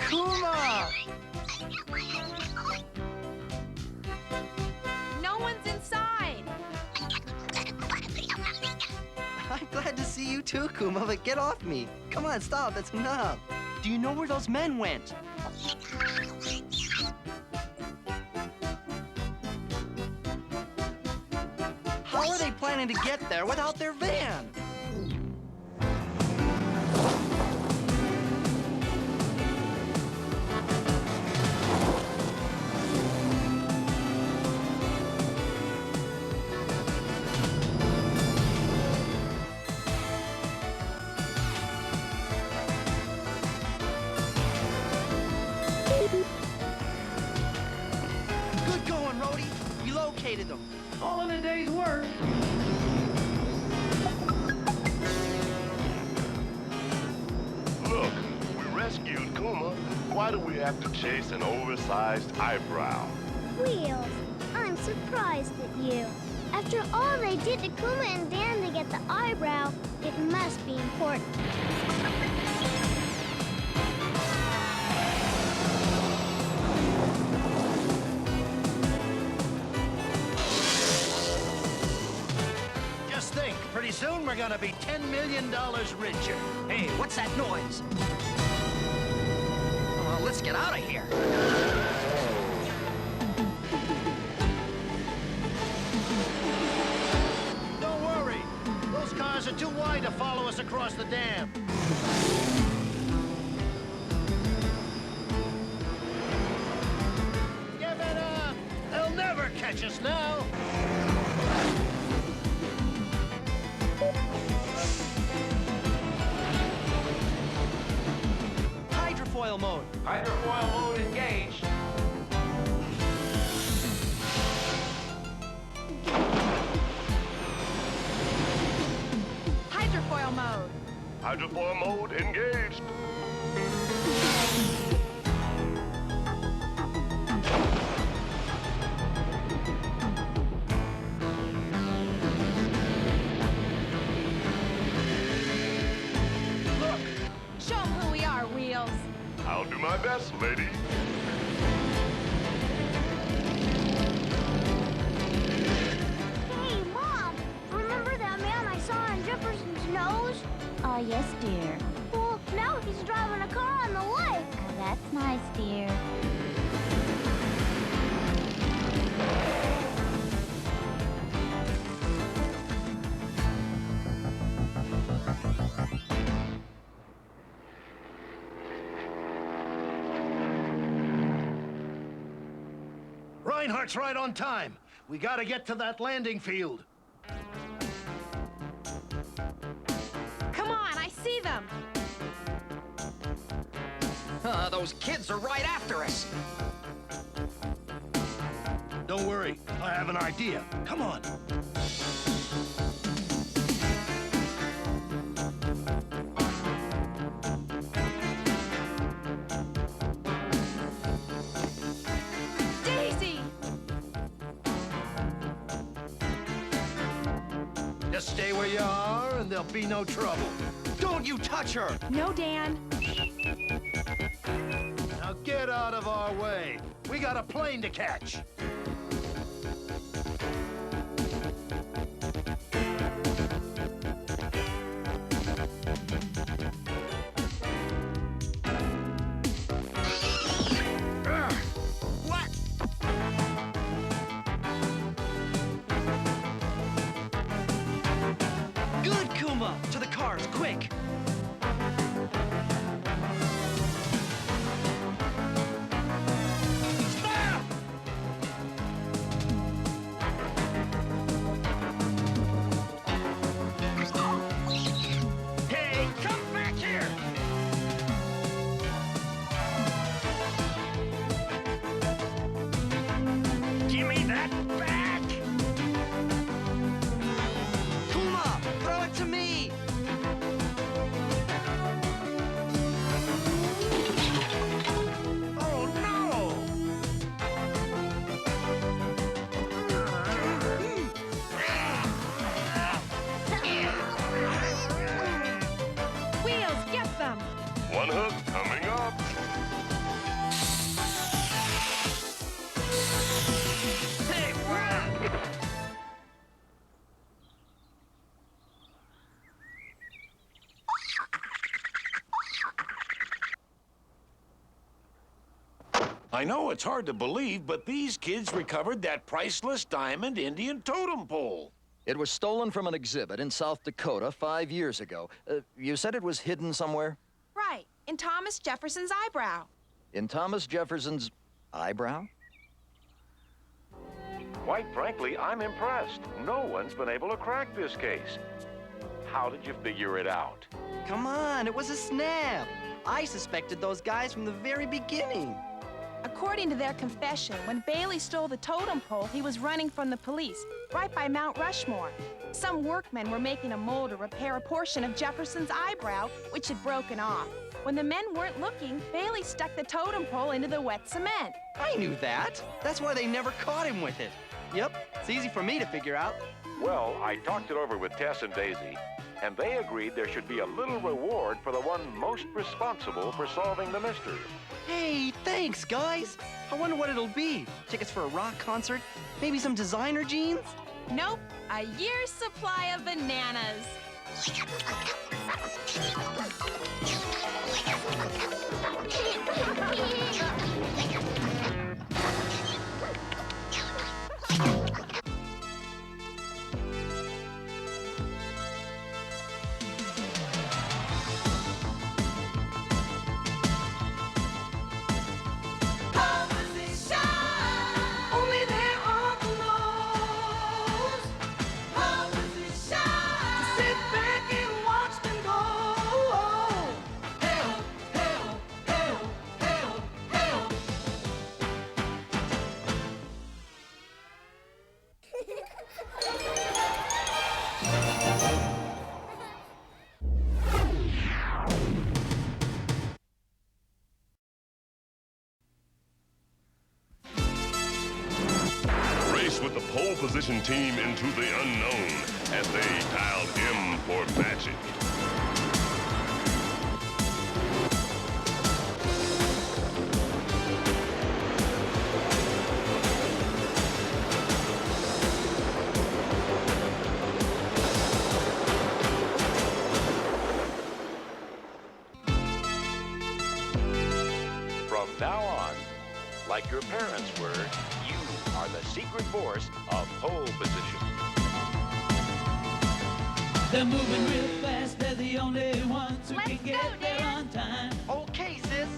Kuma! No one's inside. I'm glad to see you too, Kuma, but get off me. Come on, stop. That's enough. Do you know where those men went? How are they planning to get there without their van? Good going, Rhodey. We located them. All in a day's work. Look, we rescued Kuma. Why do we have to chase an oversized eyebrow? Wheels, I'm surprised at you. After all they did to Kuma and Dan to get the eyebrow, it must be important. Just think, pretty soon we're gonna be $10 million richer. Hey, what's that noise? Well, let's get out of here. Don't worry. Those cars are too wide to follow us across the dam. Give it up! They'll never catch us now. Hydrofoil mode. Hydrofoil mode engaged. Hydrofoil mode. Hydrofoil mode engaged. Look, show 'em who we are, Wheels. I'll do my best, lady. Hey, Mom! Remember that man I saw on Jefferson's nose? Yes, dear. Well, now he's driving a car on the lake. Oh, that's nice, dear. Reinhardt's right on time. We gotta get to that landing field. Come on, I see them. Those kids are right after us. Don't worry, I have an idea. Come on. Daisy! Just stay where you are and there'll be no trouble. Don't you touch her! No, Dan. Now get out of our way. We got a plane to catch. What? Good, Kuma! To the cars, quick! I know it's hard to believe, but these kids recovered that priceless diamond Indian totem pole. It was stolen from an exhibit in South Dakota 5 years ago. You said it was hidden somewhere? Right, in Thomas Jefferson's eyebrow. In Thomas Jefferson's eyebrow? Quite frankly, I'm impressed. No one's been able to crack this case. How did you figure it out? Come on, it was a snap. I suspected those guys from the very beginning. According to their confession, when Bailey stole the totem pole, he was running from the police, right by Mount Rushmore. Some workmen were making a mold to repair a portion of Jefferson's eyebrow, which had broken off. When the men weren't looking, Bailey stuck the totem pole into the wet cement. I knew that. That's why they never caught him with it. Yep, it's easy for me to figure out. Well, I talked it over with Tess and Daisy, and they agreed there should be a little reward for the one most responsible for solving the mystery. Hey, thanks, guys. I wonder what it'll be. Tickets for a rock concert? Maybe some designer jeans? Nope, a year's supply of bananas. Only there are the laws. How does it shine? To sit back and watch them go. Help, help, help, help, help. Race with the pole position team into the unknown as they dialed M for magic. From now on, like your parents were, you are the secret force of pole position. They're moving real fast, they're the only ones who Let's can go, get there Dan. on time. Okay, sis.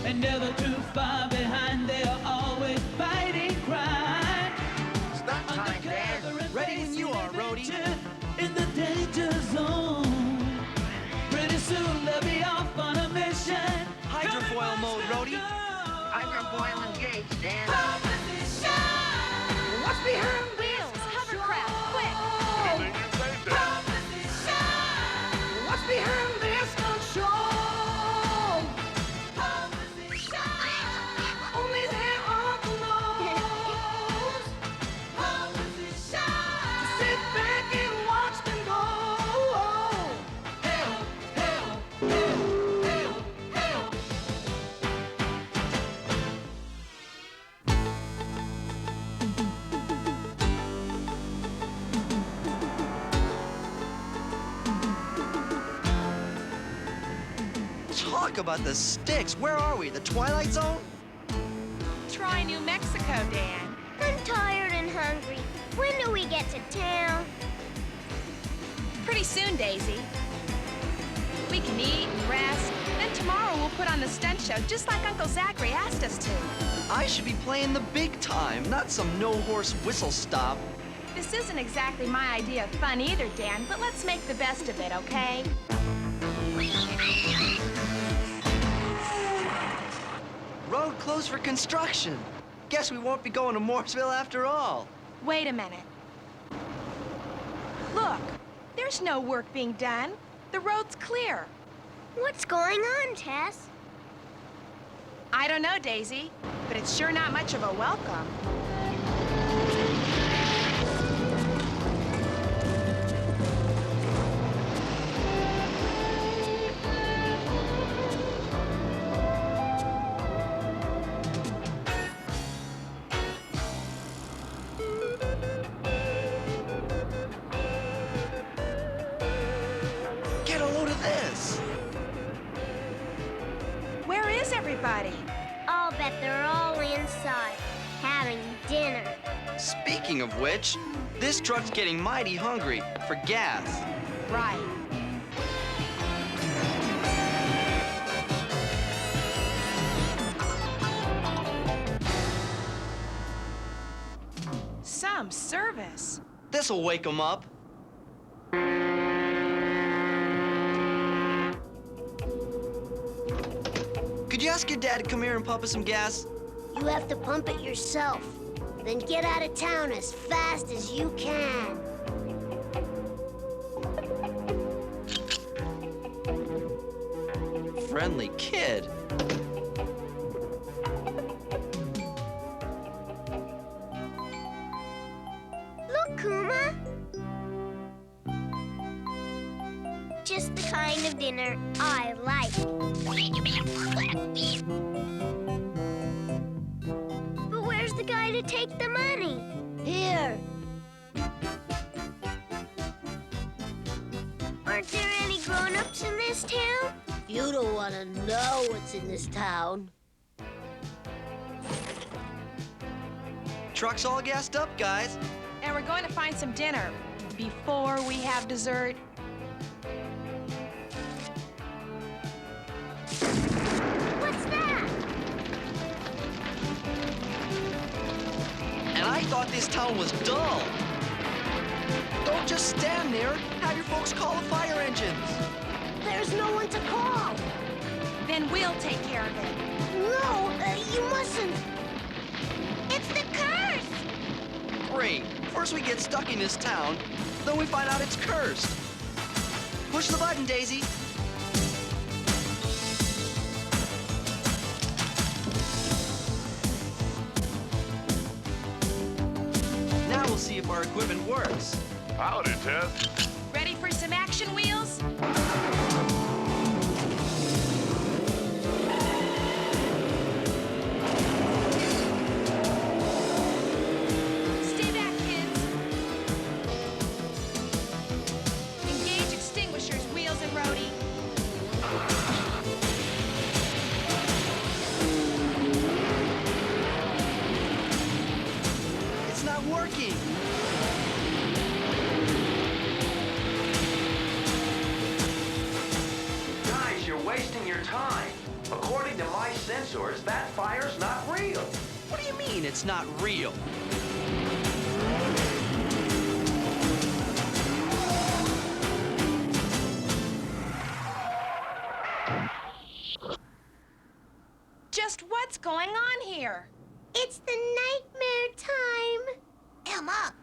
And never too far behind, they are always fighting crime. Stop time, Dan. Ready when you are, Rhodey. In the danger zone. Pretty soon they'll be off on a mission. Hydrofoil mode, Rhodey. Hydrofoil engaged, Dan. What's behind Wheels, hovercraft, quick! Everything you say, Dad. What's behind this gun show? Only there are the laws. To sit back and watch them go. Help, help, help, help, help. Talk about the sticks. Where are we? The Twilight Zone? Try New Mexico, Dan. I'm tired and hungry. When do we get to town? Pretty soon, Daisy. We can eat and rest. Then tomorrow we'll put on the stunt show just like Uncle Zachary asked us to. I should be playing the big time, not some no-horse whistle stop. This isn't exactly my idea of fun either, Dan, but let's make the best of it, okay? Road closed for construction. Guess we won't be going to Mooresville after all. Wait a minute. Look, there's no work being done. The road's clear. What's going on, Tess? I don't know, Daisy, but it's sure not much of a welcome. Get a load of this. Where is everybody? I'll bet they're all Speaking of which, this truck's getting mighty hungry for gas. Right. Some service. This'll wake them up. Could you ask your dad to come here and pump us some gas? You have to pump it yourself. Then get out of town as fast as you can. Friendly kid. Look, Kuma. Just the kind of dinner I like. But where's the guy to take the money? Here. Aren't there any grown-ups in this town? You don't want to know what's in this town. Truck's all gassed up, guys. And we're going to find some dinner before we have dessert. What's that? And I thought this town was dull. Don't just stand there. Have your folks call the fire engines. There's no one to call. Then we'll take care of it. No, you mustn't. It's the curse. Great. First we get stuck in this town, then we find out it's cursed. Push the button, Daisy. Now we'll see if our equipment works. Howdy, Tess. Ready for some action, Wheels? Stay back, kids. Engage extinguishers, Wheels and Rhodey. It's not working. Guys, you're wasting your time. According to my sensors, that fire's not real. What do you mean it's not real? Just what's going on here? It's the nightmare time. Emma.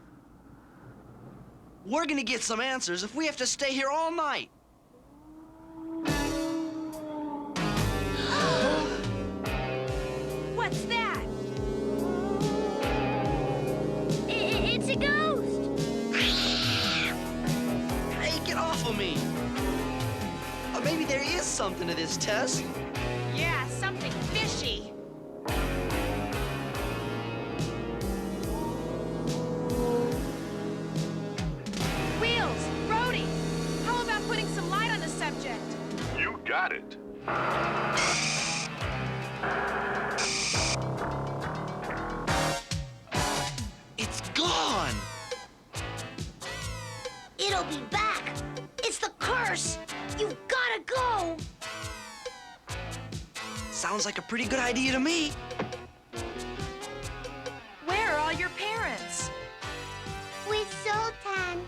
We're gonna get some answers if we have to stay here all night. What's that? It's a ghost. Hey, get off of me. Maybe there is something to this, Tess. Yeah, something fishy. Wheels, Rhodey, how about putting some light on the subject? You got it. It's gone. It'll be back. It's the curse. You've gotta go. Sounds like a pretty good idea to me. Where are all your parents? With Zoltan.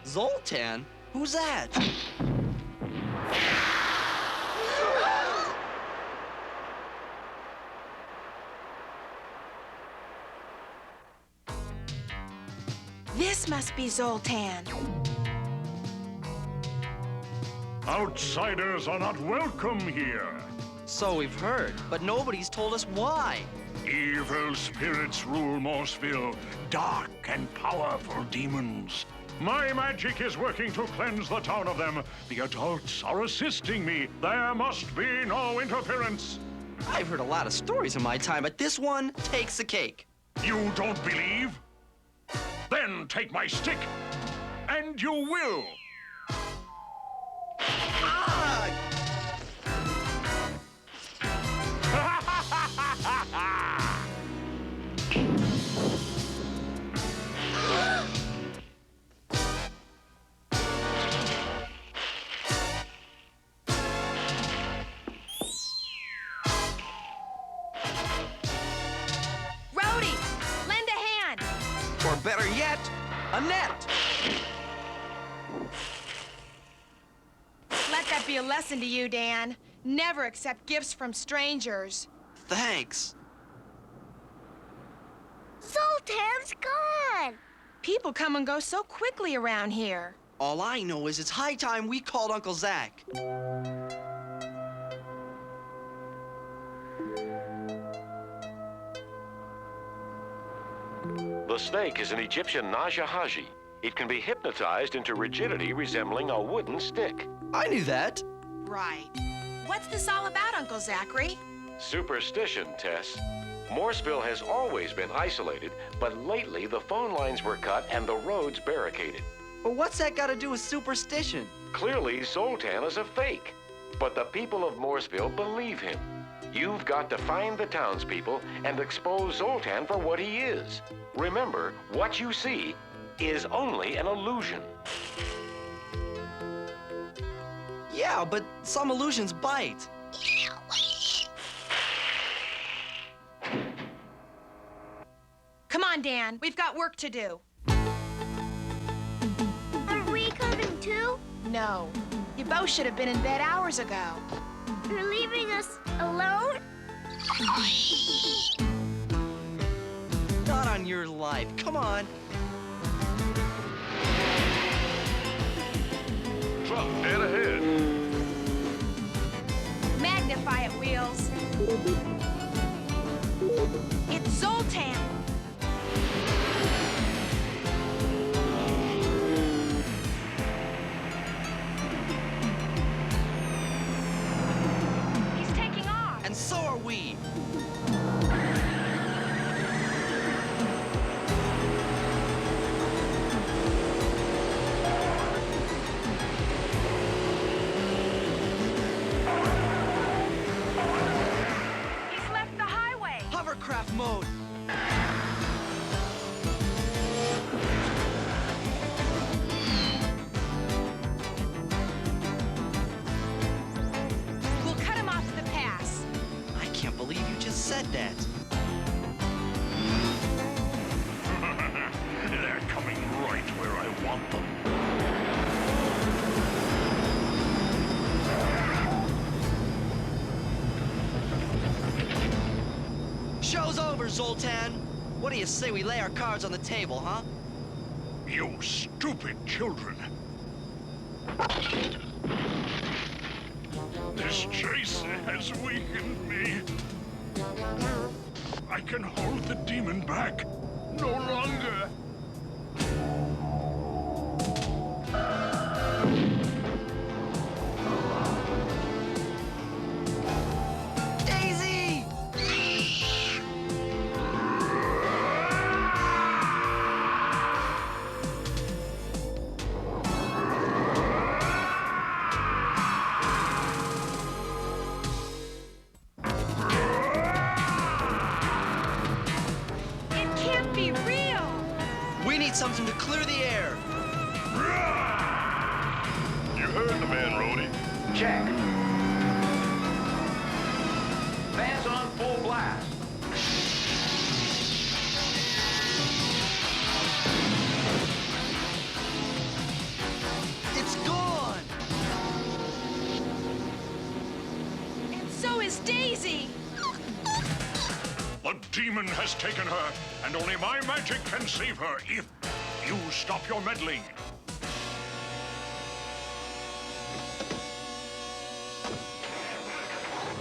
Zoltan? Who's that? This must be Zoltan. Outsiders are not welcome here. So we've heard, but nobody's told us why. Evil spirits rule Morseville, dark and powerful demons. My magic is working to cleanse the town of them. The adults are assisting me. There must be no interference. I've heard a lot of stories in my time, but this one takes the cake. You don't believe? Then take my stick, and you will. Ah! Better yet, a net. Let that be a lesson to you, Dan. Never accept gifts from strangers. Thanks. Zoltan's gone! People come and go so quickly around here. All I know is it's high time we called Uncle Zach. The snake is an Egyptian Najahaji. It can be hypnotized into rigidity resembling a wooden stick. I knew that. Right. What's this all about, Uncle Zachary? Superstition, Tess. Morseville has always been isolated, but lately the phone lines were cut and the roads barricaded. But what's that got to do with superstition? Clearly, Zoltan is a fake. But the people of Morseville believe him. You've got to find the townspeople and expose Zoltan for what he is. Remember, what you see is only an illusion. Yeah, but some illusions bite. Come on, Dan. We've got work to do. Are we coming too? No. You both should have been in bed hours ago. You're leaving us alone? Not on your life. Come on. Truck dead ahead. Magnify it, Wheels. It's Zoltan. He's taking off. And so are we. He's left the highway. Hovercraft mode. We'll cut him off at the pass. I can't believe you just said that. They're coming right where I want them. Show's over, Zoltan. What do you say we lay our cards on the table, huh? You stupid children. This chase has weakened me. I can hold the demon back no longer. Daisy! It can't be real. We need something to clear the air. You heard the man, Rhodey. Check. Fans on full blast. It's gone. And so is Daisy. The demon has taken her, and only my magic can save her if you stop your meddling.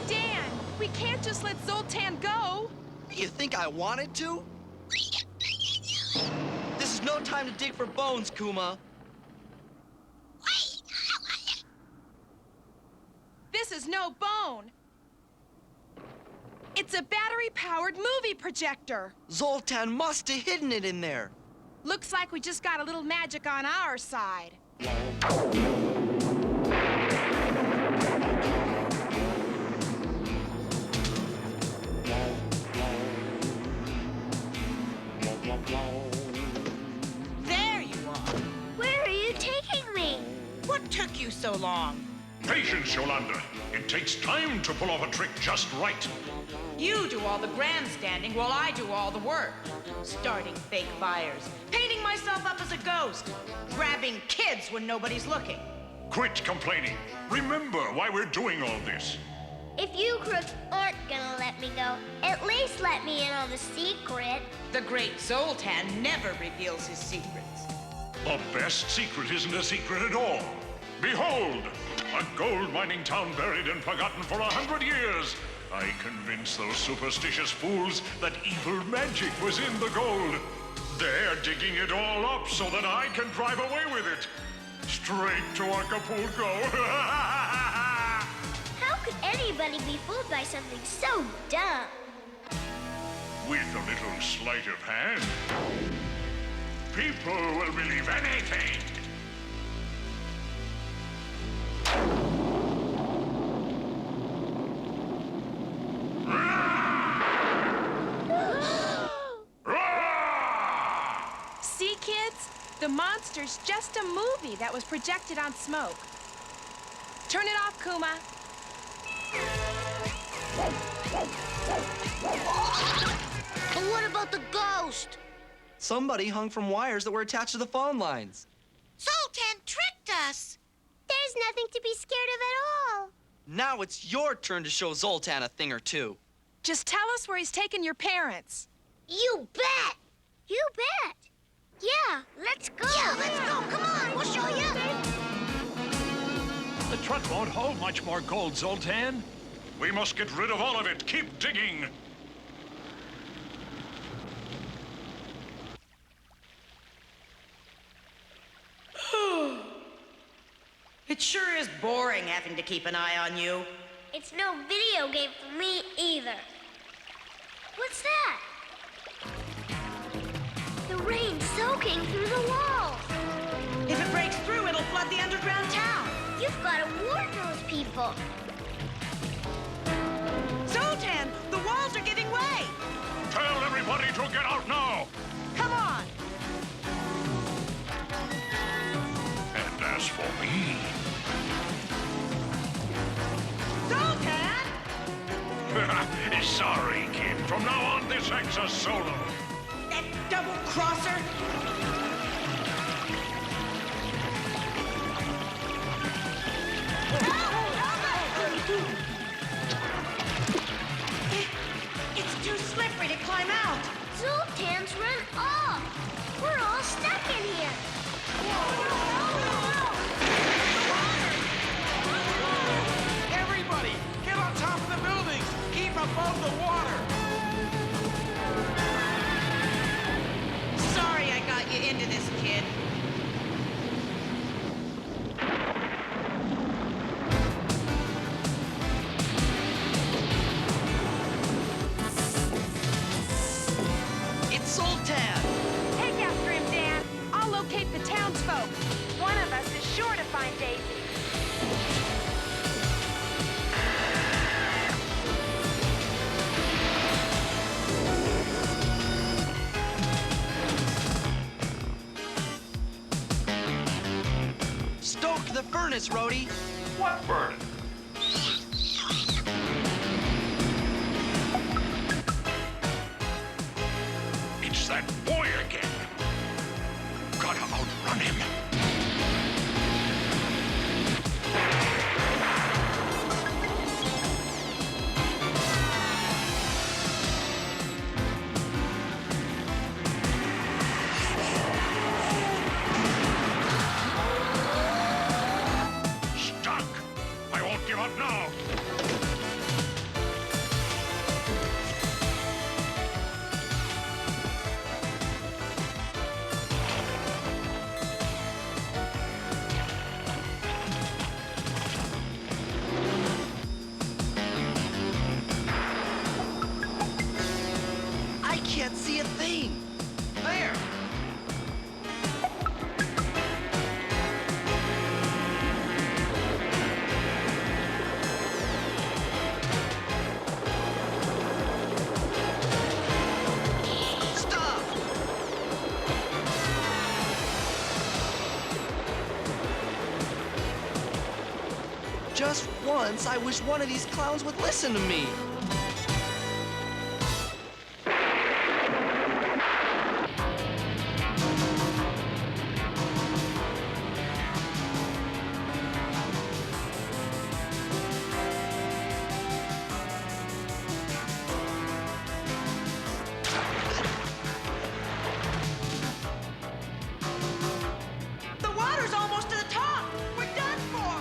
Dan, we can't just let Zoltan go. You think I wanted to? This is no time to dig for bones, Kuma. This is no bone. It's a battery-powered movie projector. Zoltan must have hidden it in there. Looks like we just got a little magic on our side. There you are. Where are you taking me? What took you so long? Patience, Yolanda. It takes time to pull off a trick just right. You do all the grandstanding while I do all the work. Starting fake fires, painting myself up as a ghost, grabbing kids when nobody's looking. Quit complaining. Remember why we're doing all this. If you crooks aren't gonna let me go, at least let me in on the secret. The great Zoltan never reveals his secrets. The best secret isn't a secret at all. Behold, a gold mining town buried and forgotten for 100 years. I convinced those superstitious fools that evil magic was in the gold. They're digging it all up so that I can drive away with it. Straight to Acapulco. How could anybody be fooled by something so dumb? With a little sleight of hand, people will believe anything. See, kids? The monster's just a movie that was projected on smoke. Turn it off, Kuma. But what about the ghost? Somebody hung from wires that were attached to the phone lines. Zoltan tricked us. There's nothing to be scared of at all. Now it's your turn to show Zoltan a thing or two. Just tell us where he's taken your parents. You bet. You bet. Yeah, let's go. Yeah, let's go. Come on, we'll show you. The truck won't hold much more gold, Zoltan. We must get rid of all of it. Keep digging. It sure is boring having to keep an eye on you. It's no video game for me either. What's that? The rain's soaking through the walls. If it breaks through, it'll flood the underground town. You've got to warn those people. Zoltan, the walls are giving way. Tell everybody to get out now. Come on. And as for me... Zoltan! Sorry, kid. From now on, this act's a solo. That double-crosser! It's too slippery to climb out. Zoltan's run off. We're all stuck in here. Everybody, get on top of the buildings. Keep above the water. Sorry I got you into this, kid. It's Zoltan! Take after him, Dan. I'll locate the townsfolk. One of us is sure to find Daisy. Stoke the furnace, Rhodey. What burning? It's that boy again. Gotta outrun him. Stuck. I won't give up now. just once, I wish one of these clowns would listen to me. The water's almost to the top. We're done for.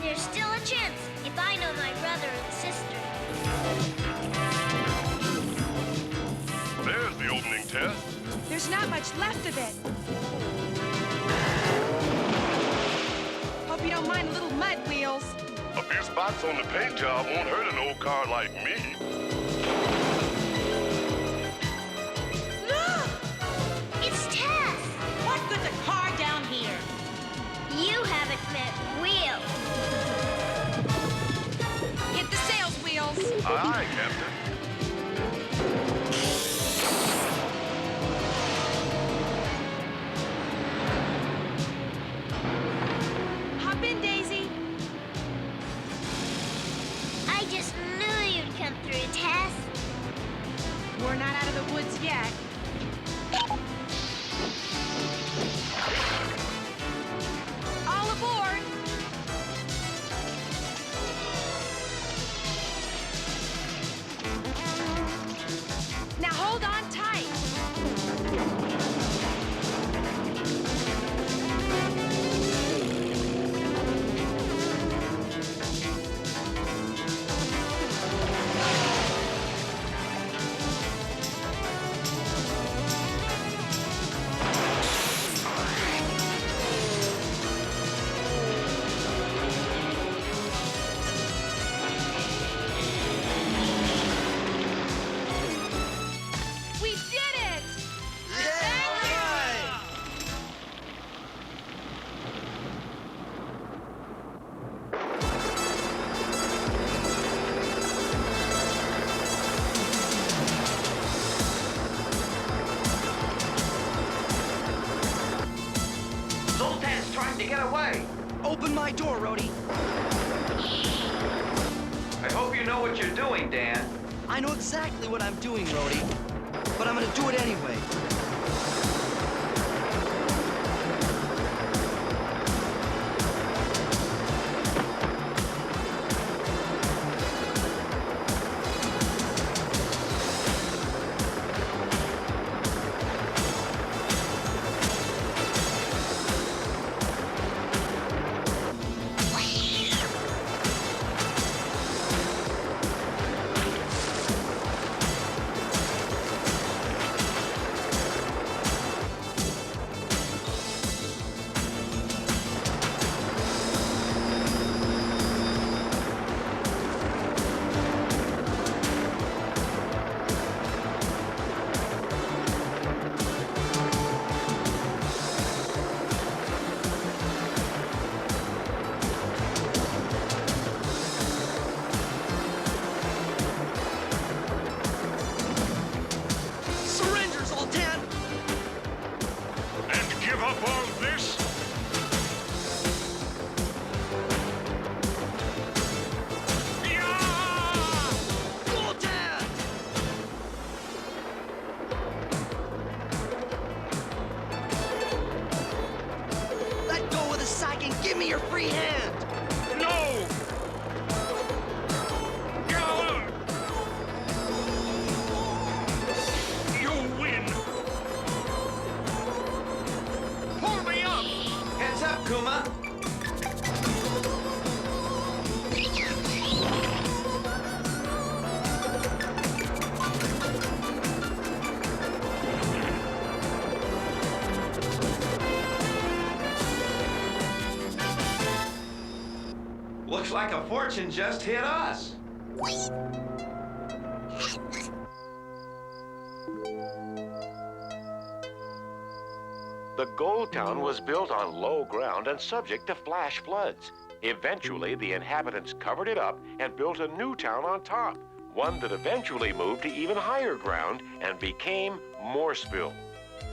There's still a chance if I know my brother and sister. There's the opening test. There's not much left of it. Hope you don't mind a little mud, Wheels. A few spots on the paint job won't hurt an old car like me. Look! It's Tess! What good's a car down here? You haven't met Will. Hit the sails, Wheels. Aye, aye, Captain. Hop in, Daisy. I just knew you'd come through, Tess. We're not out of the woods yet. All aboard. Now hold on tight. We did it! Zoltan's trying to get away. Open my door, Rhodey. I hope you know what you're doing, Dan. I know exactly what I'm doing, Rhodey. But I'm gonna do it anyway. Surrender, Zoltan! And give up all this? Zoltan! Let go of the sack and give me your free hand! No! You win! Pull me up! Heads up, Kuma. Looks like a fortune just hit us. The Gold Town was built on low ground and subject to flash floods. Eventually, the inhabitants covered it up and built a new town on top, one that eventually moved to even higher ground and became Morseville.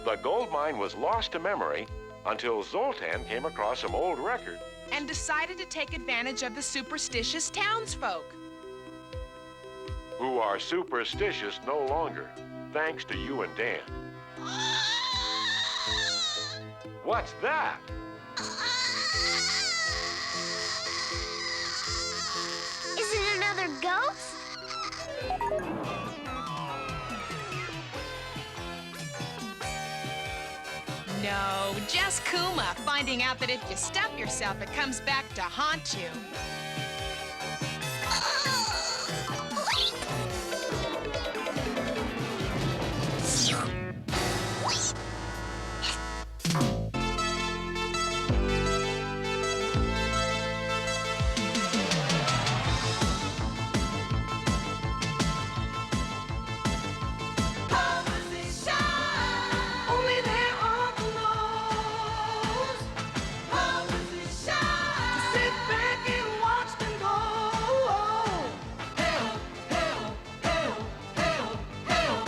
The gold mine was lost to memory, until Zoltan came across some old record. And decided to take advantage of the superstitious townsfolk. Who are superstitious no longer, thanks to you and Dan. What's that? Is it another ghost? No, just Kuma finding out that if you step yourself, it comes back to haunt you. Only there are the laws. How does it shine? To sit back and watch them go. Help, help, help, help, help.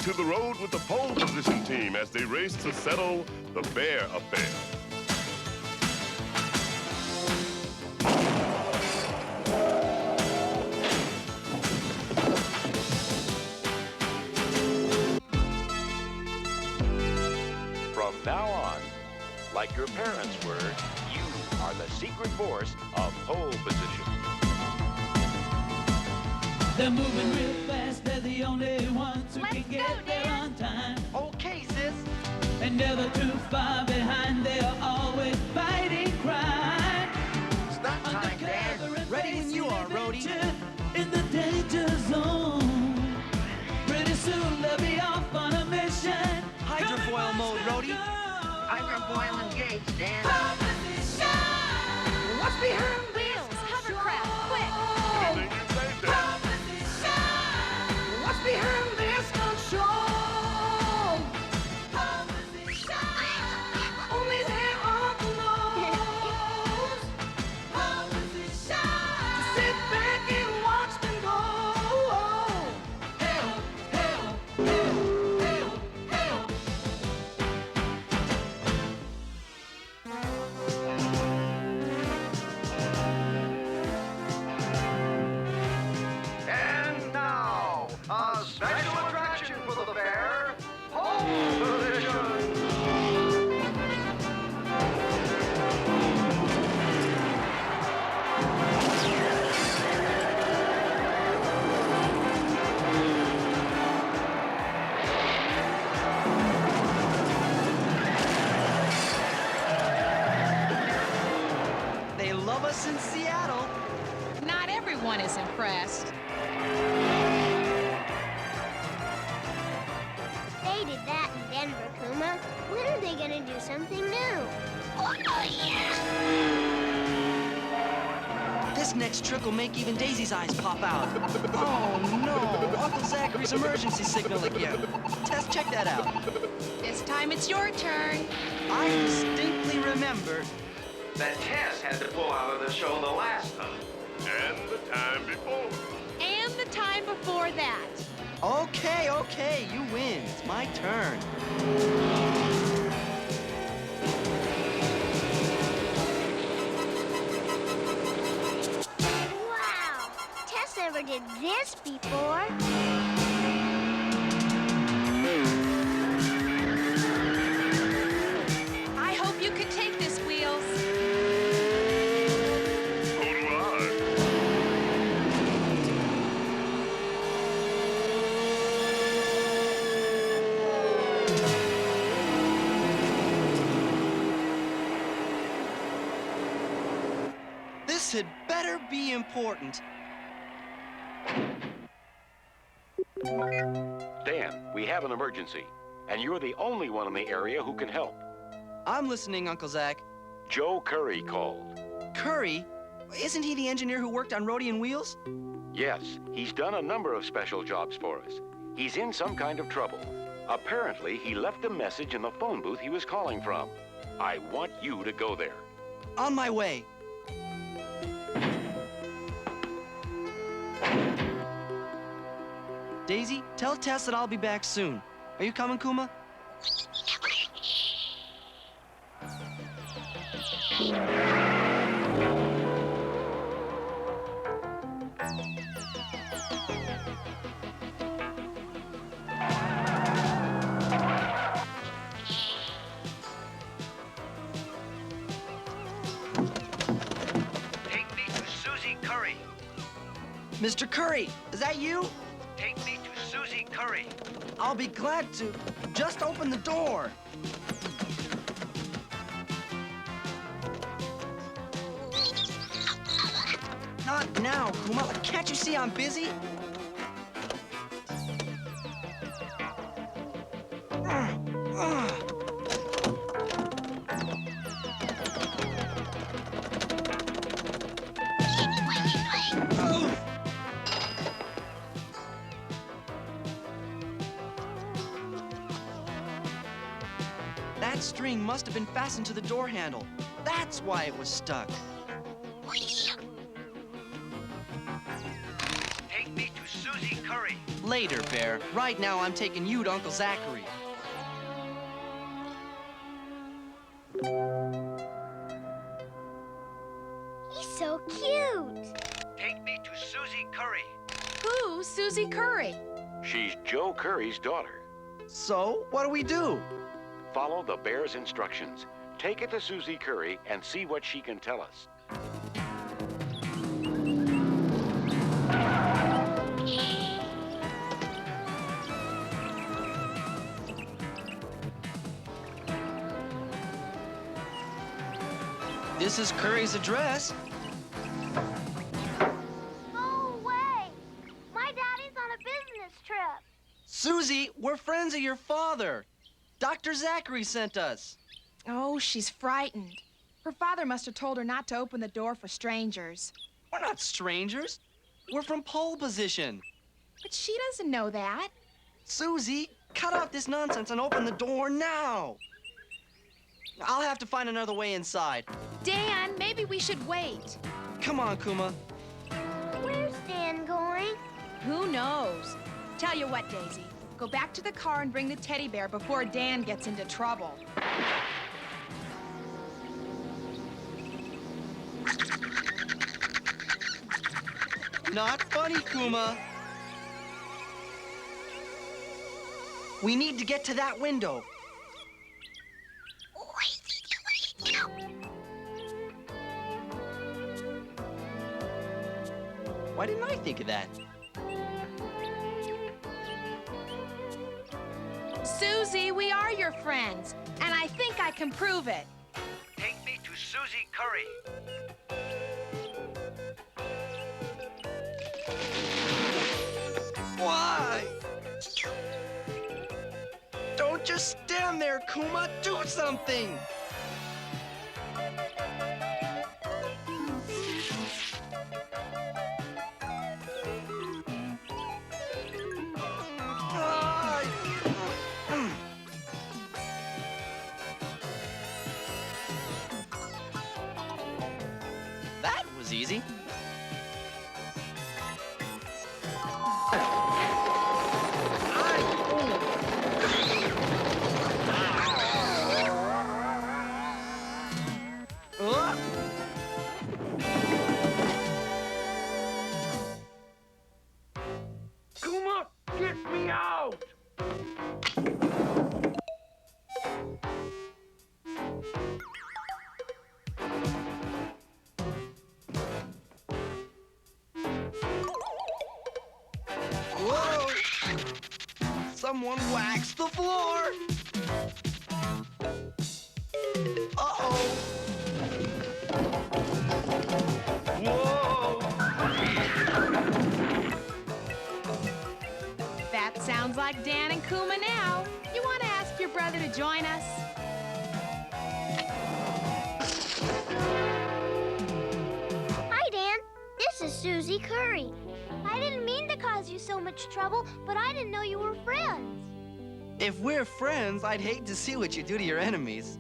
To the road with the pole position team as they race to settle the bear affair. From now on, like your parents were, you are the secret force of pole position. They're moving real fast, they're the only ones who can get there on time. Okay, sis. And never too far behind, they are always fighting crime. Stop time, Dan. Ready when you are, Rhodey. In the danger zone. Pretty soon they'll be off on a mission. Hydrofoil mode, Rhodey. Hydrofoil engaged, Dan. What's behind Wheels, hovercraft, quick! Anything you say, Dan. What's behind this gun show? Only there are the laws. To sit back and watch them go. Help, help, help, help, help. And now, a special attraction for the fair, pole position. They love us in Seattle. Not everyone is impressed. They did that in Denver, Kuma. When are they gonna do something new? Oh, yeah! This next trick will make even Daisy's eyes pop out. Oh no, Uncle Zachary's emergency signal again. Tess, check that out. This time it's your turn. I distinctly remember. That Tess had to pull out of the show the last time. And the time before. And the time before that. Okay, okay, you win. It's my turn. Wow! Tess never did this before. I hope you can take this, Wheels. So do I. This had better be important. Dan, we have an emergency, and you're the only one in the area who can help. I'm listening, Uncle Zach. Joe Curry called. Curry? Isn't he the engineer who worked on Rhodey and Wheels? Yes, he's done a number of special jobs for us. He's in some kind of trouble. Apparently, he left a message in the phone booth he was calling from. I want you to go there. On my way. Daisy, tell Tess that I'll be back soon. Are you coming, Kuma? Take me to Susie Curry. Mr. Curry, is that you? Take me to Susie Curry. I'll be glad to. Just open the door. Not now, Kuma. Can't you see I'm busy? That string must have been fastened to the door handle. That's why it was stuck. Take me to Susie Curry. Later, Bear. Right now, I'm taking you to Uncle Zachary. He's so cute. Take me to Susie Curry. Who's Susie Curry? She's Joe Curry's daughter. So, what do we do? Follow the bear's instructions. Take it to Susie Curry and see what she can tell us. This is Curry's address. No way. My daddy's on a business trip. Susie, we're friends of your father. Dr. Zachary sent us. Oh, she's frightened. Her father must have told her not to open the door for strangers. We're not strangers. We're from pole position. But she doesn't know that. Susie, cut out this nonsense and open the door now. I'll have to find another way inside. Dan, maybe we should wait. Come on, Kuma. Where's Dan going? Who knows? Tell you what, Daisy. Go back to the car and bring the teddy bear before Dan gets into trouble. Not funny, Kuma. We need to get to that window. Why didn't I think of that? Susie, we are your friends, and I think I can prove it. Take me to Susie Curry. Why? Don't just stand there, Kuma. Do something. That was easy. Kuma, get me out! Whoa! Someone waxed the floor! Uh-oh! Whoa! That sounds like Dan and Kuma now. You want to ask your brother to join us? Hi, Dan. This is Susie Curry. I didn't mean to cause you so much trouble, but I didn't know you were friends. If we're friends, I'd hate to see what you do to your enemies.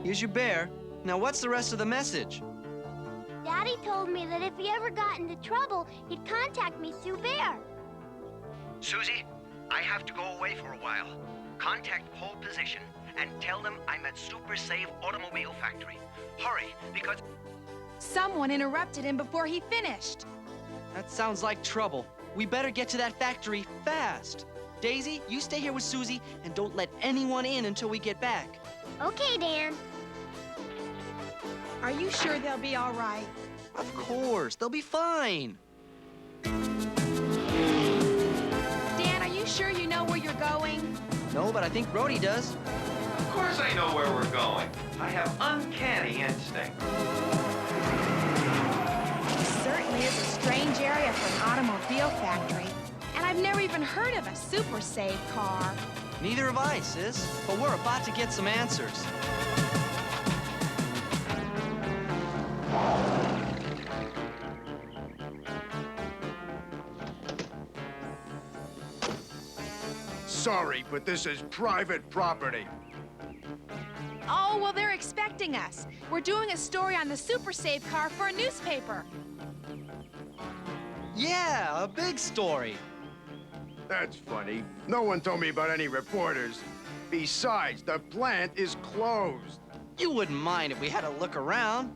Here's your bear. Now, what's the rest of the message? Daddy told me that if he ever got into trouble, he'd contact me through Bear. Susie, I have to go away for a while. Contact Pole Position and tell them I'm at Super Save Automobile Factory. Hurry, because... Someone interrupted him before he finished. That sounds like trouble. We better get to that factory fast. Daisy, you stay here with Susie and don't let anyone in until we get back. Okay, Dan. Are you sure they'll be all right? Of course, they'll be fine. Dan, are you sure you know where you're going? No, but I think Brody does. Of course I know where we're going. I have uncanny instinct. This certainly is a strange area for an automobile factory. And I've never even heard of a Super Save car. Neither have I, sis. But we're about to get some answers. Sorry, but this is private property. Oh, well, they're expecting us. We're doing a story on the Super Save car for a newspaper. Yeah, a big story. That's funny. No one told me about any reporters. Besides, the plant is closed. You wouldn't mind if we had a look around.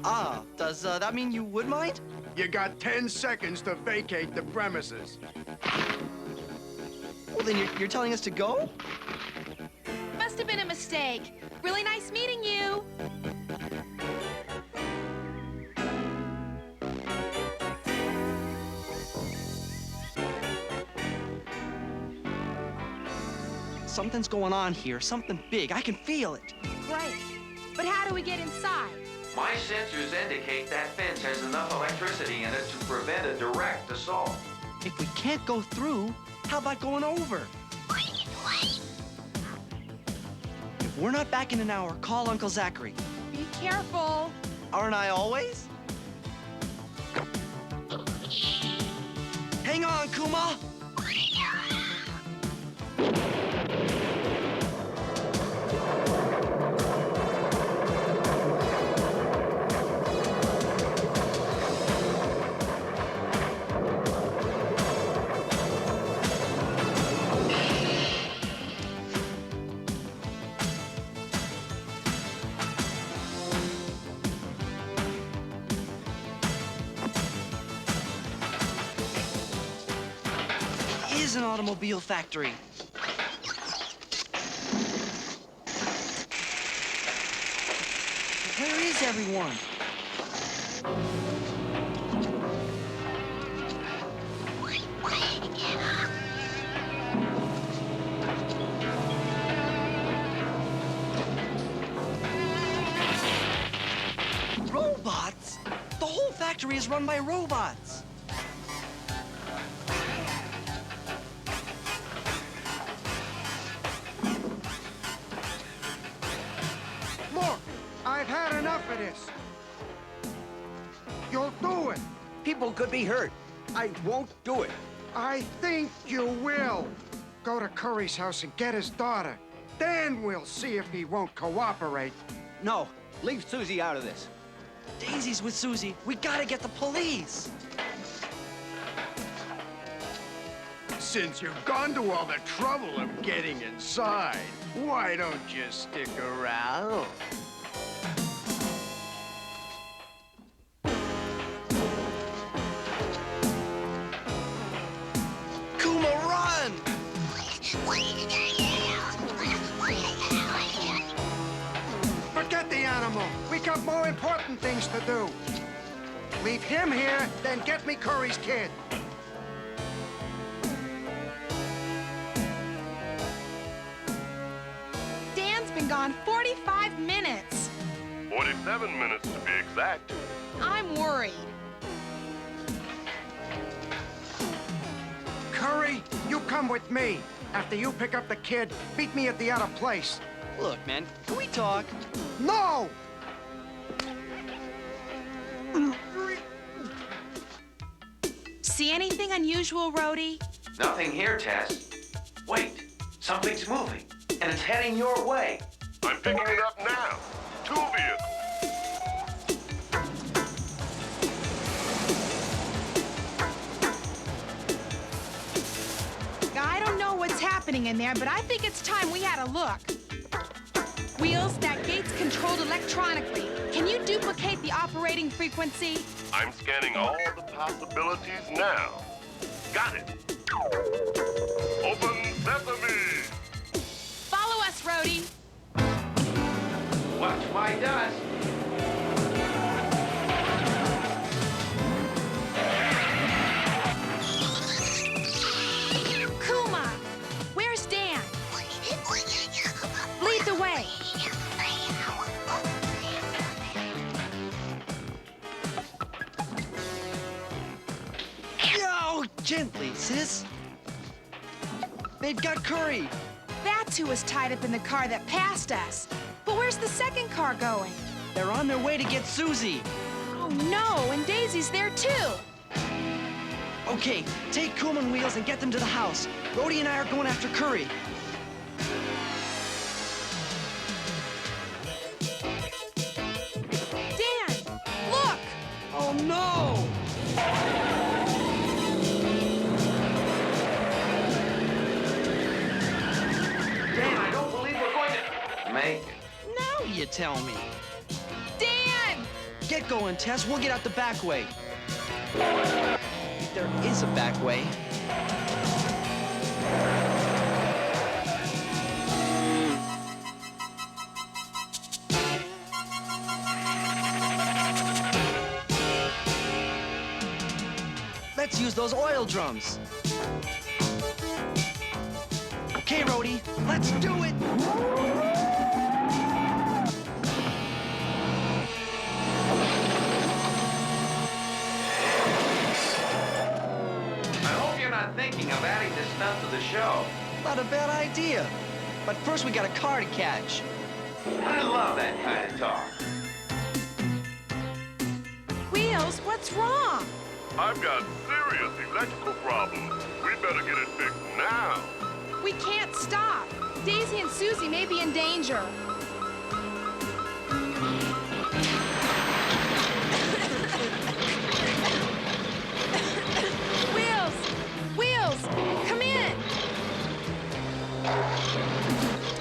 Ah, does that mean you would mind? You got 10 seconds to vacate the premises. Well, then you're telling us to go? Must have been a mistake. Really nice meeting you. Something's going on here, something big. I can feel it. Great. But how do we get inside? My sensors indicate that fence has enough electricity in it to prevent a direct assault. If we can't go through, how about going over? If we're not back in an hour, call Uncle Zachary. Be careful. Aren't I always? Hang on, Kuma! An automobile factory. Where is everyone? Robots? The whole factory is run by robots. I've had enough of this. You'll do it. People could be hurt. I won't do it. I think you will. Go to Curry's house and get his daughter. Then we'll see if he won't cooperate. No, leave Susie out of this. Daisy's with Susie. We gotta get the police. Since you've gone to all the trouble of getting inside, why don't you stick around? Kuma, run! Forget the animal. We got more important things to do. Leave him here, then get me Curry's kid. Dan's been gone 45 minutes. 47 minutes to be exact. I'm worried. Curry, you come with me. After you pick up the kid, meet me at the other place. Look, man, can we talk? No! See anything unusual, Rhodey? Nothing here, Tess. Wait, something's moving, and it's heading your way. I'm picking it up now. 2 vehicles. I don't know what's happening in there, but I think it's time we had a look. Wheels, that gate's controlled electronically. Can you duplicate the operating frequency? I'm scanning all the possibilities now. Got it. Open sesame. Follow us, Rhodey. Watch my dust. Kuma, where's Dan? Lead the way. Yo, gently, sis. They've got Curry. That's who was tied up in the car that passed us. But where's the second car going? They're on their way to get Susie. Oh, no, and Daisy's there, too. Okay, take Kuma and Wheels and get them to the house. Rhodey and I are going after Curry. Dan, look! Oh, no! Dan, I don't believe we're going to make it. Now you tell me. Dan! Get going, Tess. We'll get out the back way. There is a back way. Let's use those oil drums. Okay, Rhodey, let's do it! I hope you're not thinking of adding this stunt to the show. Not a bad idea. But first we got a car to catch. I love that kind of talk. Wheels, what's wrong? I've got serious electrical problems. We better get it fixed now. We can't stop. Daisy and Susie may be in danger. Wheels, come in.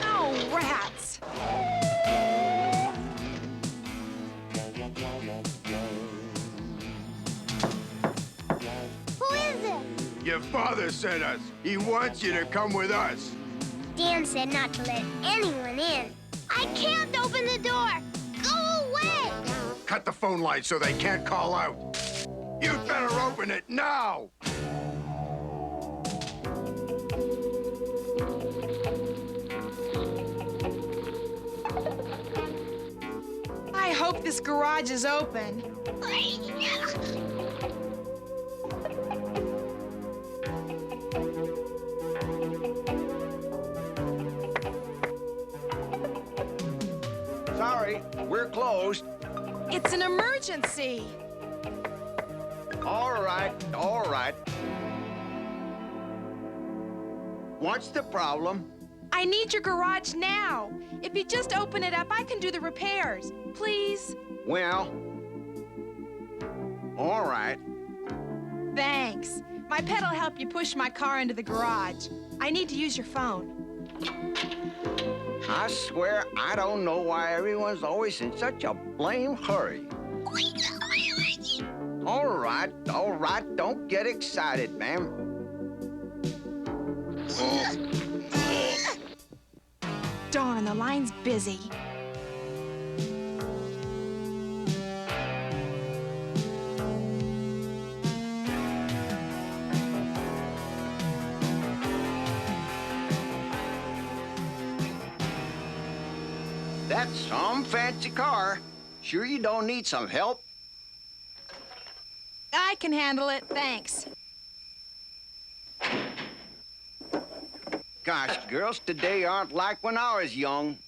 Oh, rats. Who is it? Your father sent us. He wants you to come with us. Dan said not to let anyone in. I can't open the door. Go away. Cut the phone line so they can't call out. You'd better open it now. I hope this garage is open. Sorry, we're closed. It's an emergency. All right, all right. What's the problem? I need your garage now. If you just open it up, I can do the repairs. Please? Well, all right. Thanks. My pet'll help you push my car into the garage. I need to use your phone. I swear I don't know why everyone's always in such a blame hurry. All right, don't get excited, ma'am. Darn, the line's busy. That's some fancy car. Sure you don't need some help? I can handle it, thanks. Gosh, girls today aren't like when I was young.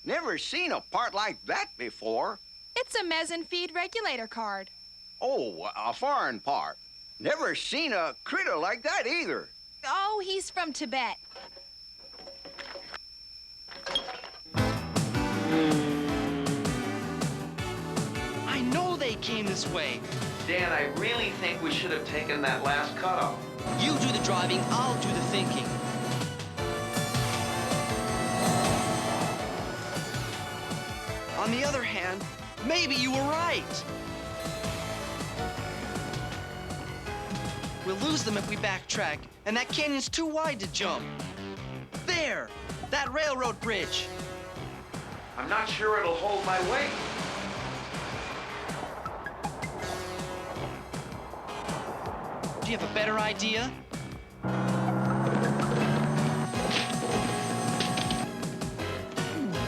Never seen a part like that before. It's a mezzanine feed regulator card. Oh, a foreign part. Never seen a critter like that either. Oh, he's from Tibet. I know they came this way. Dan, I really think we should have taken that last cutoff. You do the driving, I'll do the thinking. On the other hand, maybe you were right. We'll lose them if we backtrack, and that canyon's too wide to jump. There! That railroad bridge! I'm not sure it'll hold my weight. Do you have a better idea?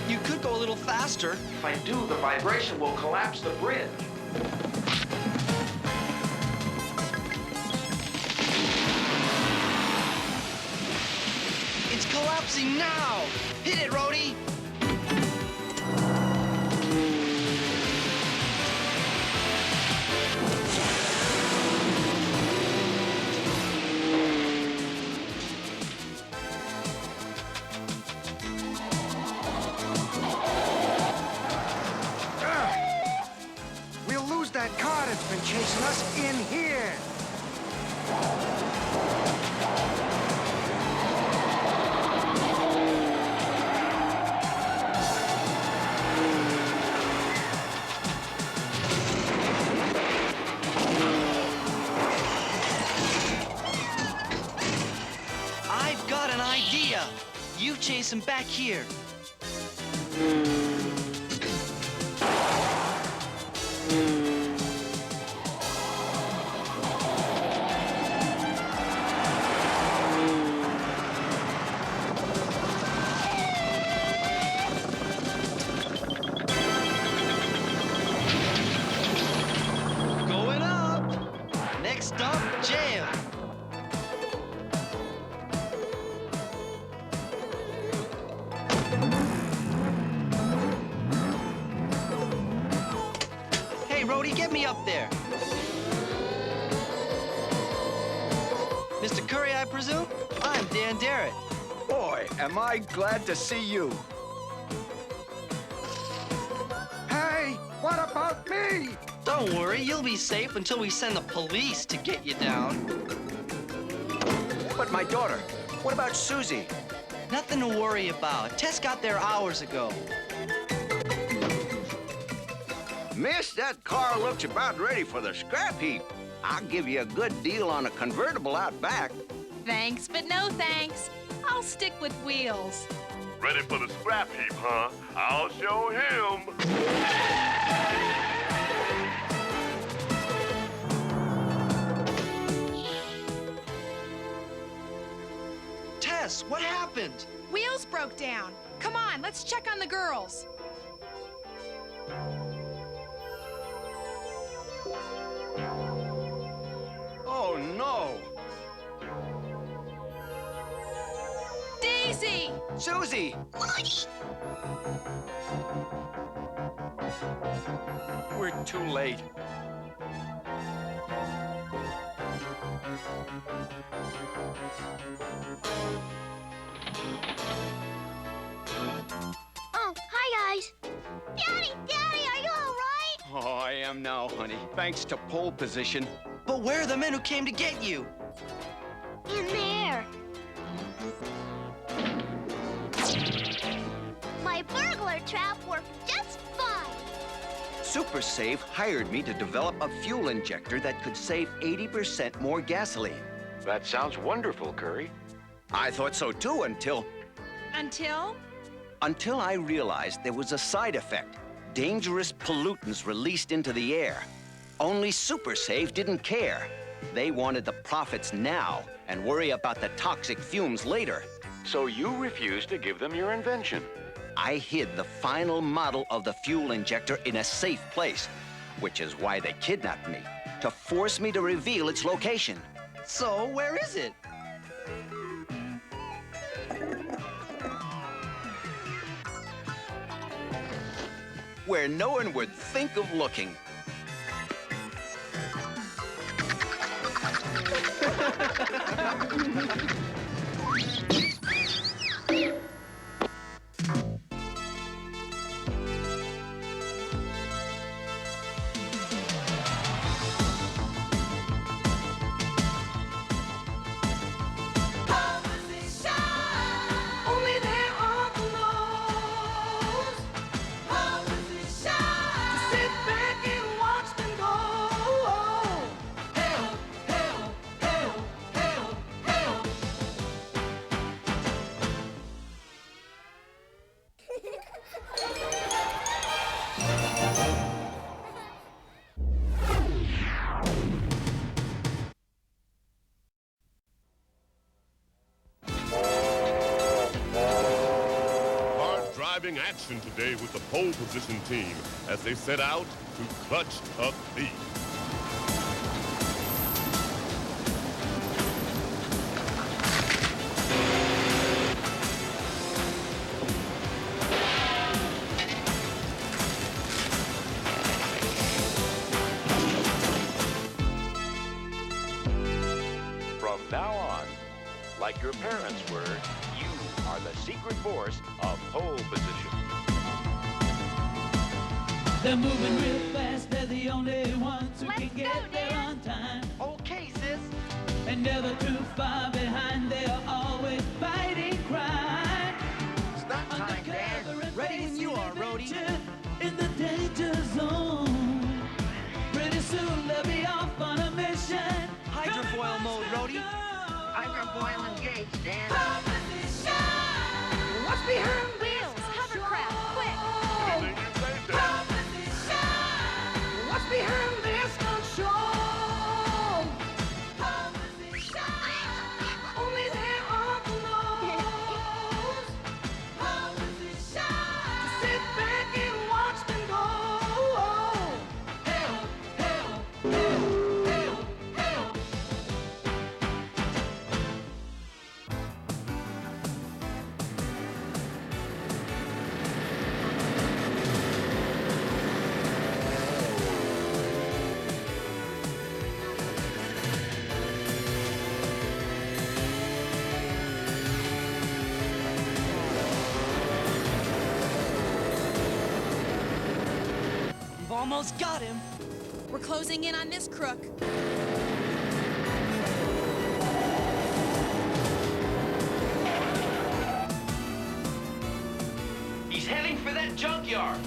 You could go a little faster. If I do, the vibration will collapse the bridge. It's collapsing now! Hit it, Rhodey! We'll lose that car that's been chasing us in here. I've got an idea. You chase him back here. Going up. Next stop, jail. Hey, Rhodey, get me up there. Mr. Curry, I presume? I'm Dan Darrett. Boy, am I glad to see you. Hey, what about me? Don't worry, you'll be safe until we send the police to get you down. But my daughter, what about Susie? Nothing to worry about. Tess got there hours ago. Miss, that car looks about ready for the scrap heap. I'll give you a good deal on a convertible out back. Thanks, but no thanks. I'll stick with wheels. Ready for the scrap heap, huh? I'll show him. Tess, what happened? Wheels broke down. Come on, let's check on the girls. Oh, no. Daisy! Susie! We're too late. Oh, hi, guys. Daddy, are you all right? Oh, I am now, honey. Thanks to pole position. But where are the men who came to get you? In there. My burglar trap worked just fine. Super Save hired me to develop a fuel injector that could save 80% more gasoline. That sounds wonderful, Curry. I thought so too until I realized there was a side effect. Dangerous pollutants released into the air. Only Super Save didn't care. They wanted the profits now and worry about the toxic fumes later. So you refused to give them your invention. I hid the final model of the fuel injector in a safe place, which is why they kidnapped me, to force me to reveal its location. So, where is it? where no one would think of looking. Only there are the laws. How does it shine? To sit back and watch them go. Help, help, help, help, help. Hard driving action today with the pole position team as they set out to clutch a thief. From now on, like your parents were, you are the secret force of pole position. They're moving real fast, they're the only ones who can get there on time. Okay, sis. And never too far behind, they're always fighting crime. Stop time, Dan. Ready when you are, Rhodey. In the danger zone. Pretty soon they'll be off on a mission. Hydrofoil mode, Rhodey. Hydrofoil engaged, Dan. What's behind Wheels, hovercraft, quick! What's behind this gun show? Only there are the laws. To sit back and watch them go. Help, help, help, help, help. We've almost got him. We're closing in on this crook. He's heading for that junkyard.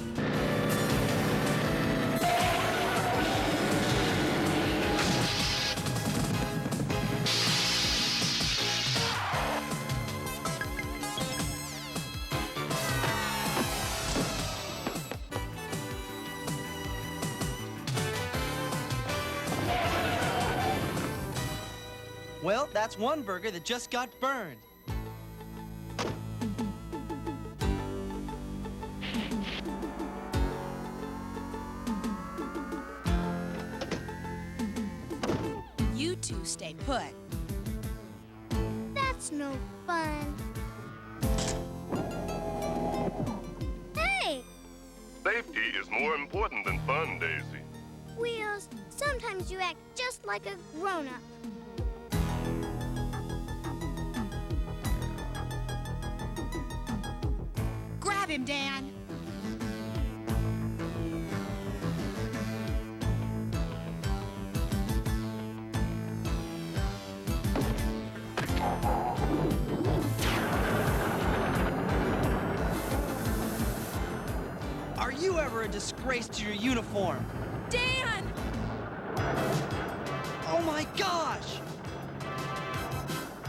Well, that's one burger that just got burned. You two stay put. That's no fun. Hey, Safety is more important than fun, Daisy. Wheels, sometimes you act just like a grown-up. Grab him, Dan. Are you ever a disgrace to your uniform? Dan! Oh my gosh!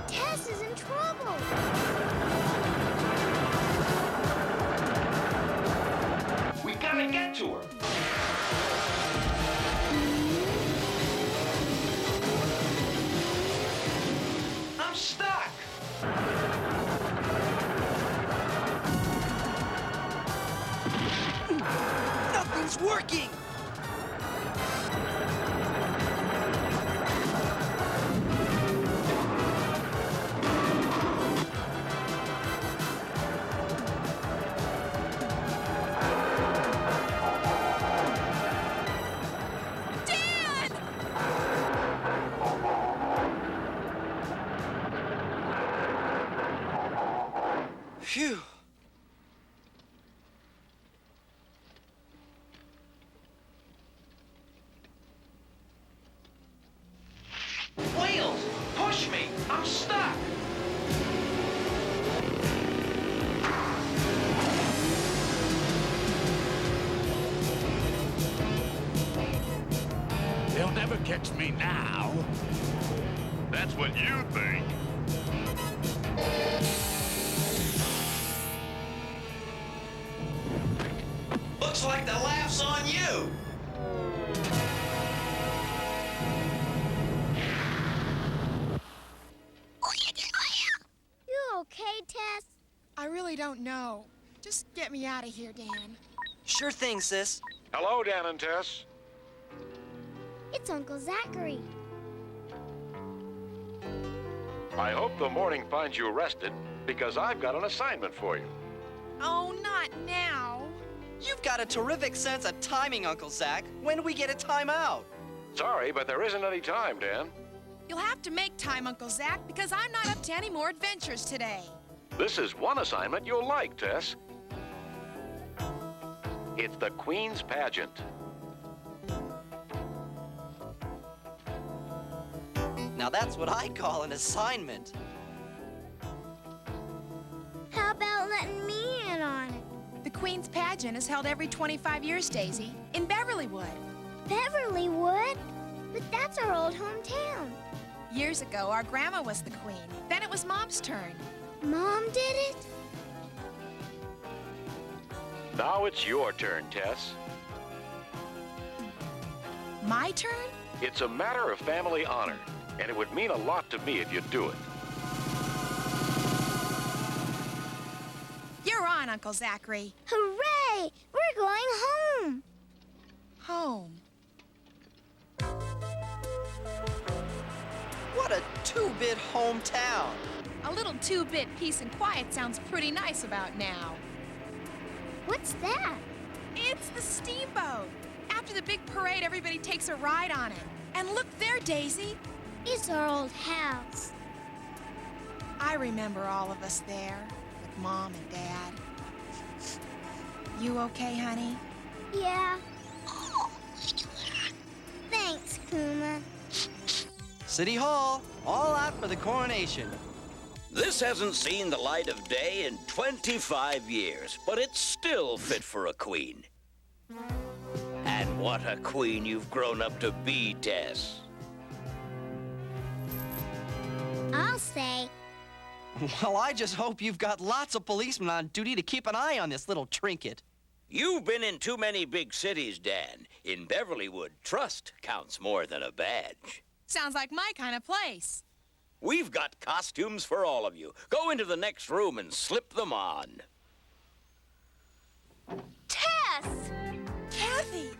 Tess is in trouble. We gotta get to her. I'm stuck. Nothing's working! never gets me now. That's what you think. Looks like the laugh's on you. You okay, Tess? I really don't know. Just get me out of here, Dan. Sure thing, sis. Hello, Dan and Tess. It's Uncle Zachary. I hope the morning finds you rested, because I've got an assignment for you. Oh, not now. You've got a terrific sense of timing, Uncle Zach. When do we get a timeout? Sorry, but there isn't any time, Dan. You'll have to make time, Uncle Zach, because I'm not up to any more adventures today. This is one assignment you'll like, Tess. It's the Queen's Pageant. Now that's what I call an assignment. How about letting me in on it? The Queen's Pageant is held every 25 years, Daisy, in Beverlywood. Beverlywood? But that's our old hometown. Years ago, our grandma was the queen. Then it was Mom's turn. Mom did it? Now it's your turn, Tess. My turn? It's a matter of family honor, and it would mean a lot to me if you'd do it. You're on, Uncle Zachary. Hooray! We're going home. Home. What a two-bit hometown. A little two-bit peace and quiet sounds pretty nice about now. What's that? It's the steamboat. After the big parade, everybody takes a ride on it. And look there, Daisy. It's our old house. I remember all of us there, with Mom and Dad. You okay, honey? Yeah. Thanks, Kuma. City Hall, all out for the coronation. This hasn't seen the light of day in 25 years, but it's still fit for a queen. And what a queen you've grown up to be, Tess. I'll say. Well, I just hope you've got lots of policemen on duty to keep an eye on this little trinket. You've been in too many big cities, Dan. In Beverlywood, trust counts more than a badge. Sounds like my kind of place. We've got costumes for all of you. Go into the next room and slip them on. Tess! Kathy!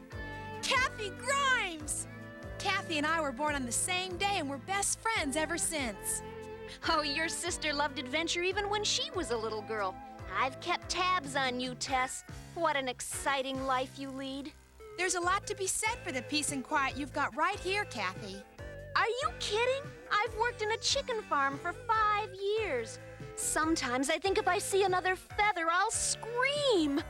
Kathy Grimes! Kathy and I were born on the same day and we're best friends ever since. Oh, your sister loved adventure even when she was a little girl. I've kept tabs on you, Tess. What an exciting life you lead. There's a lot to be said for the peace and quiet you've got right here, Kathy. Are you kidding? I've worked in a chicken farm for 5 years. Sometimes I think if I see another feather, I'll scream.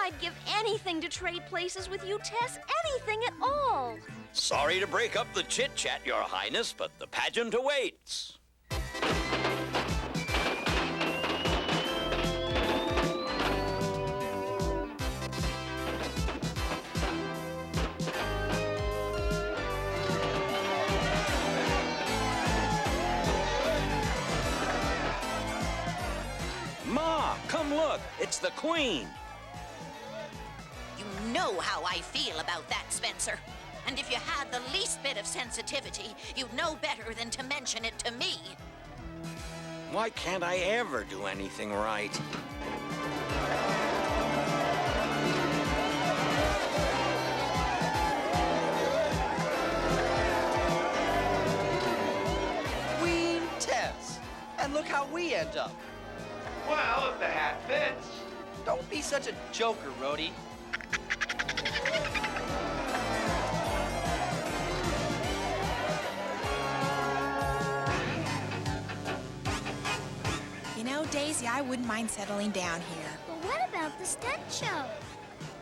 I'd give anything to trade places with you, Tess. Anything at all. Sorry to break up the chit-chat, Your Highness, but the pageant awaits. Ma, come look. It's the Queen. You know how I feel about that, Spencer. And if you had the least bit of sensitivity, you'd know better than to mention it to me. Why can't I ever do anything right? Queen Tess. And look how we end up. Well, if the hat fits. Don't be such a joker, Rhodey. You know, Daisy, I wouldn't mind settling down here. But what about the stunt show?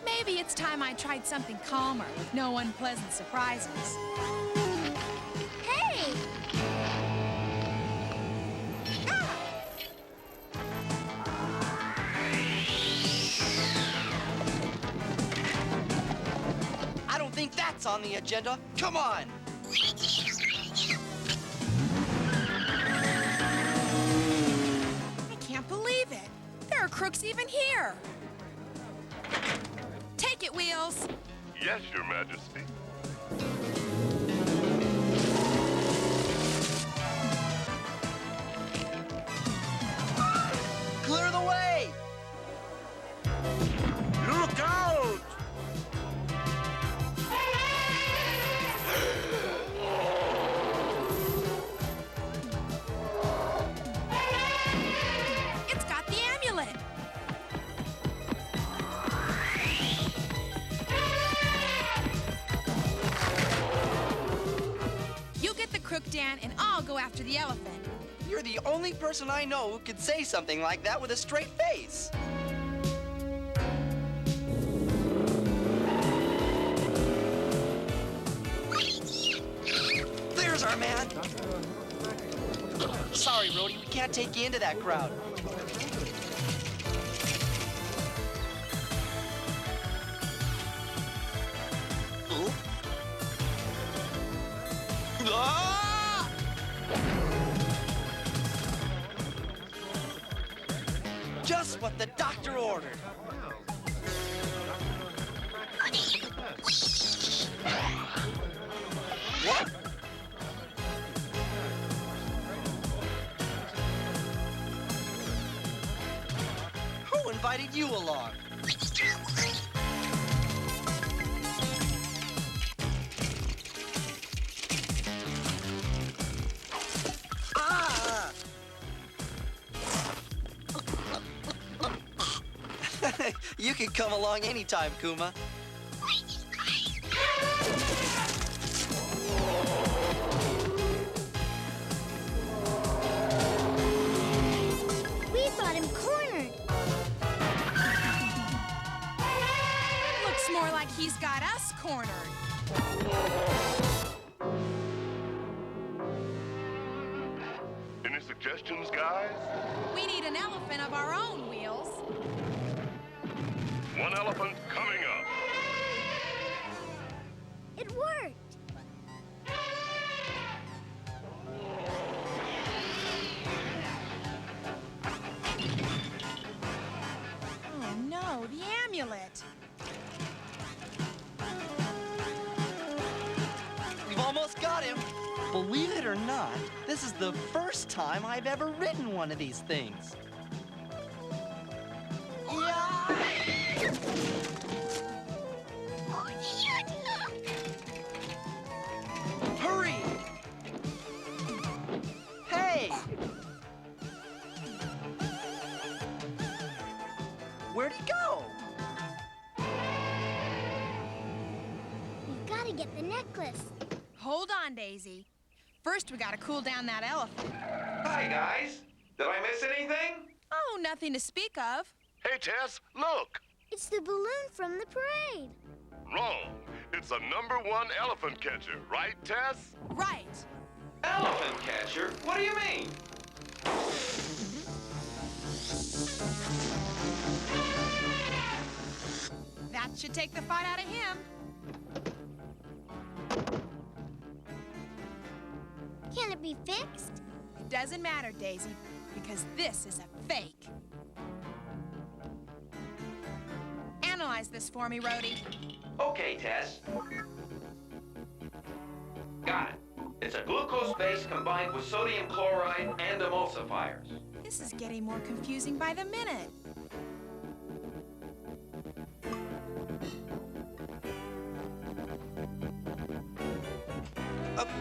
Maybe it's time I tried something calmer with no unpleasant surprises. Hey! I don't think that's on the agenda. Come on. I can't believe it. There are crooks even here. Take it, Wheels. Yes, Your Majesty. Clear the way! Look out! It's got the amulet. You get the crook, Dan, and I'll go after the elephant. You're the only person I know who could say something like that with a straight face. There's our man. Sorry, Rhodey, we can't take you into that crowd. Ooh. Ah! Just what the doctor ordered. What? Who invited you along? Ah! You can come along anytime, Kuma. We thought him cornered. Looks more like he's got us cornered. Any suggestions, guys? We need an elephant of our own, Wheels. One elephant coming up. It worked. Oh no, the amulet. We've almost got him. Believe it or not, this is the first time I've ever ridden one of these things. Hurry! Hey! Where'd he go? We've got to get the necklace. Hold on, Daisy. First, we gotta cool down that elephant. Hi, guys. Did I miss anything? Oh, nothing to speak of. Hey, Tess, look. It's the balloon from the parade. Wrong. It's a #1 elephant catcher, right, Tess? Right. Elephant catcher? What do you mean? That should take the fight out of him. Can it be fixed? It doesn't matter, Daisy, because this is a fake. Analyze this for me, Rhodey. Okay, Tess. Got it. It's a glucose base combined with sodium chloride and emulsifiers. This is getting more confusing by the minute.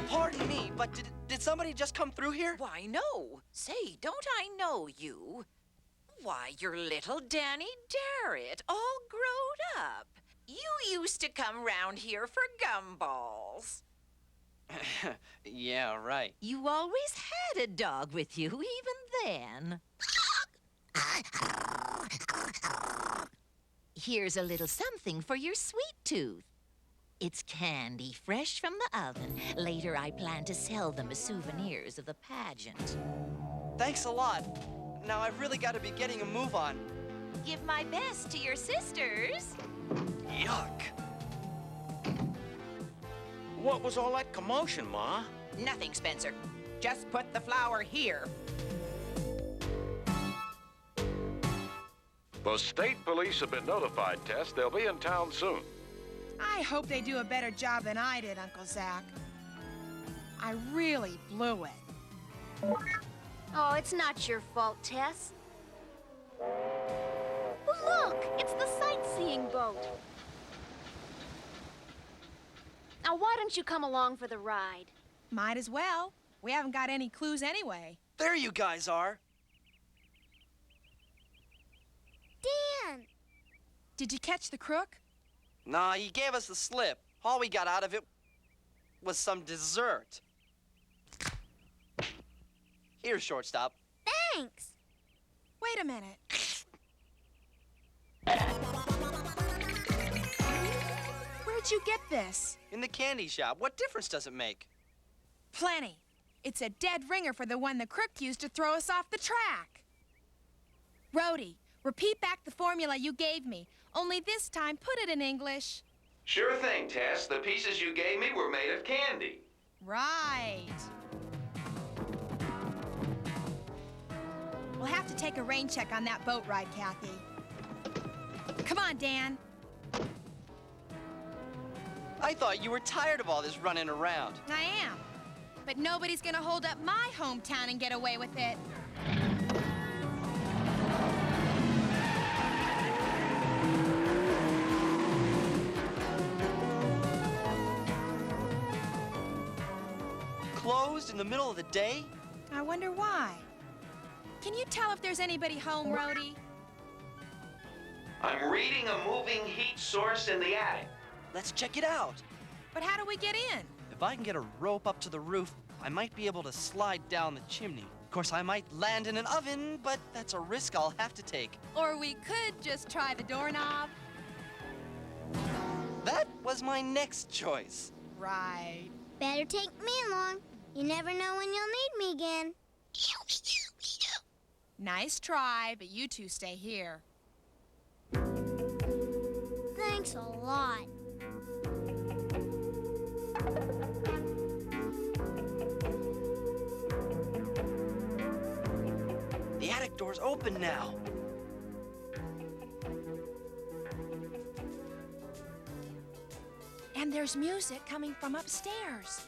Pardon me, but did somebody just come through here? Why, no. Say, don't I know you? Why, you're little Danny Darrett, all grown up. You used to come round here for gumballs. Yeah, right. You always had a dog with you, even then. Here's a little something for your sweet tooth. It's candy fresh from the oven. Later, I plan to sell them as souvenirs of the pageant. Thanks a lot. Now I've really got to be getting a move on. Give my best to your sisters. Yuck. What was all that commotion, Ma? Nothing, Spencer. Just put the flour here. The state police have been notified, Tess. They'll be in town soon. I hope they do a better job than I did, Uncle Zach. I really blew it. Oh, it's not your fault, Tess. Look, it's the sightseeing boat. Now, why don't you come along for the ride? Might as well. We haven't got any clues anyway. There you guys are. Dan! Did you catch the crook? Nah, he gave us the slip. All we got out of it was some dessert. Here, shortstop. Thanks! Wait a minute. Where'd you get this? In the candy shop. What difference does it make? Plenty. It's a dead ringer for the one the crook used to throw us off the track. Rhodey, repeat back the formula you gave me, only this time put it in English. Sure thing, Tess. The pieces you gave me were made of candy. Right. We'll have to take a rain check on that boat ride, Kathy. Come on, Dan. I thought you were tired of all this running around. I am. But nobody's gonna hold up my hometown and get away with it. Closed in the middle of the day? I wonder why. Can you tell if there's anybody home, Rhodey? I'm reading a moving heat source in the attic. Let's check it out. But how do we get in? If I can get a rope up to the roof, I might be able to slide down the chimney. Of course, I might land in an oven, but that's a risk I'll have to take. Or we could just try the doorknob. That was my next choice. Right. Better take me along. You never know when you'll need me again. Nice try, but you two stay here. Thanks a lot. The attic door's open now. And there's music coming from upstairs.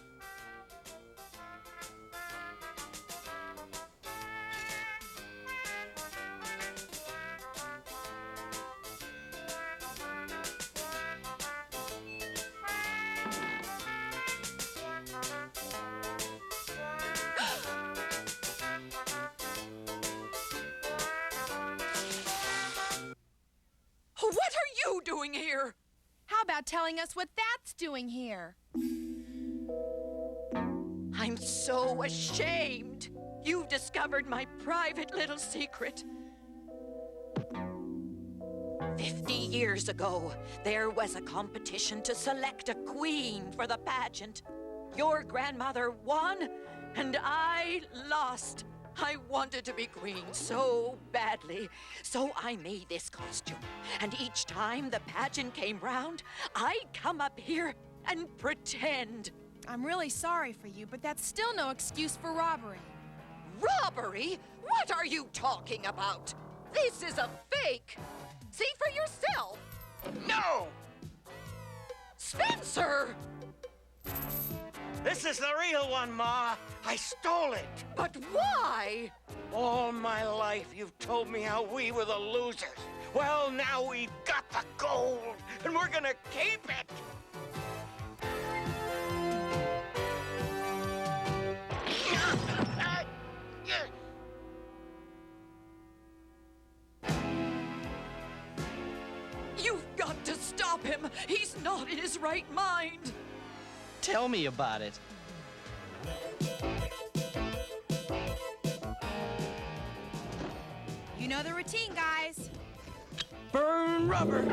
What are you doing here? How about telling us what that's doing here? I'm so ashamed. You've discovered my private little secret. 50 years ago, there was a competition to select a queen for the pageant. Your grandmother won, and I lost. I wanted to be queen so badly, so I made this costume. And each time the pageant came round, I'd come up here and pretend. I'm really sorry for you, but that's still no excuse for robbery. Robbery? What are you talking about? This is a fake. See for yourself. No! Spencer! This is the real one, Ma. I stole it. But why? All my life, you've told me how we were the losers. Well, now we've got the gold, and we're gonna keep it. You've got to stop him. He's not in his right mind. Tell me about it. You know the routine, guys. Burn rubber.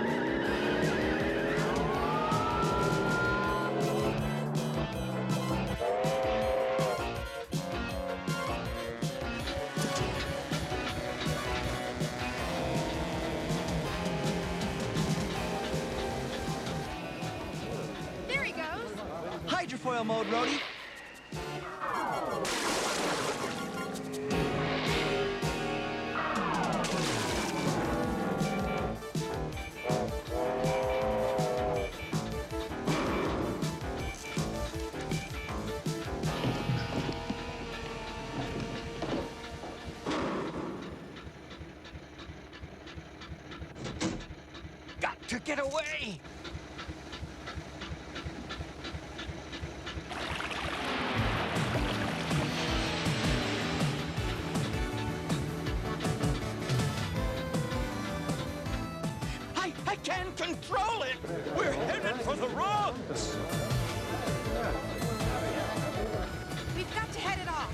There he goes. Hi, hydrofoil mode, Rhodey. Got to get away! I can't control it! We're headed for the rocks! We've got to head it off.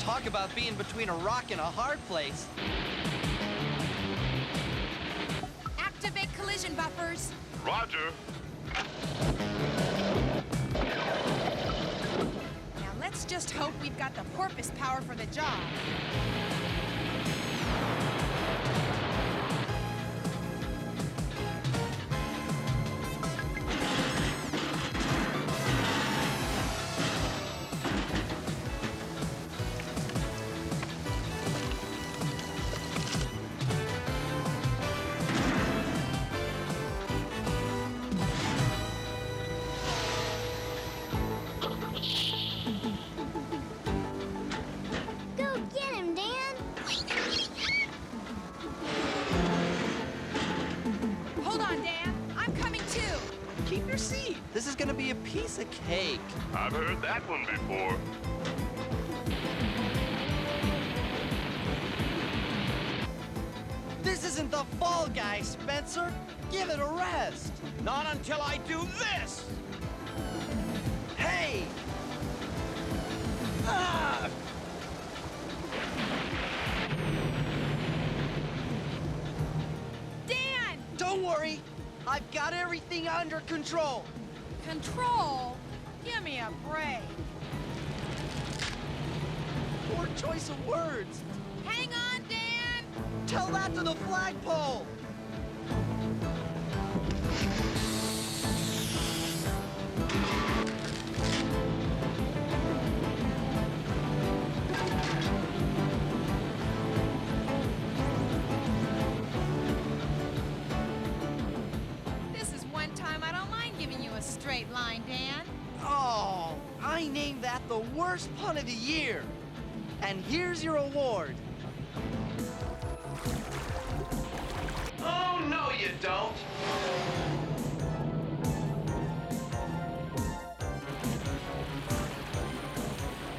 Talk about being between a rock and a hard place. Activate collision buffers. Roger. Now let's just hope we've got the porpoise power for the job. Go get him, Dan! Hold on, Dan. I'm coming too. Keep your seat. This is gonna be a piece of cake. I've heard that one before. This isn't the Fall Guy, Spencer. Give it a rest. Not until I do this! Hey! Ah! Dan! Don't worry. I've got everything under control. Control? Give me a break. Poor choice of words. Hang on, Dan! Tell that to the flagpole. This is one time I don't mind giving you a straight line, Dan. Oh, I named that the worst pun of the year. And here's your award. Oh, no, you don't.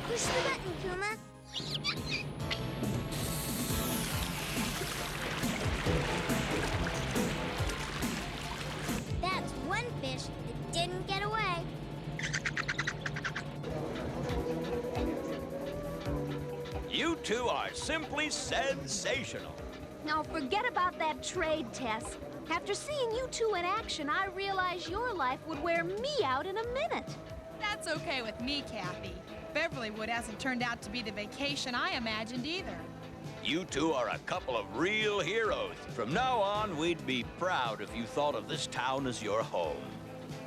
Push the button, Kuma. That's one fish that didn't get away. You two are simply sensational. Now forget about that trade, Tess. After seeing you two in action, I realize your life would wear me out in a minute. That's okay with me, Kathy. Beverlywood hasn't turned out to be the vacation I imagined either. You two are a couple of real heroes. From now on, we'd be proud if you thought of this town as your home.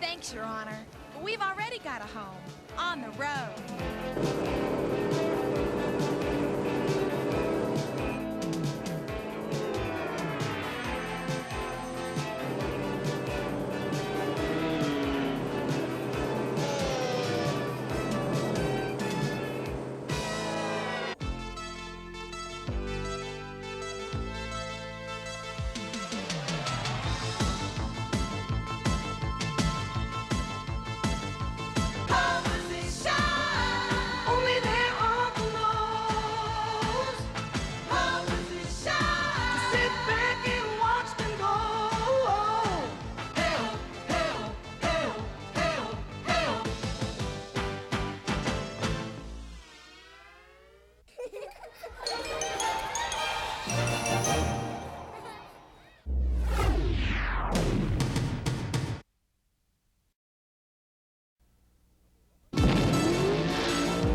Thanks, Your Honor. But we've already got a home. On the road. Only there are the laws. How does it shine? To sit back and watch them go. Help, help, help, help, help.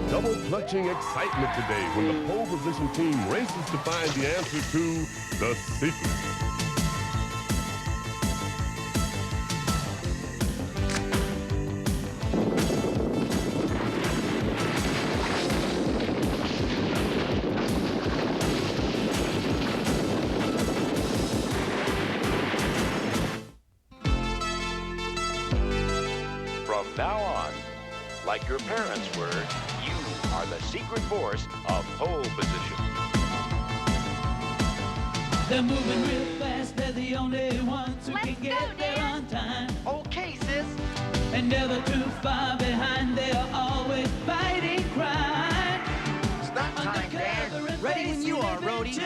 Double-clutching excitement today when the pole position team races to find the answer to the secret. From now on, like your parents were, you are the secret force of pole position. They're moving real fast, they're the only ones who can get there on time. Okay, sis. And never too far behind, they're always fighting crime. Stop time, Dan. Ready when you are, Rhodey.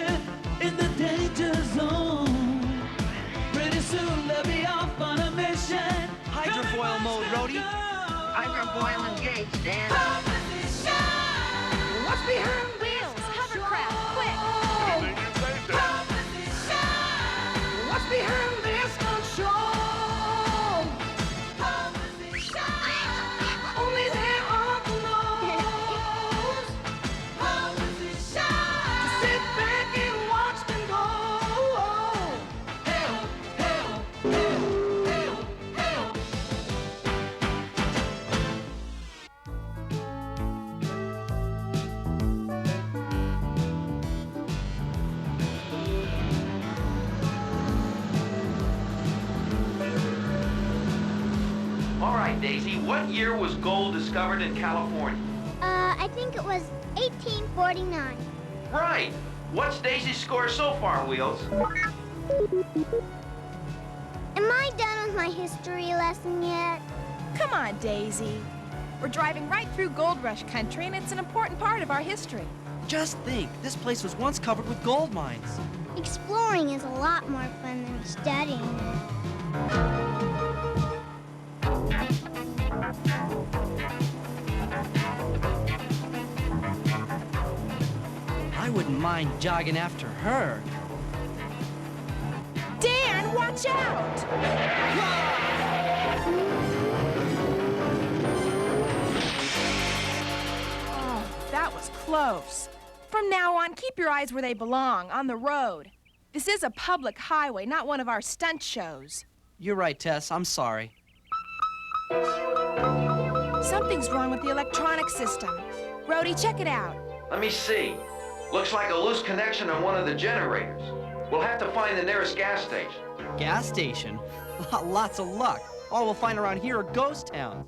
In the danger zone. Pretty soon they'll be off on a mission. Hydrofoil mode, Rhodey. Hydrofoil engaged, Dan. What's behind Wheels, hovercraft, quick! What's behind this gun show? Only there are the knows. Sit back and watch them go. Help, help, help, help, help. All right, Daisy, what year was gold discovered in California? I think it was 1849. Right. What's Daisy's score so far, Wheels? Am I done with my history lesson yet? Come on, Daisy. We're driving right through Gold Rush country, and it's an important part of our history. Just think, this place was once covered with gold mines. Exploring is a lot more fun than studying. I wouldn't mind jogging after her. Dan, watch out! Oh, that was close. From now on, keep your eyes where they belong, on the road. This is a public highway, not one of our stunt shows. You're right, Tess. I'm sorry. Something's wrong with the electronic system. Rhodey, check it out. Let me see. Looks like a loose connection on one of the generators. We'll have to find the nearest gas station. Gas station? Lots of luck. All we'll find around here are ghost towns.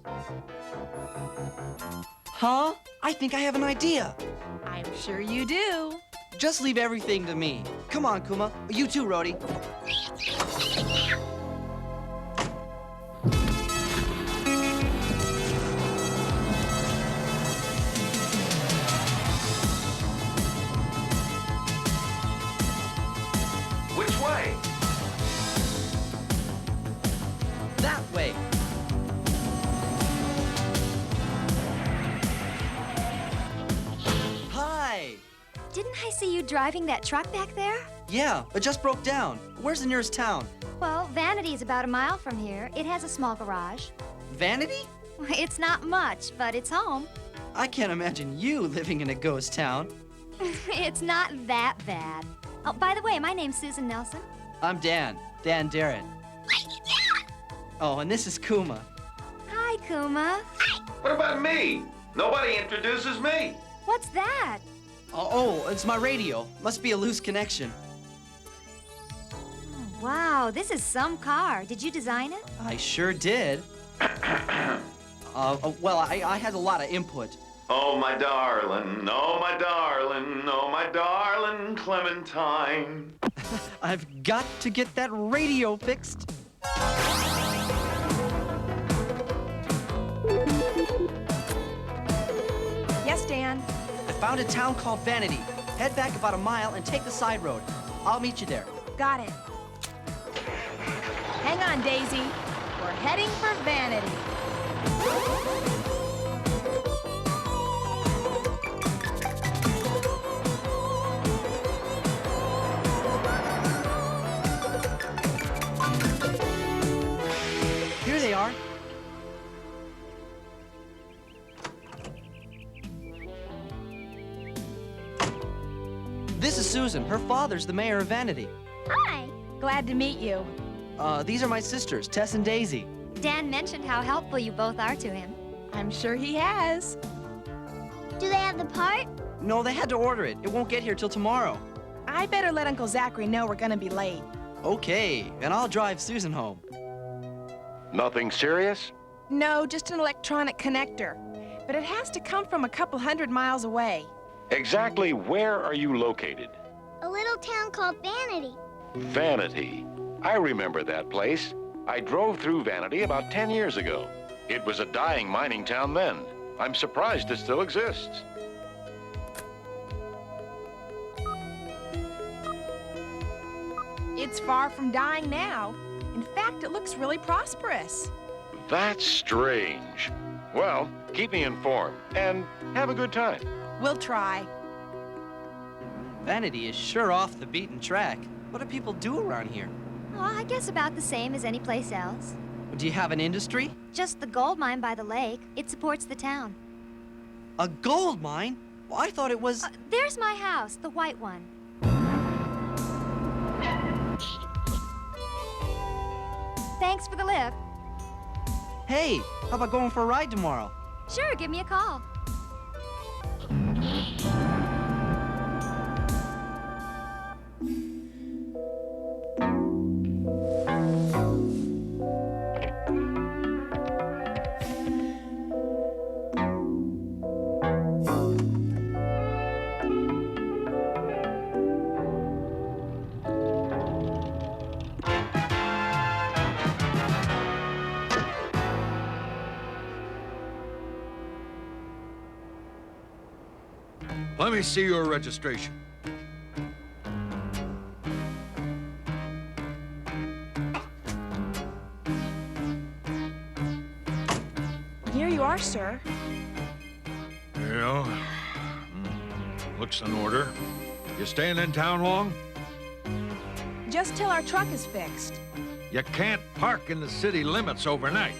Huh? I think I have an idea. I'm sure you do. Just leave everything to me. Come on, Kuma. You too, Rhodey. Which way? That way. Hi. Didn't I see you driving that truck back there? Yeah, it just broke down. Where's the nearest town? Well, Vanity is about a mile from here. It has a small garage. Vanity? It's not much, but it's home. I can't imagine you living in a ghost town. It's not that bad. Oh, by the way, my name's Susan Nelson. I'm Dan Darrett. Oh, and this is Kuma. Hi, Kuma. What about me? Nobody introduces me. What's that? Oh, it's my radio. Must be a loose connection. Wow, this is some car. Did you design it? I sure did. Well, I had a lot of input. Oh, my darling, oh, my darling, oh, my darling Clementine. I've got to get that radio fixed. Yes, Dan? I found a town called Vanity. Head back about a mile and take the side road. I'll meet you there. Got it. Hang on, Daisy. We're heading for Vanity. Here they are. This is Susan. Her father's the mayor of Vanity. Hi. Glad to meet you. These are my sisters, Tess and Daisy. Dan mentioned how helpful you both are to him. I'm sure he has. Do they have the part? No, they had to order it. It won't get here till tomorrow. I better let Uncle Zachary know we're gonna be late. Okay, and I'll drive Susan home. Nothing serious? No, just an electronic connector. But it has to come from a couple 100 miles away. Exactly where are you located? A little town called Vanity. Vanity. I remember that place. I drove through Vanity about 10 years ago. It was a dying mining town then. I'm surprised it still exists. It's far from dying now. In fact, it looks really prosperous. That's strange. Well, keep me informed and have a good time. We'll try. Vanity is sure off the beaten track. What do people do around here? Oh, I guess about the same as any place else. Do you have an industry? Just the gold mine by the lake. It supports the town. A gold mine? Well, I thought it was... There's my house, the white one. Thanks for the lift. Hey, how about going for a ride tomorrow? Sure, give me a call. Let me see your registration. Here you are, sir. Yeah. Looks in order. You staying in town long? Just till our truck is fixed. You can't park in the city limits overnight.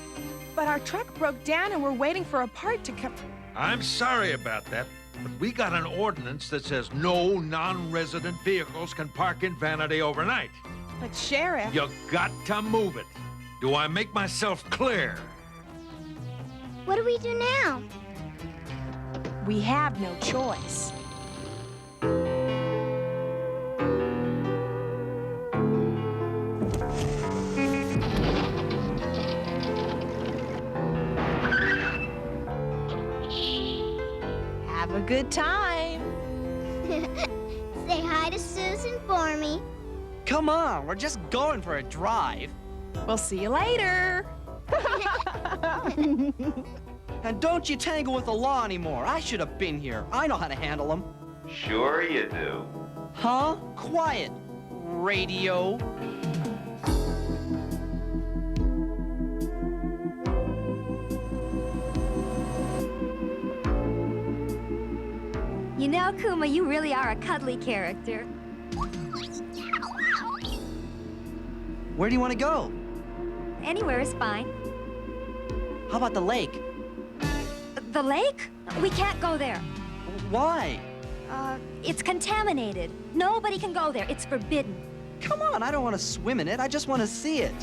But our truck broke down and we're waiting for a part to come. I'm sorry about that, but we got an ordinance that says no non-resident vehicles can park in Vanity overnight. But, Sheriff... You got to move it. Do I make myself clear? What do we do now? We have no choice. Have a good time. Say hi to Susan for me. Come on, we're just going for a drive. We'll see you later. And don't you tangle with the law anymore. I should have been here. I know how to handle them. Sure you do. Huh? Quiet. Radio. You know, Kuma, you really are a cuddly character. Where do you want to go? Anywhere is fine. How about the lake? The lake? We can't go there. Why? It's contaminated. Nobody can go there. It's forbidden. Come on, I don't want to swim in it. I just want to see it.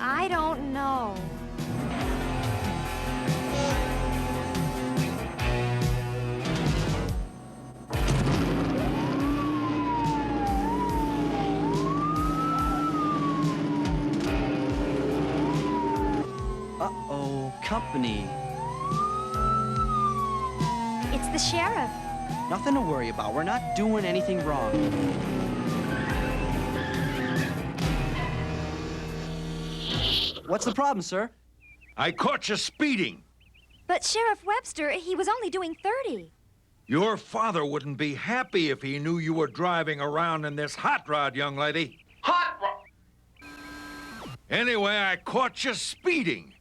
I don't know. Uh-oh, company. It's the sheriff. Nothing to worry about. We're not doing anything wrong. What's the problem, sir? I caught you speeding. But Sheriff Webster, he was only doing 30. Your father wouldn't be happy if he knew you were driving around in this hot rod, young lady. Hot rod! Anyway, I caught you speeding.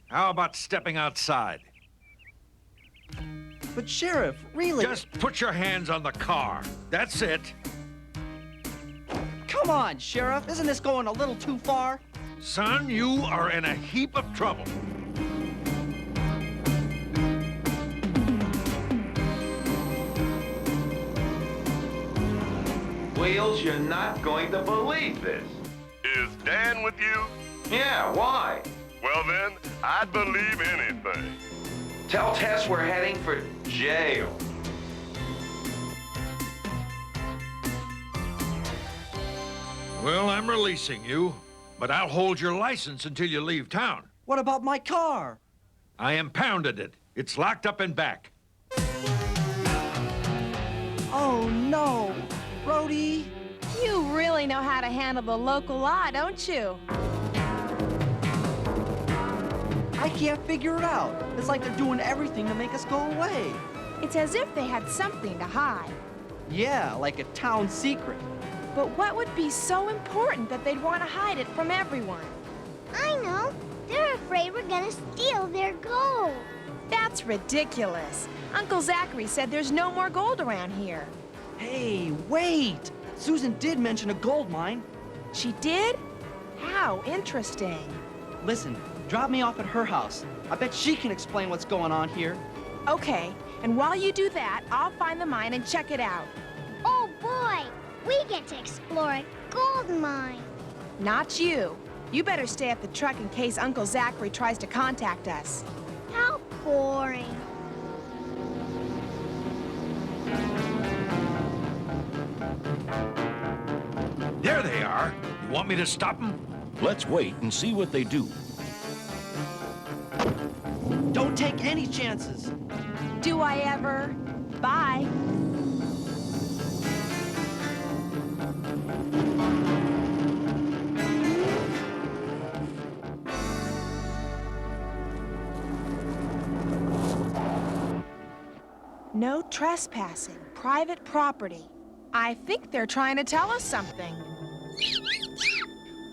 How about stepping outside? But Sheriff, really... Just put your hands on the car. That's it. Come on, Sheriff. Isn't this going a little too far? Son, you are in a heap of trouble. Wheels, you're not going to believe this. Is Dan with you? Yeah, why? Well then, I'd believe anything. Tell Tess we're heading for jail. Well, I'm releasing you, but I'll hold your license until you leave town. What about my car? I impounded it. It's locked up in back. Oh, no. Rhodey. You really know how to handle the local law, don't you? I can't figure it out. It's like they're doing everything to make us go away. It's as if they had something to hide. Yeah, like a town secret. But what would be so important that they'd want to hide it from everyone? I know. They're afraid we're gonna steal their gold. That's ridiculous. Uncle Zachary said there's no more gold around here. Hey, wait! Susan did mention a gold mine. She did? How interesting. Listen, drop me off at her house. I bet she can explain what's going on here. Okay, and while you do that, I'll find the mine and check it out. Oh boy, we get to explore a gold mine. Not you. You better stay at the truck in case Uncle Zachary tries to contact us. How boring. There they are. You want me to stop them? Let's wait and see what they do. Don't take any chances. Do I ever? Bye. No trespassing. Private property. I think they're trying to tell us something.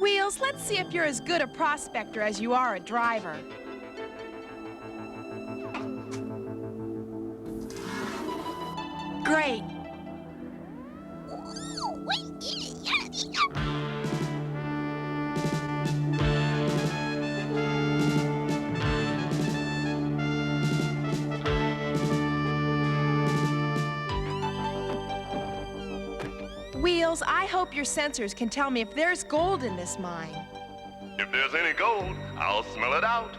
Wheels, let's see if you're as good a prospector as you are a driver. Great. Wheels, I hope your sensors can tell me if there's gold in this mine. If there's any gold, I'll smell it out.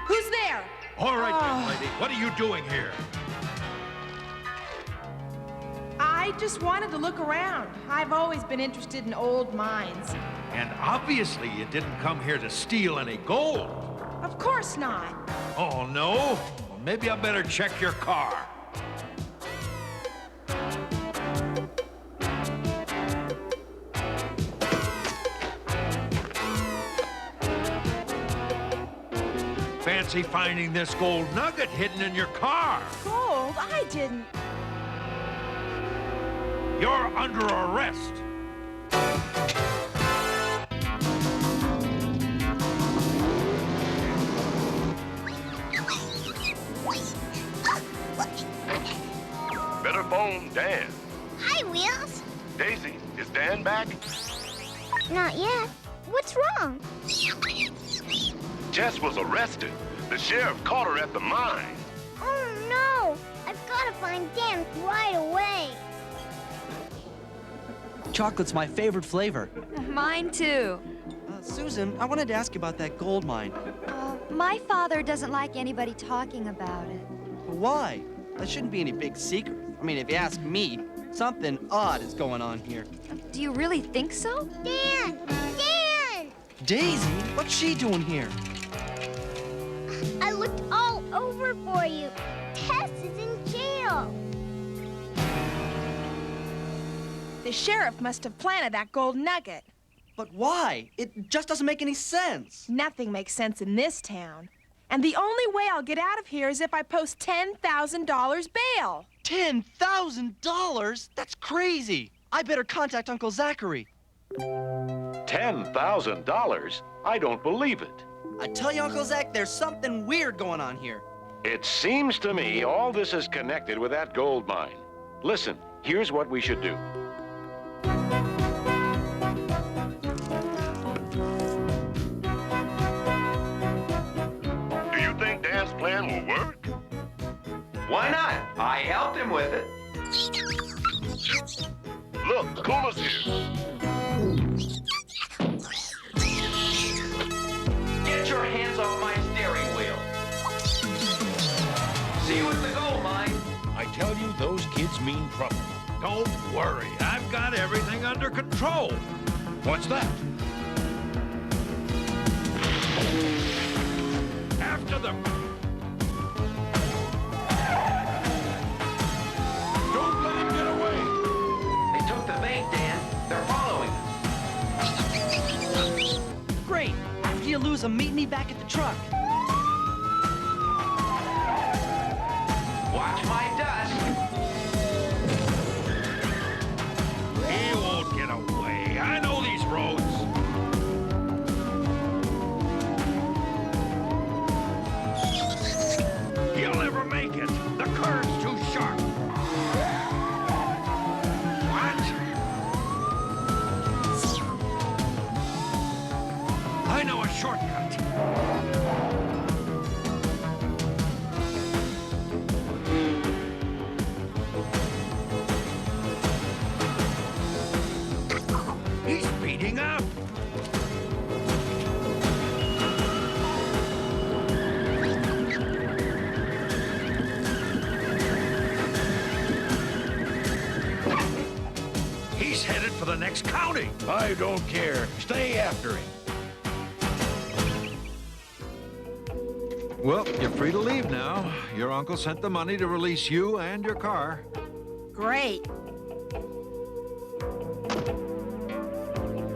Who's there? All right, young lady. What are you doing here? I just wanted to look around. I've always been interested in old mines. And obviously you didn't come here to steal any gold. Of course not. Oh, no? Well, maybe I better check your car. Fancy finding this gold nugget hidden in your car. Gold? I didn't. You're under arrest. Better phone Dan. Hi, Wheels. Daisy, is Dan back? Not yet. What's wrong? Jess was arrested. The sheriff caught her at the mine. Oh, no. I've got to find Dan right away. Chocolate's my favorite flavor. Mine too. Susan, I wanted to ask you about that gold mine. My father doesn't like anybody talking about it. Why? That shouldn't be any big secret. I mean, if you ask me, something odd is going on here. Do you really think so? Dan! Dan! Daisy? What's she doing here? I looked all over for you. Tess is in jail. The sheriff must have planted that gold nugget. But why? It just doesn't make any sense. Nothing makes sense in this town. And the only way I'll get out of here is if I post $10,000 bail. $10,000? That's crazy. I better contact Uncle Zachary. $10,000? I don't believe it. I tell you, Uncle Zach, there's something weird going on here. It seems to me all this is connected with that gold mine. Listen, here's what we should do. Do you think Dan's plan will work? Why not? I helped him with it. Look, Kuma's here. Get your hands off my steering wheel. See you at the gold mine. I tell you, those kids mean trouble. Don't worry. I've got everything under control. What's that? After them. Don't let him get away. They took the bait, Dan. They're following us. Great. After you lose them, meet me back at the truck. Watch my dust. He won't get away. I know these roads. He'll never make it. The curve's too sharp. What? I know a shortcut. He's speeding up. He's headed for the next county. I don't care. Stay after him. Well, you're free to leave now. Your uncle sent the money to release you and your car. Great.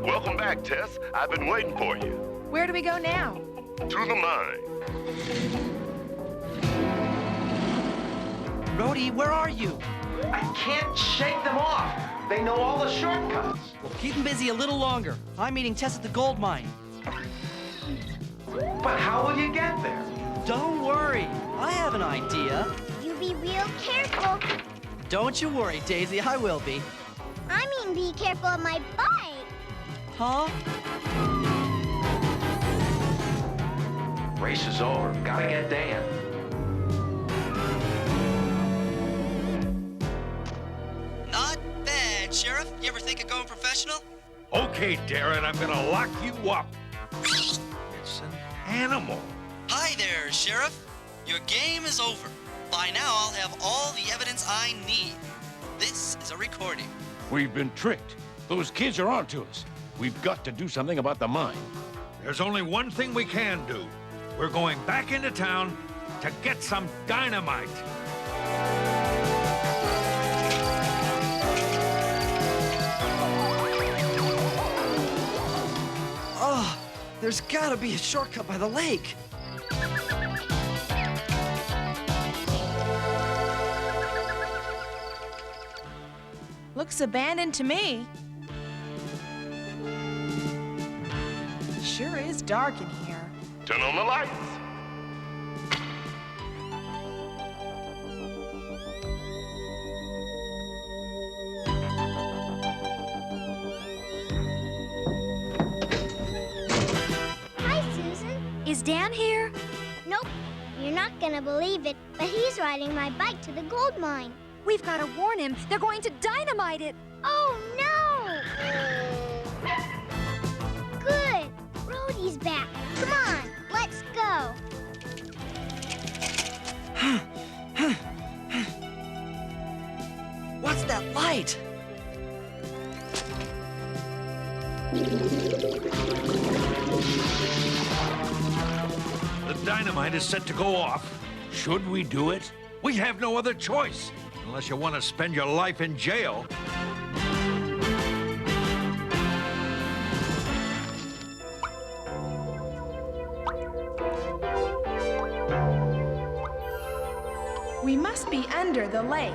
Welcome back, Tess. I've been waiting for you. Where do we go now? To the mine. Rhodey, where are you? I can't shake them off. They know all the shortcuts. Well, keep them busy a little longer. I'm meeting Tess at the gold mine. But how will you get there? Don't worry. I have an idea. You be real careful. Don't you worry, Daisy. I will be. I mean, be careful of my bike. Huh? Race is over. Gotta get Dan. Not bad, Sheriff. You ever think of going professional? Okay, Darren, I'm gonna lock you up. It's an animal. Hi there, Sheriff. Your game is over. By now, I'll have all the evidence I need. This is a recording. We've been tricked. Those kids are onto us. We've got to do something about the mine. There's only one thing we can do. We're going back into town to get some dynamite. Oh, there's gotta be a shortcut by the lake. Looks abandoned to me. Sure is dark in here. Turn on the lights. Hi, Susan. Is Dan here? Nope. You're not gonna believe it, but he's riding my bike to the gold mine. We've got to warn him. They're going to dynamite it. Oh, no! Good. Rhodey's back. Come on, let's go. What's that light? The dynamite is set to go off. Should we do it? We have no other choice, unless you want to spend your life in jail. We must be under the lake.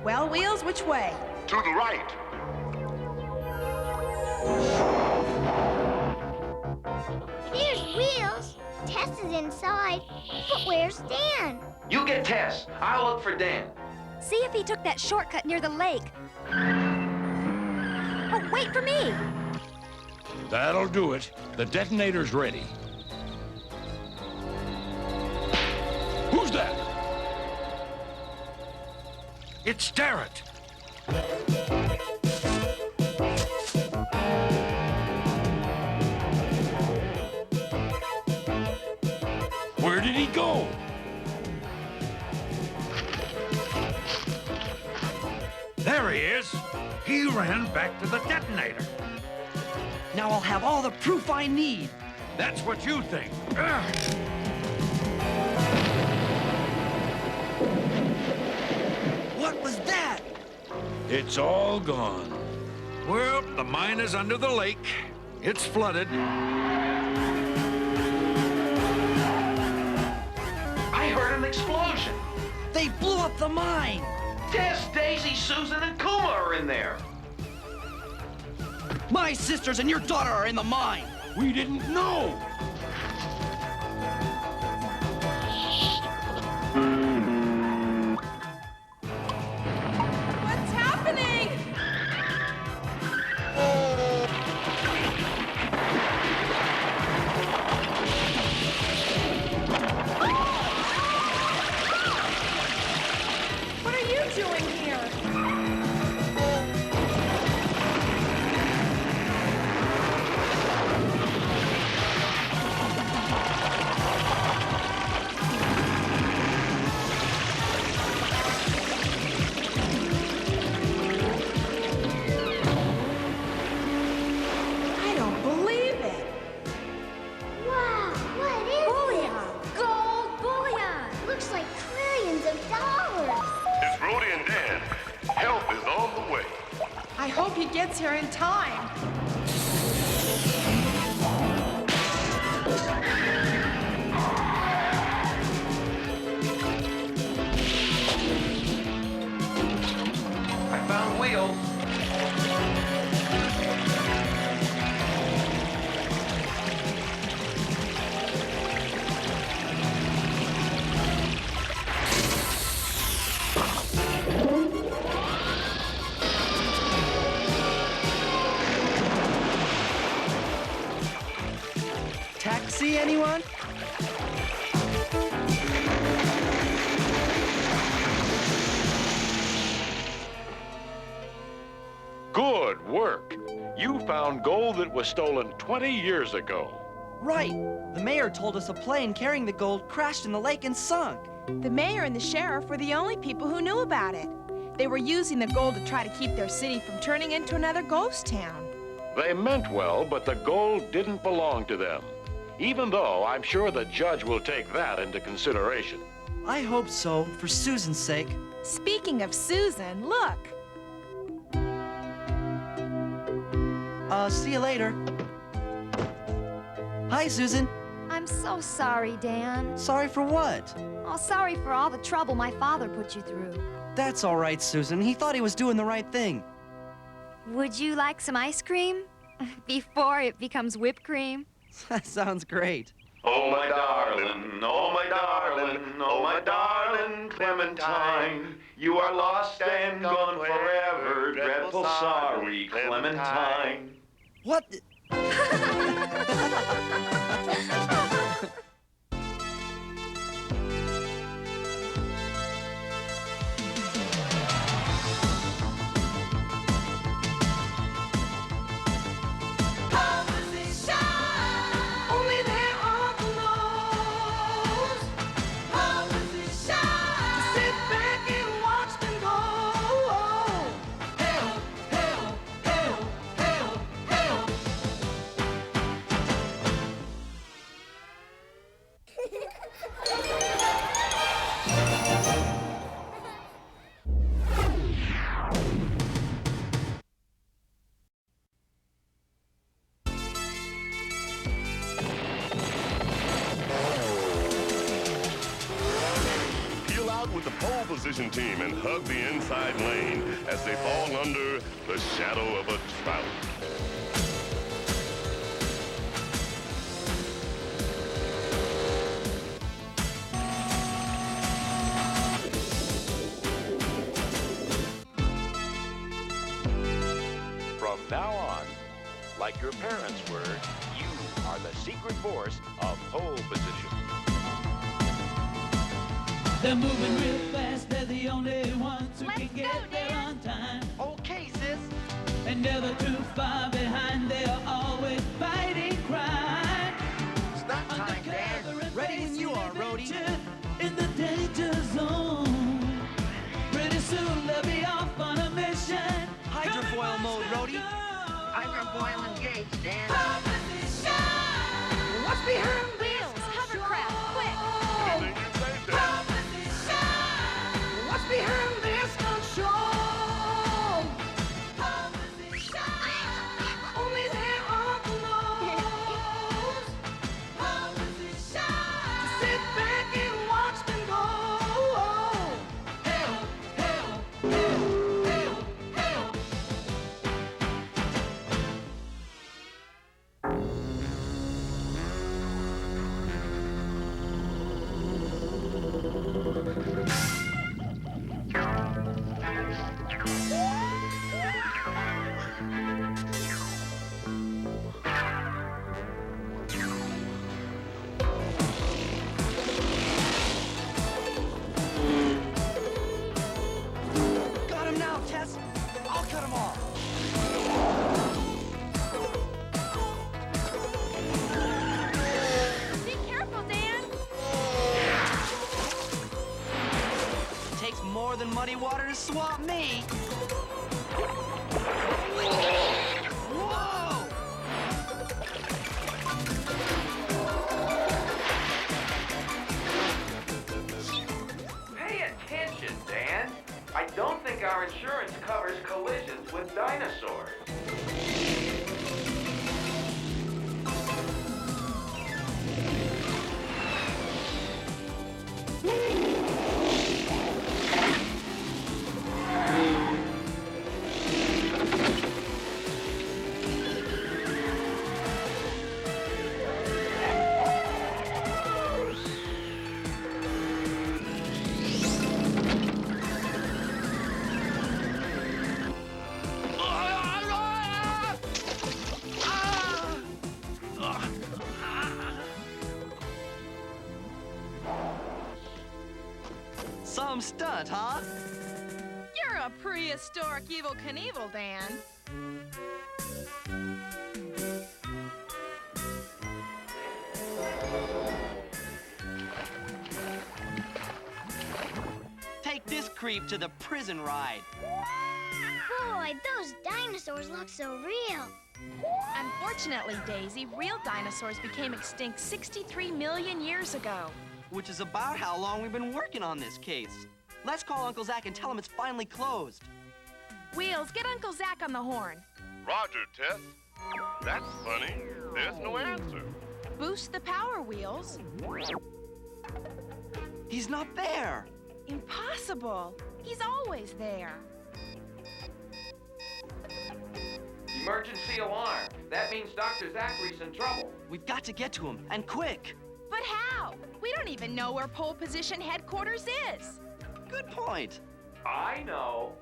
Well, Wheels, which way? To the right. Here's Wheels. Tess is inside. But where's Dan? You get Tess. I'll look for Dan. See if he took that shortcut near the lake. Oh, wait for me. That'll do it. The detonator's ready. Who's that? It's Darrett. Where did he go? There he is. He ran back to the detonator. Now I'll have all the proof I need. That's what you think. What was that? It's all gone. Well, the mine is under the lake. It's flooded. I heard an explosion. They blew up the mine. Tess, Daisy, Susan, and Kuma are in there. My sisters and your daughter are in the mine. We didn't know. What's happening? What are you doing here? I don't believe it. Wow, what is this? Gold bullion! Looks like trillions of dollars. It's Rhodey and Dan. Help is on the way. I hope he gets here in time. I found wheels. Taxi, anyone? Good work. You found gold that was stolen 20 years ago. Right. The mayor told us a plane carrying the gold crashed in the lake and sunk. The mayor and the sheriff were the only people who knew about it. They were using the gold to try to keep their city from turning into another ghost town. They meant well, but the gold didn't belong to them. Even though I'm sure the judge will take that into consideration. I hope so, for Susan's sake. Speaking of Susan, look. See you later. Hi, Susan. I'm so sorry, Dan. Sorry for what? Oh, sorry for all the trouble my father put you through. That's all right, Susan. He thought he was doing the right thing. Would you like some ice cream? Before it becomes whipped cream? That sounds great. Oh, my darling, oh, my darling, oh, my darling Clementine. You are lost and gone forever. Dreadful sorry, Clementine. What? Only there are the laws. How does it shine? To sit back and watch them go. Help, help, help, help, help. Peel out with the pole position team and hug the inside lane as they fall under the shadow of a trout. From now on, like your parents were, you are the secret force of pole position. They're moving real fast, they're the only ones who can get there on time. Okay, sis. And never too far behind, they're always fighting crime. Stop time, Dan. Ready when you are, Rhodey. In the danger zone. Pretty soon they'll be off on a mission. Rhodey. I've got boiling gates, Dan. What's behind Wheels, hovercraft, quick! What's behind this control? Only there are the knows. To sit back and watch them go. Help, help, help, help, help. Got him now, Tess. I'll cut him off. Be careful, Dan! It takes more than muddy water to swamp me. Whoa! Pay attention, Dan. I don't think our insurance covers collisions with dinosaurs. Some stunt, huh? You're a prehistoric Evel Knievel, Dan. Take this creep to the prison ride. Boy, those dinosaurs look so real. Unfortunately, Daisy, real dinosaurs became extinct 63 million years ago. Which is about how long we've been working on this case. Let's call Uncle Zach and tell him it's finally closed. Wheels, get Uncle Zach on the horn. Roger, Tess. That's funny. There's no answer. Boost the power, Wheels. He's not there. Impossible. He's always there. Emergency alarm. That means Dr. Zachary's in trouble. We've got to get to him, and quick. But how? We don't even know where pole position headquarters is. Good point. I know.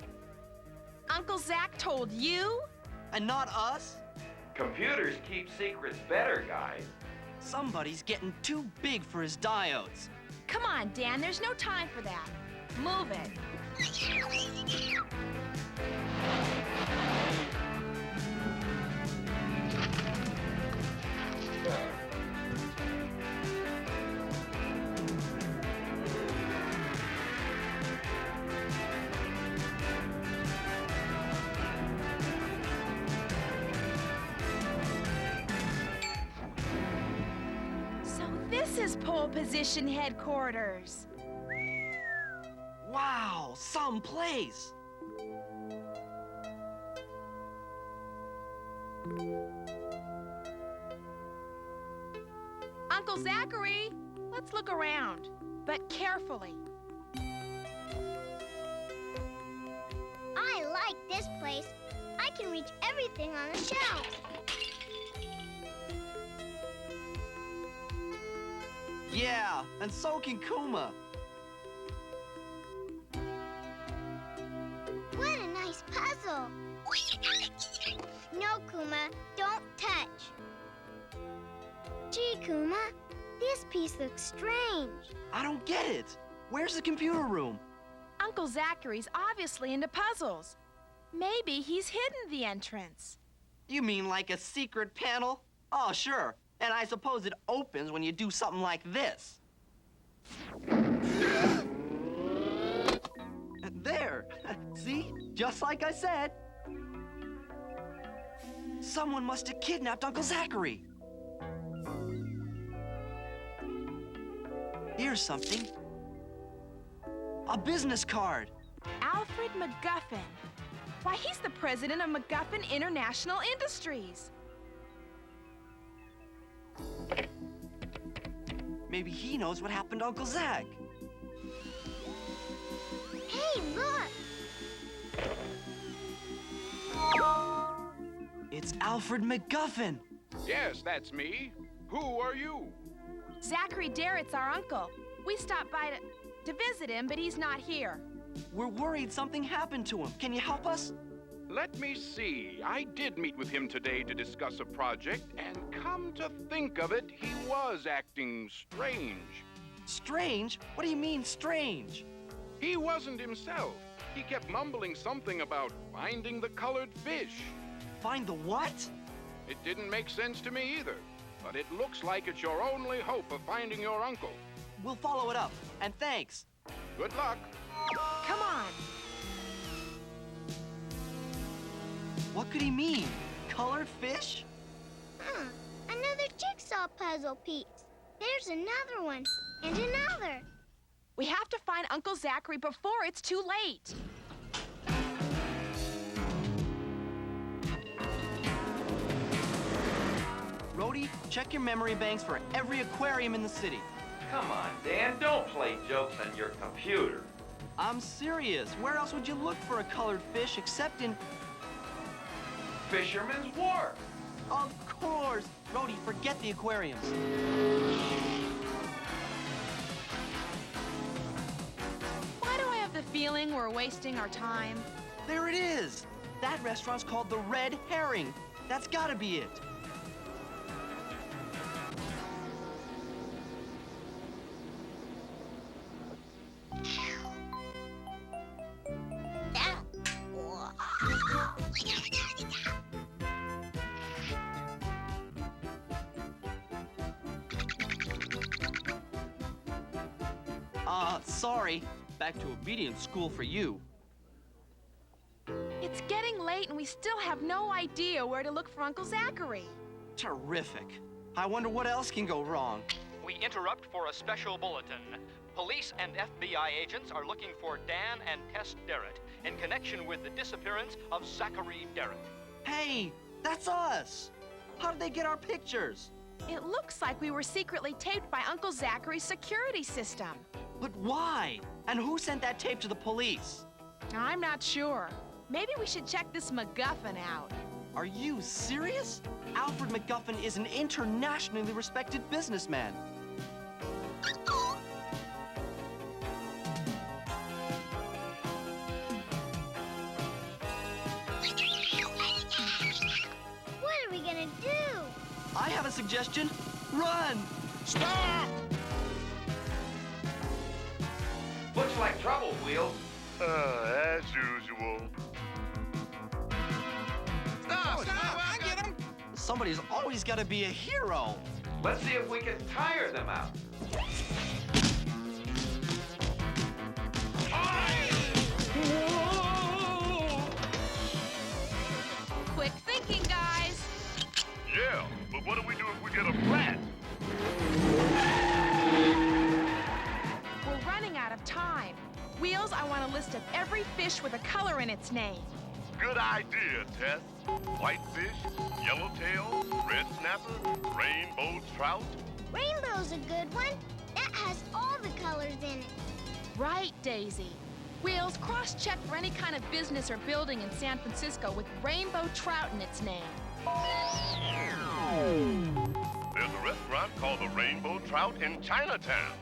Uncle Zach told you? And not us? Computers keep secrets better, guys. Somebody's getting too big for his diodes. Come on, Dan, there's no time for that. Move it. So this is pole position headquarters. Wow, someplace. Uncle Zachary, let's look around, but carefully. I like this place. I can reach everything on the shelf. Yeah, and so can Kuma. What a nice puzzle. No, Kuma, don't touch. Gee, Kuma, this piece looks strange. I don't get it. Where's the computer room? Uncle Zachary's obviously into puzzles. Maybe he's hidden the entrance. You mean like a secret panel? Oh, sure. And I suppose it opens when you do something like this. There. See? Just like I said. Someone must have kidnapped Uncle Zachary. Here's something. A business card. Alfred McGuffin. Why, he's the president of McGuffin International Industries. Maybe he knows what happened to Uncle Zach. Hey, look! It's Alfred McGuffin. Yes, that's me. Who are you? Zachary Darrett's our uncle. We stopped by to visit him, but he's not here. We're worried something happened to him. Can you help us? Let me see. I did meet with him today to discuss a project, and come to think of it, he was acting strange. Strange? What do you mean, strange? He wasn't himself. He kept mumbling something about finding the colored fish. Find the what? It didn't make sense to me either, but it looks like it's your only hope of finding your uncle. We'll follow it up, and thanks. Good luck. Come on. What could he mean? Colored fish? Another jigsaw puzzle piece. There's another one, and another. We have to find Uncle Zachary before it's too late. Rhodey, check your memory banks for every aquarium in the city. Come on, Dan, don't play jokes on your computer. I'm serious. Where else would you look for a colored fish except in... Fisherman's Wharf. Of course. Rhodey, forget the aquariums. Why do I have the feeling we're wasting our time? There it is. That restaurant's called the Red Herring. That's gotta be it. Sorry. Back to obedience school for you. It's getting late and we still have no idea where to look for Uncle Zachary. Terrific. I wonder what else can go wrong. We interrupt for a special bulletin. Police and FBI agents are looking for Dan and Tess Darrett in connection with the disappearance of Zachary Darrett. Hey, that's us. How did they get our pictures? It looks like we were secretly taped by Uncle Zachary's security system. But why? And who sent that tape to the police? I'm not sure. Maybe we should check this McGuffin out. Are you serious? Alfred McGuffin is an internationally respected businessman. What are we gonna do? I have a suggestion. Run! Stop! Looks like trouble, Wheels. As usual. Stop! I get him! Somebody's always got to be a hero. Let's see if we can tire them out. Quick thinking, guys. Yeah, but what do we do if we get a flat? We're running out of time. Wheels, I want a list of every fish with a color in its name. Good idea, Tess. Whitefish, yellowtail, red snapper, rainbow trout. Rainbow's a good one. That has all the colors in it. Right, Daisy. Wheels, cross-check for any kind of business or building in San Francisco with rainbow trout in its name. There's a restaurant called the Rainbow Trout in Chinatown.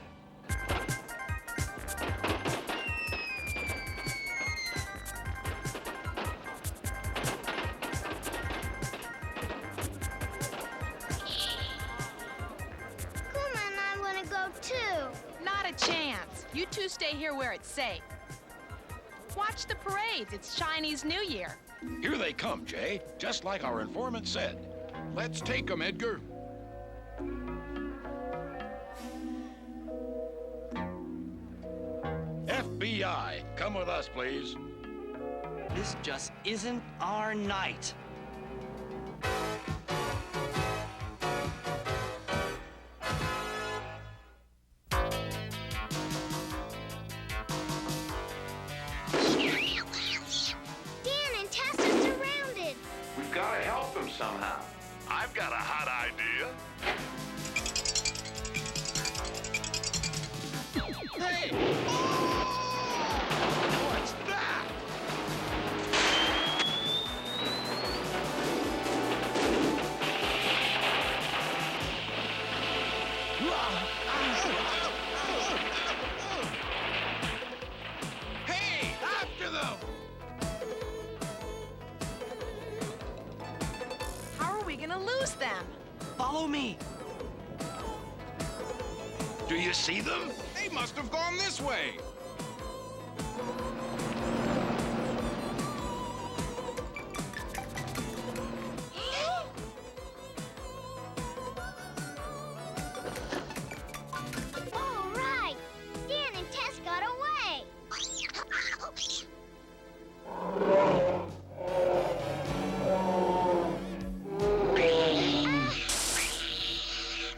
Kuma and I want to go too. Not a chance. You two stay here where it's safe. Watch the parades. It's Chinese New Year. Here they come, Jay, just like our informant said. Let's take them, Edgar. FBI, come with us, please. This just isn't our night. somehow. I've got a hot idea. Hey! What's that? Hey! After them! How are we gonna lose them? Follow me. Do you see them? They must have gone this way. All right, Dan and Tess got away.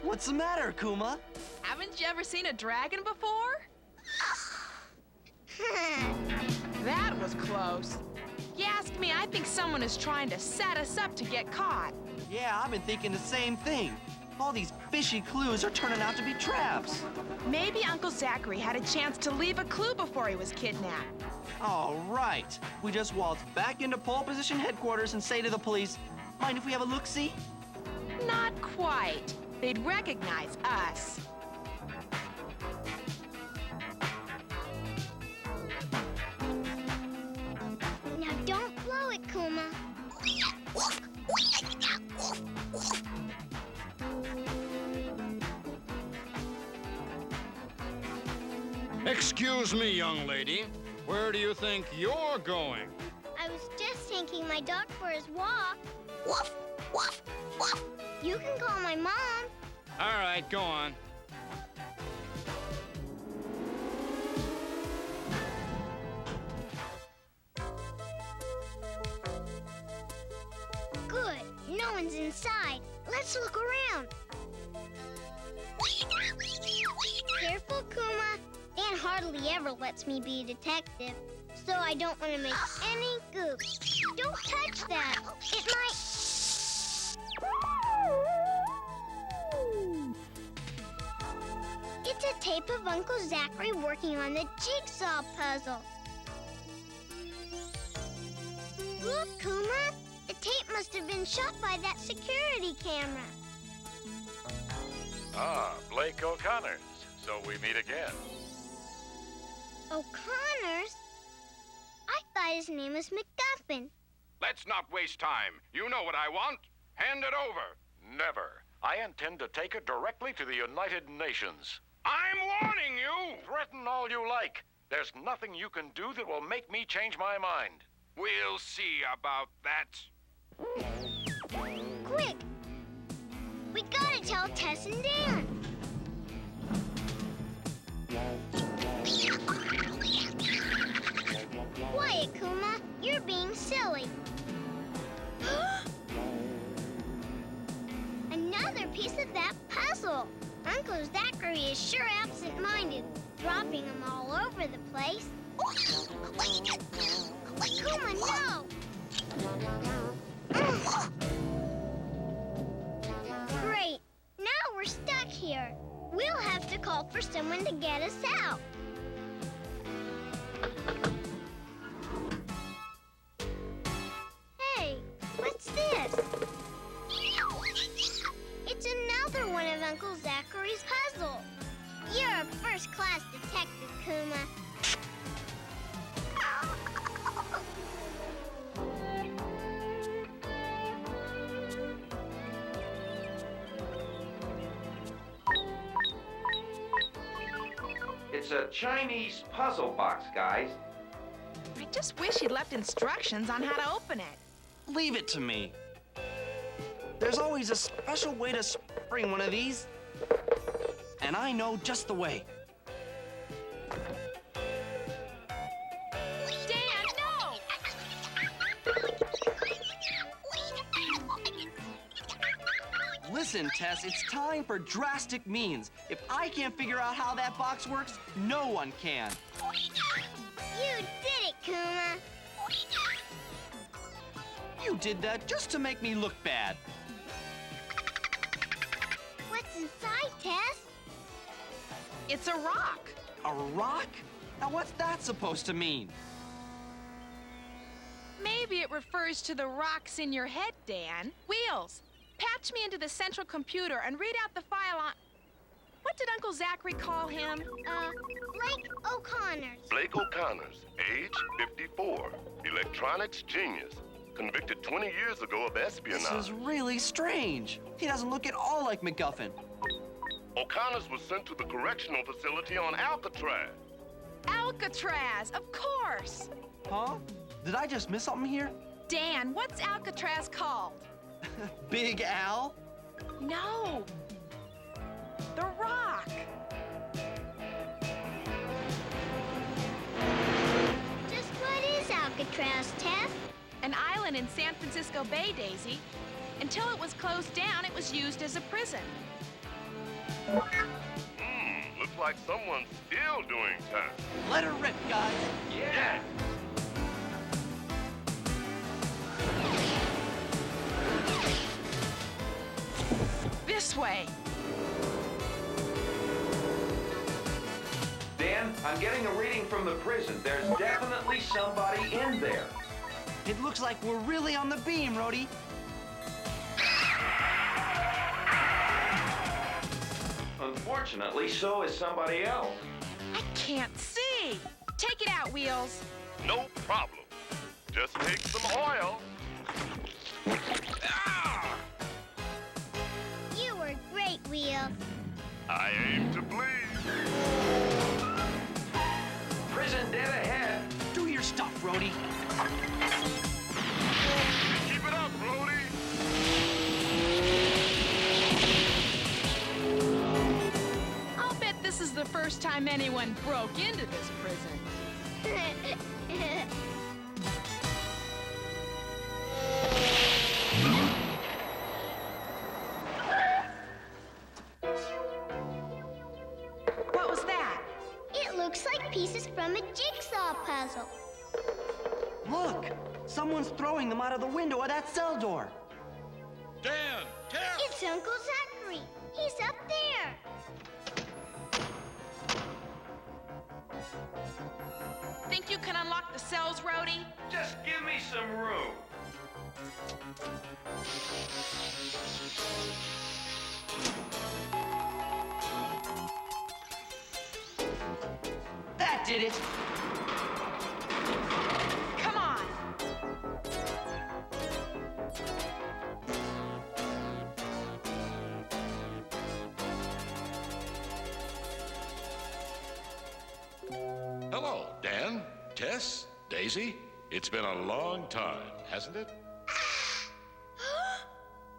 What's the matter, Kuma? Haven't you ever seen a dragon before? That was close. If you ask me, I think someone is trying to set us up to get caught. Yeah, I've been thinking the same thing. All these fishy clues are turning out to be traps. Maybe Uncle Zachary had a chance to leave a clue before he was kidnapped. All right. We just waltz back into pole position headquarters and say to the police, mind if we have a look-see? Not quite. They'd recognize us. Now don't blow it, Kuma. Excuse me, young lady. Where do you think you're going? I was just taking my dog for his walk. You can call my mom. All right, go on. Good. No one's inside. Let's look around. Careful, Kuma. Dan hardly ever lets me be a detective, so I don't want to make any goofs. Don't touch that. It might... It's a tape of Uncle Zachary working on the jigsaw puzzle. Look, Kuma. The tape must have been shot by that security camera. Ah, Blake O'Connors. So we meet again. O'Connors? I thought his name was McGuffin. Let's not waste time. You know what I want. Hand it over. Never. I intend to take it directly to the United Nations. I'm warning you! Threaten all you like. There's nothing you can do that will make me change my mind. We'll see about that. Quick! We gotta tell Tess and Dan. Quiet, Kuma. You're being silly. Another piece of that puzzle. Uncle Zachary is sure absent-minded, dropping them all over the place. Kuma, no! Great. Now we're stuck here. We'll have to call for someone to get us out. Hey, what's this? It's another one of Uncle Zachary's puzzles. You're a first-class detective, Kuma. It's a Chinese puzzle box, guys. I just wish he'd left instructions on how to open it. Leave it to me. There's always a special way to spring one of these. And I know just the way. Dan, no! Listen, Tess, it's time for drastic means. If I can't figure out how that box works, no one can. You did it, Kuma. You did that just to make me look bad. What's inside, Tess? It's a rock. A rock? Now what's that supposed to mean? Maybe it refers to the rocks in your head, Dan. Wheels, patch me into the central computer and read out the file on... What did Uncle Zachary call him? Blake O'Connors. Blake O'Connors, age 54, electronics genius, convicted 20 years ago of espionage. This is really strange. He doesn't look at all like MacGuffin. O'Connors was sent to the correctional facility on Alcatraz. Alcatraz, of course. Huh? Did I just miss something here? Dan, what's Alcatraz called? Big Al? No. The Rock. Just what is Alcatraz, Tess? An island in San Francisco Bay, Daisy. Until it was closed down, it was used as a prison. Looks like someone's still doing time. Let her rip, guys. Yeah. This way. Dan, I'm getting a reading from the prison. There's definitely somebody in there. It looks like we're really on the beam, Rhodey. Unfortunately, so is somebody else. I can't see. Take it out, Wheels. No problem. Just take some oil. You were great, Wheels. I aim to please. Prison dead ahead. Do your stuff, Rhodey. Keep it up, Rhodey. I'll bet this is the first time anyone broke into this prison. What was that? It looks like pieces from a jigsaw puzzle. Look! Someone's throwing them out of the window of that cell door. Dan! Tess! It's Uncle Zachary. He's up there. Think you can unlock the cells, Rhodey? Just give me some room. That did it! Come on. Hello, Dan, Tess, Daisy. It's been a long time, hasn't it?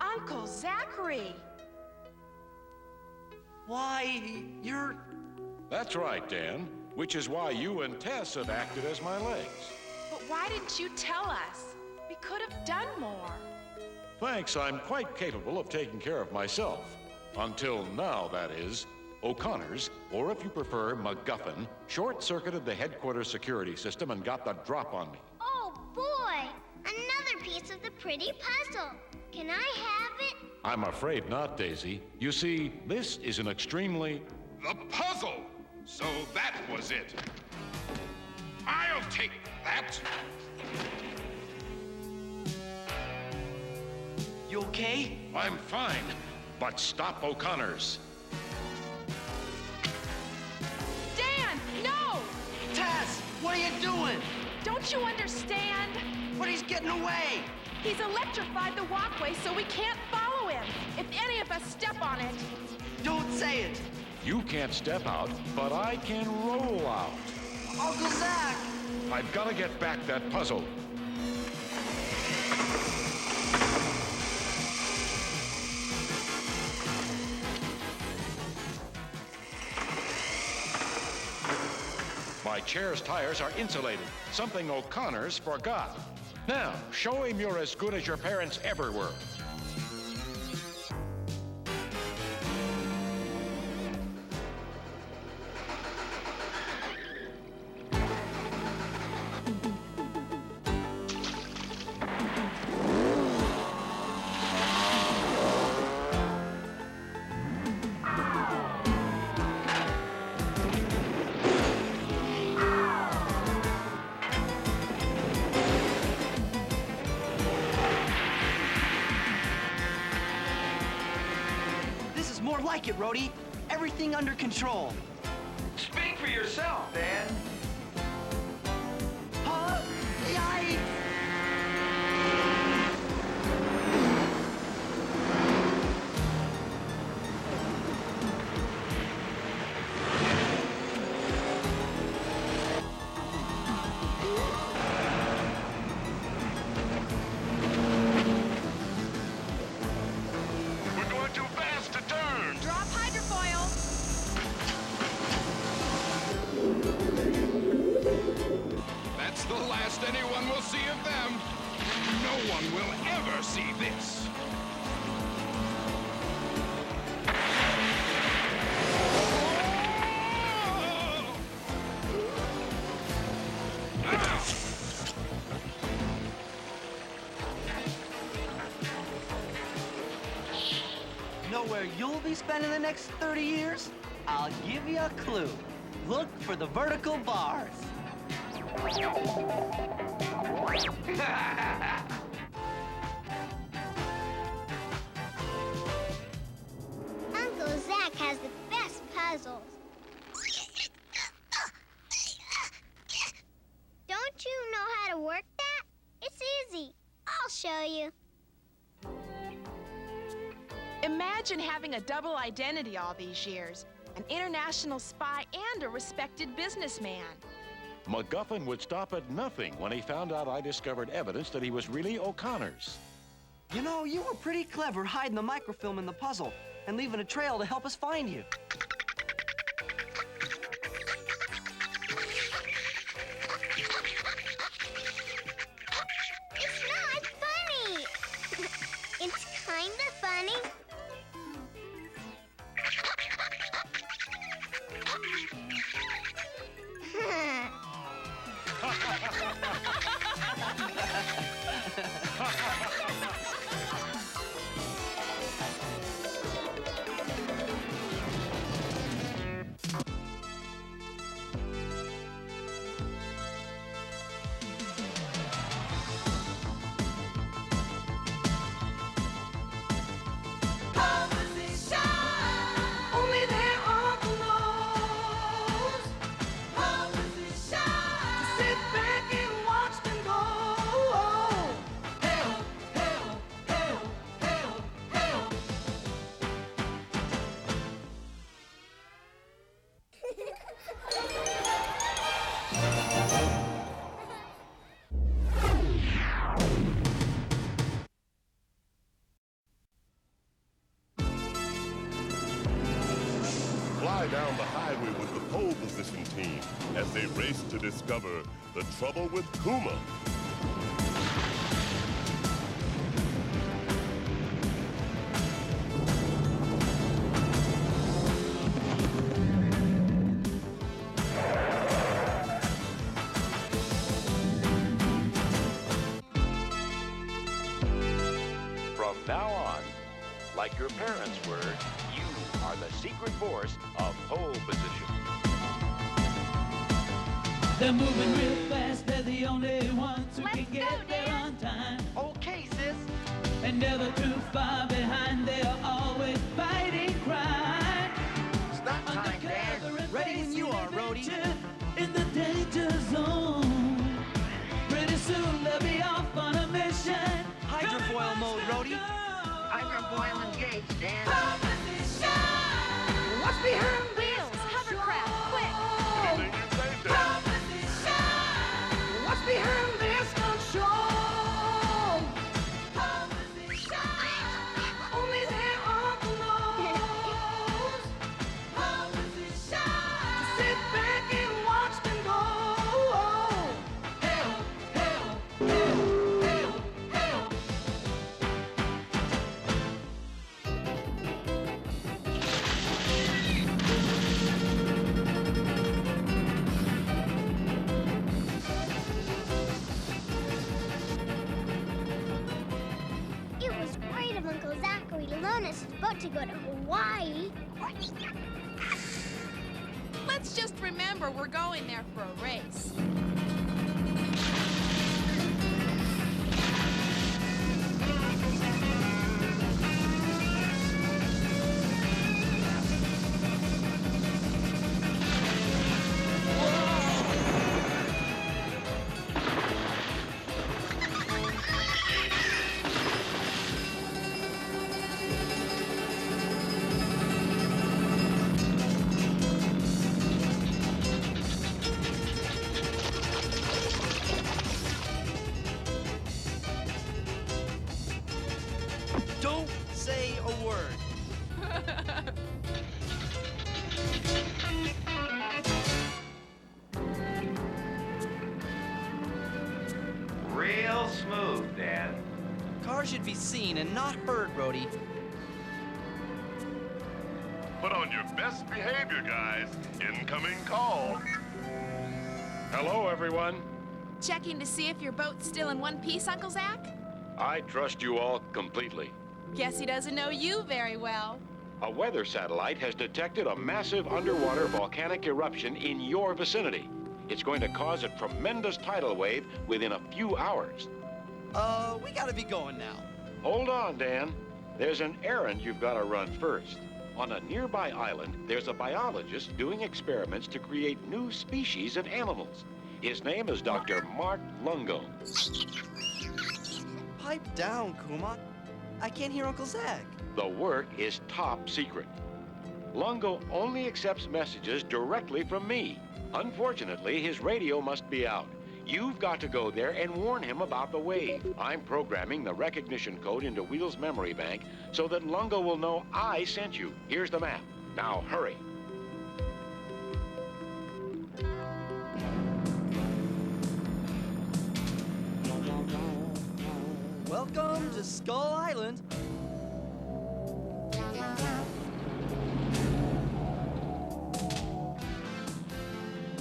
Uncle Zachary. Why, you're... That's right, Dan. Which is why you and Tess have acted as my legs. But why didn't you tell us? We could have done more. Thanks, I'm quite capable of taking care of myself. Until now, that is. O'Connors, or if you prefer, MacGuffin, short-circuited the headquarters security system and got the drop on me. Oh, boy. Another piece of the pretty puzzle. Can I have it? I'm afraid not, Daisy. You see, this is an extremely... The puzzle! So that was it. I'll take that. You okay? I'm fine, but stop O'Connors. Dan, no! Tess, what are you doing? Don't you understand? But he's getting away! He's electrified the walkway so we can't follow him. If any of us step on it. Don't say it! You can't step out, but I can roll out. Uncle Zach! I've got to get back that puzzle. My chair's tires are insulated, something O'Connors forgot. Now, show him you're as good as your parents ever were. like it, Rhodey. Everything under control. Speak for yourself, Dan. Huh? Yikes! We're going too fast to turn. Drop hydrofoil. That's the last anyone will see of them. No one will ever see this. Know where you'll be spending the next 30 years? I'll give you a clue. Look for the vertical bars. Uncle Zach has the best puzzles. Don't you know how to work that? It's easy. I'll show you. Imagine having a double identity all these years. An international spy and a respected businessman. MacGuffin would stop at nothing when he found out I discovered evidence that he was really O'Connor's. You know, you were pretty clever hiding the microfilm in the puzzle and leaving a trail to help us find you. It's not funny. It's kinda funny. Only there are the laws. How does it shine? To sit back and watch them go. Hell, hell, hell, hell, hell. Fly down the highway with the pole position team as they race to discover the trouble with Kuma. From now on, like your parents were, you are the secret force of pole position. They're moving real fast, they're the only ones who can get there on time. Okay, sis. And never too far behind, they are always fighting crime. Stop time, Dan. Ready when you are, Rhodey. In the danger zone. Pretty soon they'll be off on a mission. Hydrofoil mode, Rhodey. Hydrofoil engaged, Dan. What's behind Wheels, hovercraft, quick! Everything you say, Dad. What's behind this control? Only there are the laws. To sit back and watch them go. Hell, hell, hell, hell, hell. It was great of Uncle Zachary to loan us his boat to go to Hawaii. Let's just remember we're going there for a race. Don't say a word. Real smooth, Dan. Cars should be seen and not heard, Rhodey. Put on your best behavior, guys. Incoming call. Hello, everyone. Checking to see if your boat's still in one piece, Uncle Zach? I trust you all completely. Guess he doesn't know you very well. A weather satellite has detected a massive underwater volcanic eruption in your vicinity. It's going to cause a tremendous tidal wave within a few hours. We gotta be going now. Hold on, Dan. There's an errand you've got to run first. On a nearby island, there's a biologist doing experiments to create new species of animals. His name is Dr. Mark Lungo. Pipe down, Kuma. I can't hear Uncle Zach. The work is top secret. Lungo only accepts messages directly from me. Unfortunately, his radio must be out. You've got to go there and warn him about the wave. I'm programming the recognition code into Wheel's memory bank so that Lungo will know I sent you. Here's the map. Now, hurry. Welcome to Skull Island.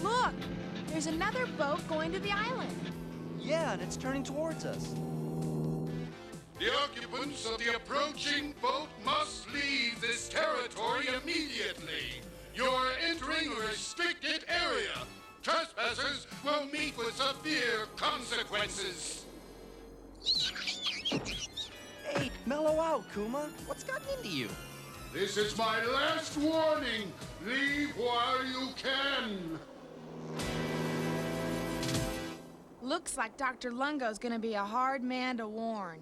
Look, there's another boat going to the island. Yeah, and it's turning towards us. The occupants of the approaching boat must leave this territory immediately. You're entering a restricted area. Trespassers will meet with severe consequences. Hey, mellow out, Kuma. What's gotten into you? This is my last warning. Leave while you can. Looks like Dr. Lungo's gonna be a hard man to warn.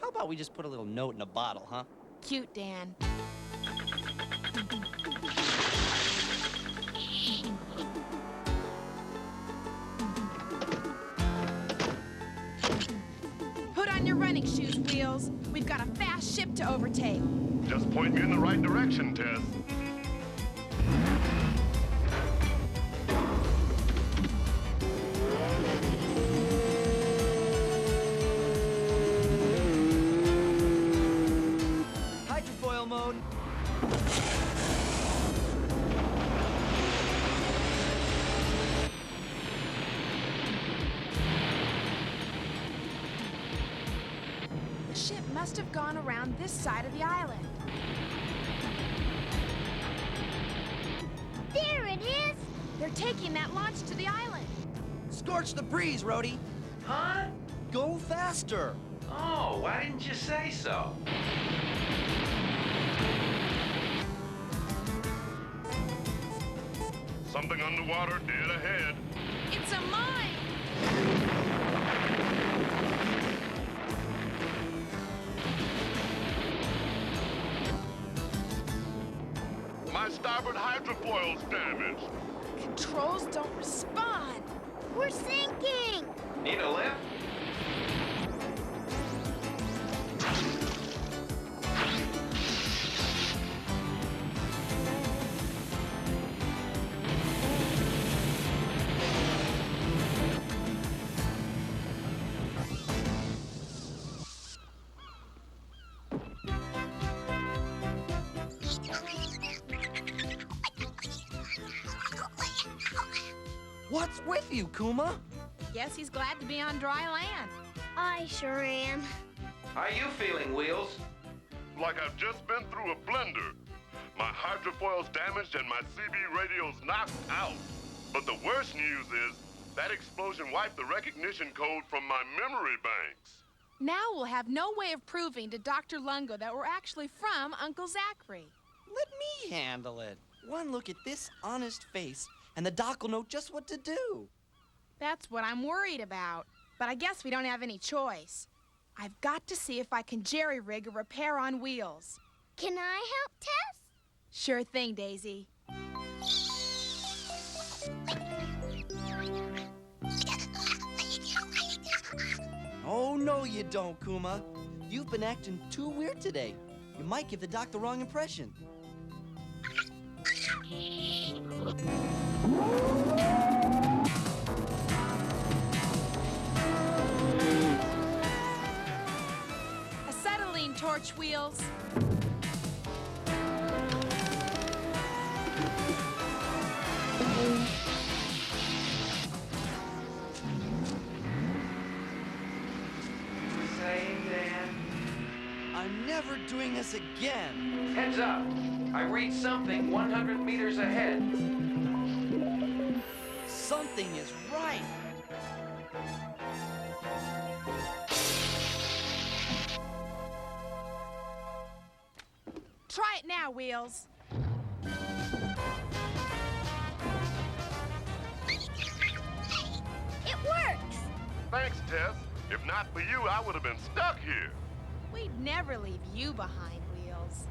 How about we just put a little note in a bottle, huh? Cute, Dan. Put on your running shoes, Wheels. We've got a fast ship to overtake. Just point me in the right direction, Tess. Hydrofoil mode. The ship must have gone around this side of the island. There it is! They're taking that launch to the island. Scorch the breeze, Rhodey. Huh? Go faster. Oh, why didn't you say so? Something underwater dead ahead. It's a mine! My starboard hydrofoil's damaged. Controls don't respond. We're sinking! Need a lift? What's with you, Kuma? Guess he's glad to be on dry land. I sure am. How you feeling, Wheels? Like I've just been through a blender. My hydrofoil's damaged and my CB radio's knocked out. But the worst news is that explosion wiped the recognition code from my memory banks. Now we'll have no way of proving to Dr. Lungo that we're actually from Uncle Zachary. Let me handle it. One look at this honest face, and the doc will know just what to do. That's what I'm worried about. But I guess we don't have any choice. I've got to see if I can jerry-rig a repair on Wheels. Can I help, Tess? Sure thing, Daisy. Oh, no, you don't, Kuma. You've been acting too weird today. You might give the doc the wrong impression. Acetylene torch wheels. Say, Dan. I'm never doing this again. Heads up. I read something 100 meters ahead. Something is right. Try it now, Wheels. It works! Thanks, Tess. If not for you, I would have been stuck here. We'd never leave you behind, Wheels.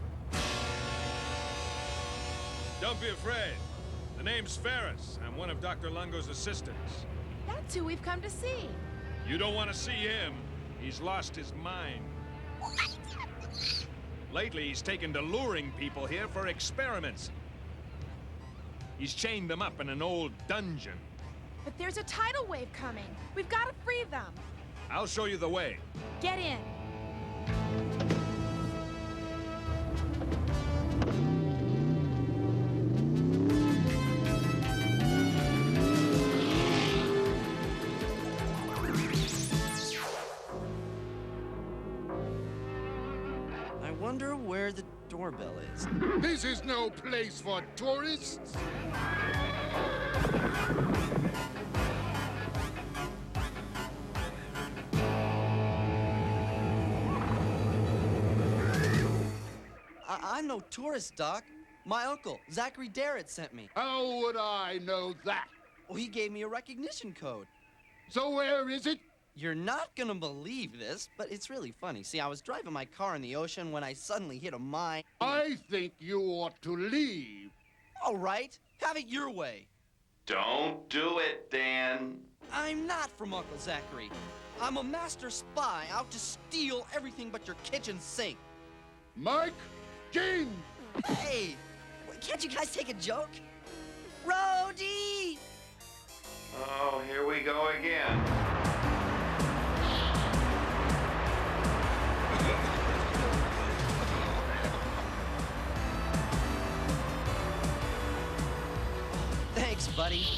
Don't be afraid. The name's Ferris. I'm one of Dr. Lungo's assistants. That's who we've come to see. You don't want to see him. He's lost his mind. Lately, he's taken to luring people here for experiments. He's chained them up in an old dungeon. But there's a tidal wave coming. We've got to free them. I'll show you the way. Get in. I wonder where the doorbell is. This is no place for tourists. I'm no tourist, Doc. My uncle, Zachary Darrett, sent me. How would I know that? Well, he gave me a recognition code. So where is it? You're not gonna believe this, but it's really funny. See, I was driving my car in the ocean when I suddenly hit a mine. I think you ought to leave. All right, have it your way. Don't do it, Dan. I'm not from Uncle Zachary. I'm a master spy out to steal everything but your kitchen sink. Mike, Gene! Hey, can't you guys take a joke? Rhodey! Oh, here we go again. Thanks, buddy.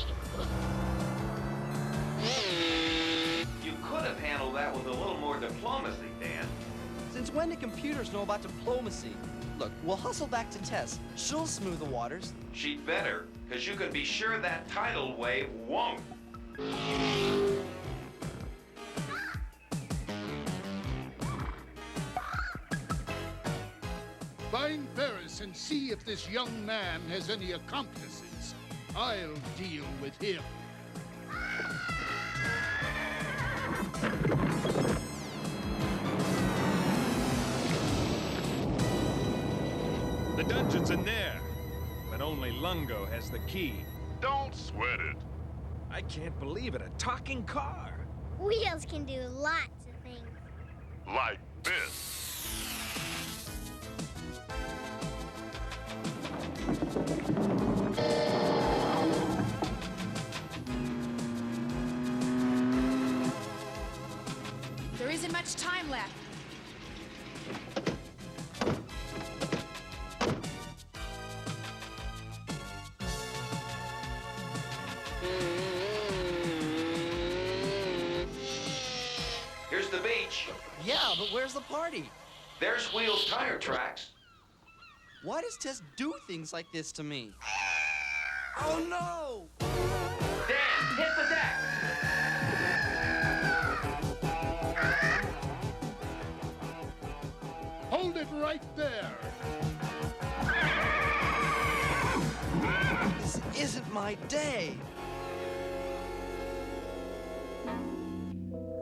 You could have handled that with a little more diplomacy, Dan. Since when do computers know about diplomacy? Look, we'll hustle back to Tess. She'll smooth the waters. She'd better, because you can be sure that tidal wave won't. Find Ferris and see if this young man has any accomplices. I'll deal with him. The dungeon's in there, but only Lungo has the key. Don't sweat it. I can't believe it, a talking car. Wheels can do lots of things. Like this. There isn't much time left. Here's the beach. Yeah, but where's the party? There's Wheels' tire tracks. Why does Tess do things like this to me? Oh, no! Dan, hit the deck! Hold it right there. This isn't my day.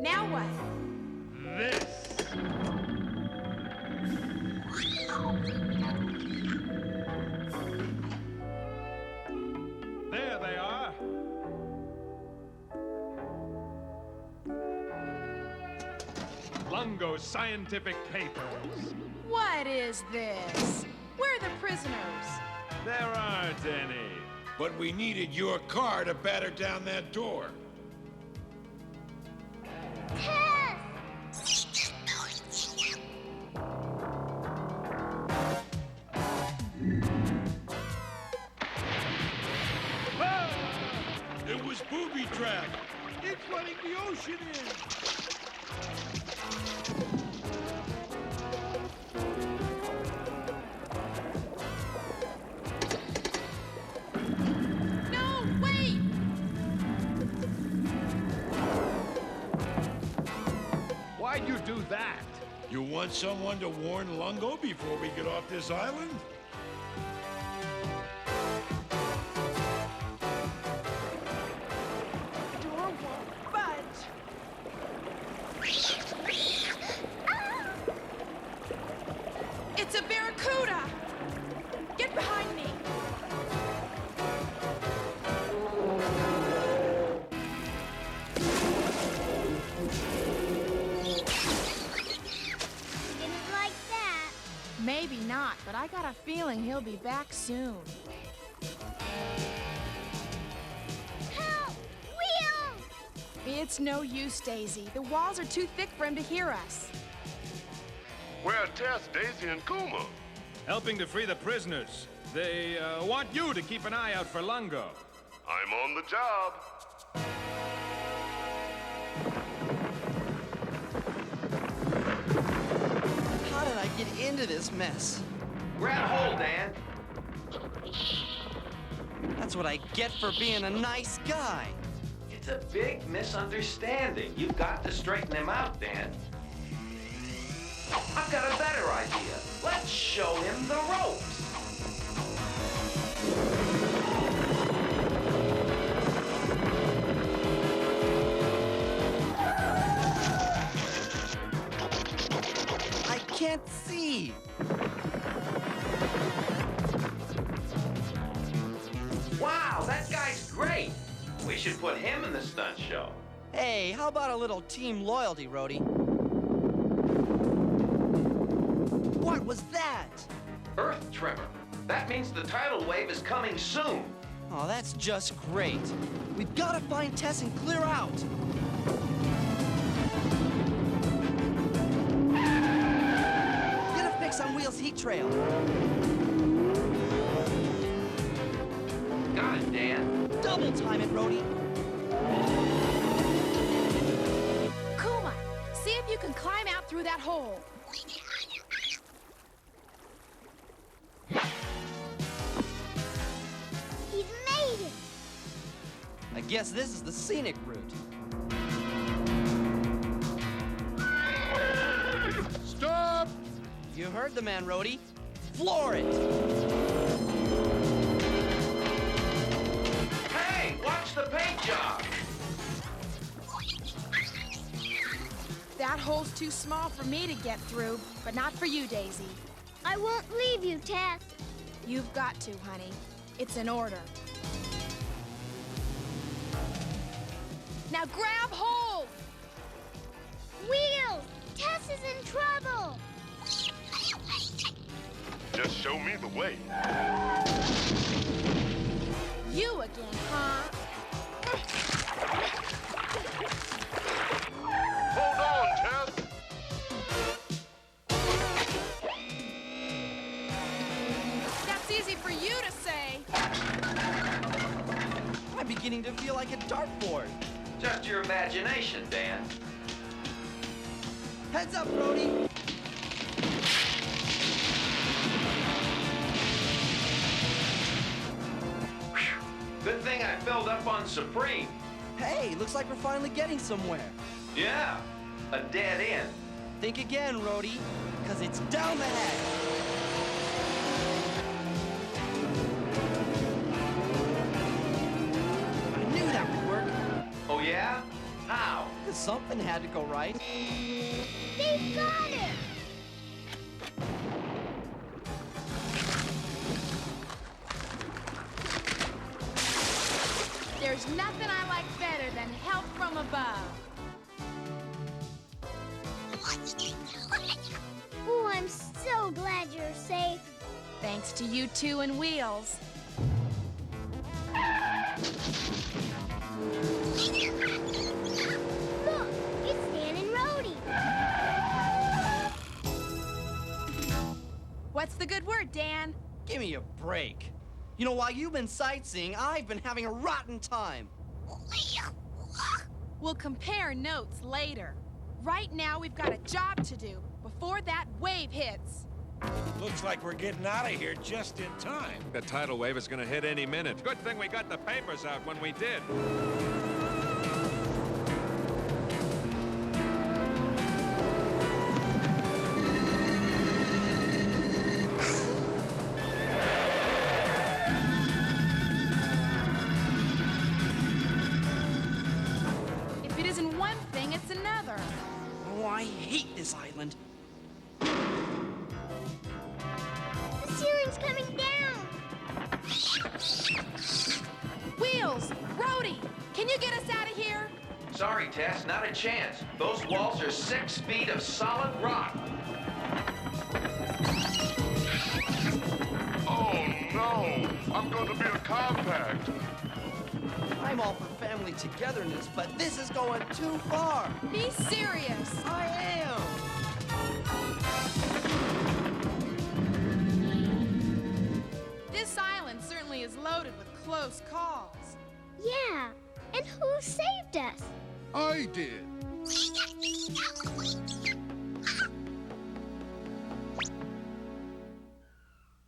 Now what? This. There they are. Lungo scientific papers. What is this? Where are the prisoners? There aren't any. But we needed your car to batter down that door. It was booby trap. It's letting the ocean in. No, wait! Why'd you do that? You want someone to warn Lungo before we get off this island? The door won't budge. It's a barracuda! Get behind me! Didn't like that. Maybe not, but I got a feeling he'll be back soon. Help! Wheels! It's no use, Daisy. The walls are too thick for him to hear us. Where are Tess, Daisy, and Kuma? Helping to free the prisoners. They want you to keep an eye out for Lungo. I'm on the job. How did I get into this mess? Grab hold, Dan. That's what I get for being a nice guy. It's a big misunderstanding. You've got to straighten him out, Dan. I've got a better idea. Let's show him the ropes. I can't see. Wow, that guy's great. We should put him in the stunt show. Hey, how about a little team loyalty, Rhodey? What was that? Earth tremor. That means the tidal wave is coming soon. Oh, that's just great. We've got to find Tess and clear out. Get a fix on Wheel's heat trail. Got it, Dan. Double time it, Rhodey. Kuma, see if you can climb out through that hole. He's made it. I guess this is the scenic route. Stop! You heard the man, Rhodey. Floor it! Hey, watch the paint job. That hole's too small for me to get through, but not for you, Daisy. I won't leave you, Tess. You've got to, honey. It's an order. Now grab hold! Wheels! Tess is in trouble. Just show me the way. You again, huh? Hold on, Tess. That's easy for you to say. I'm beginning to feel like a dartboard. Just your imagination, Dan. Heads up, Rhodey. Good thing I filled up on Supreme. Hey, looks like we're finally getting somewhere. Yeah, a dead end. Think again, Rhodey, because it's down the hatch. I knew that would work. Oh, yeah? How? Because something had to go right. They've got it. There's nothing I like better than help from above. Thanks to you two and Wheels. Look, it's Dan and Rhodey. What's the good word, Dan? Give me a break. You know, while you've been sightseeing, I've been having a rotten time. We'll compare notes later. Right now, we've got a job to do before that wave hits. Looks like we're getting out of here just in time. The tidal wave is going to hit any minute. Good thing we got the papers out when we did. If it isn't one thing, it's another. Oh, I hate this island. The ceiling's coming down. Wheels! Rhodey! Can you get us out of here? Sorry, Tess, not a chance. Those walls are 6 feet of solid rock. Oh, no! I'm going to be a compact. I'm all for family togetherness, but this is going too far. Be serious. I am. This island certainly is loaded with close calls. Yeah, and who saved us? I did.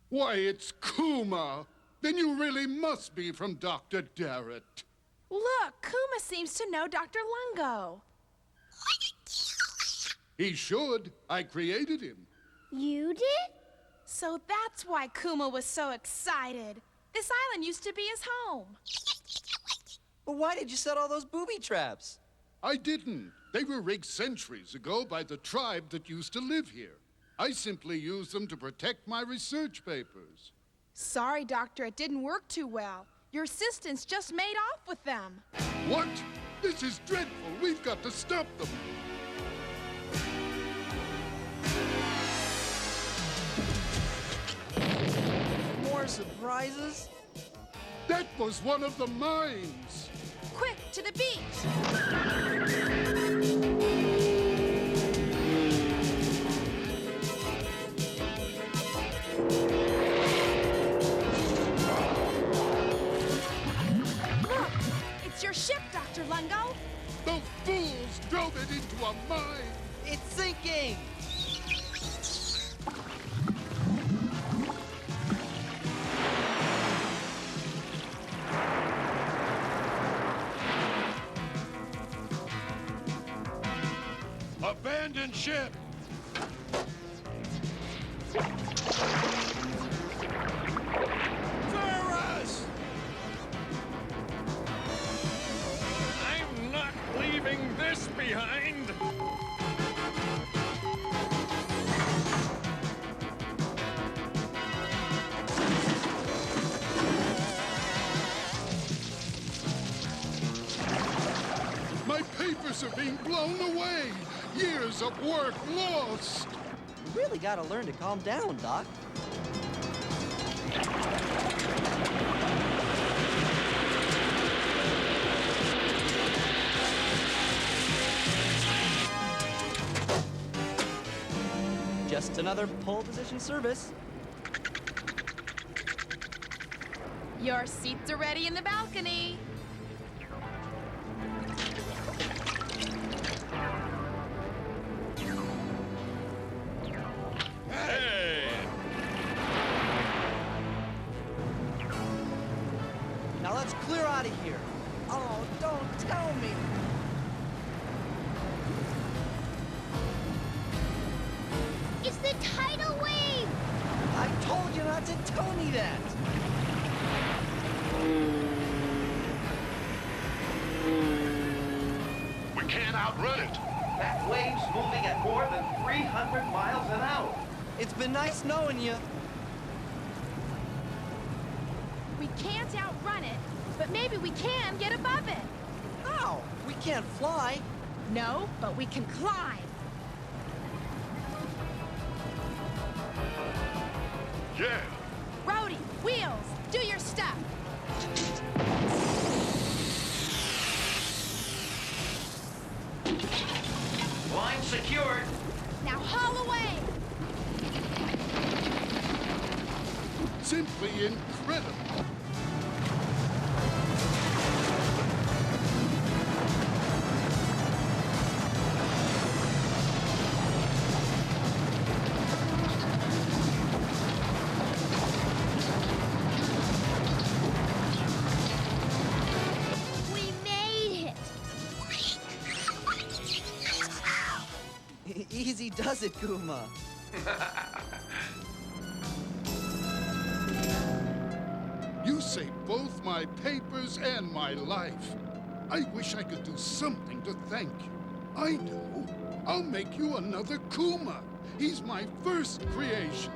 Why, it's Kuma. Then you really must be from Dr. Darrett. Look, Kuma seems to know Dr. Lungo. He should. I created him. You did? So that's why Kuma was so excited. This island used to be his home. But why did you set all those booby traps? I didn't. They were rigged centuries ago by the tribe that used to live here. I simply used them to protect my research papers. Sorry, Doctor, it didn't work too well. Your assistants just made off with them. What? This is dreadful. We've got to stop them. More surprises? That was one of the mines. Quick, to the beach! Look, it's your ship, Dr. Lungo. The fools drove it into a mine. It's sinking! Abandoned ship. Ferris! I'm not leaving this behind. My papers are being blown away. Years of work lost. You really gotta learn to calm down, Doc. Just another pole position service. Your seats are ready in the balcony. Hey! Now let's clear out of here. Oh, don't tell me. It's the tidal wave. I told you not to tell me that. We can't outrun it. That wave's moving at more than 300 miles an hour. It's been nice knowing you. We can't outrun it, but maybe we can get above it. How? We can't fly. No, but we can climb. Yeah, Wheels, do your stuff. Line secured. Now haul away. Simply incredible. We made it. Easy does it, Kuma. You saved both my papers and my life. I wish I could do something to thank you. I know. I'll make you another Kuma. He's my first creation.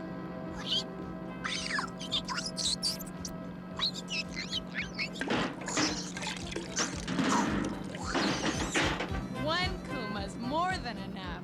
One Kuma's more than enough.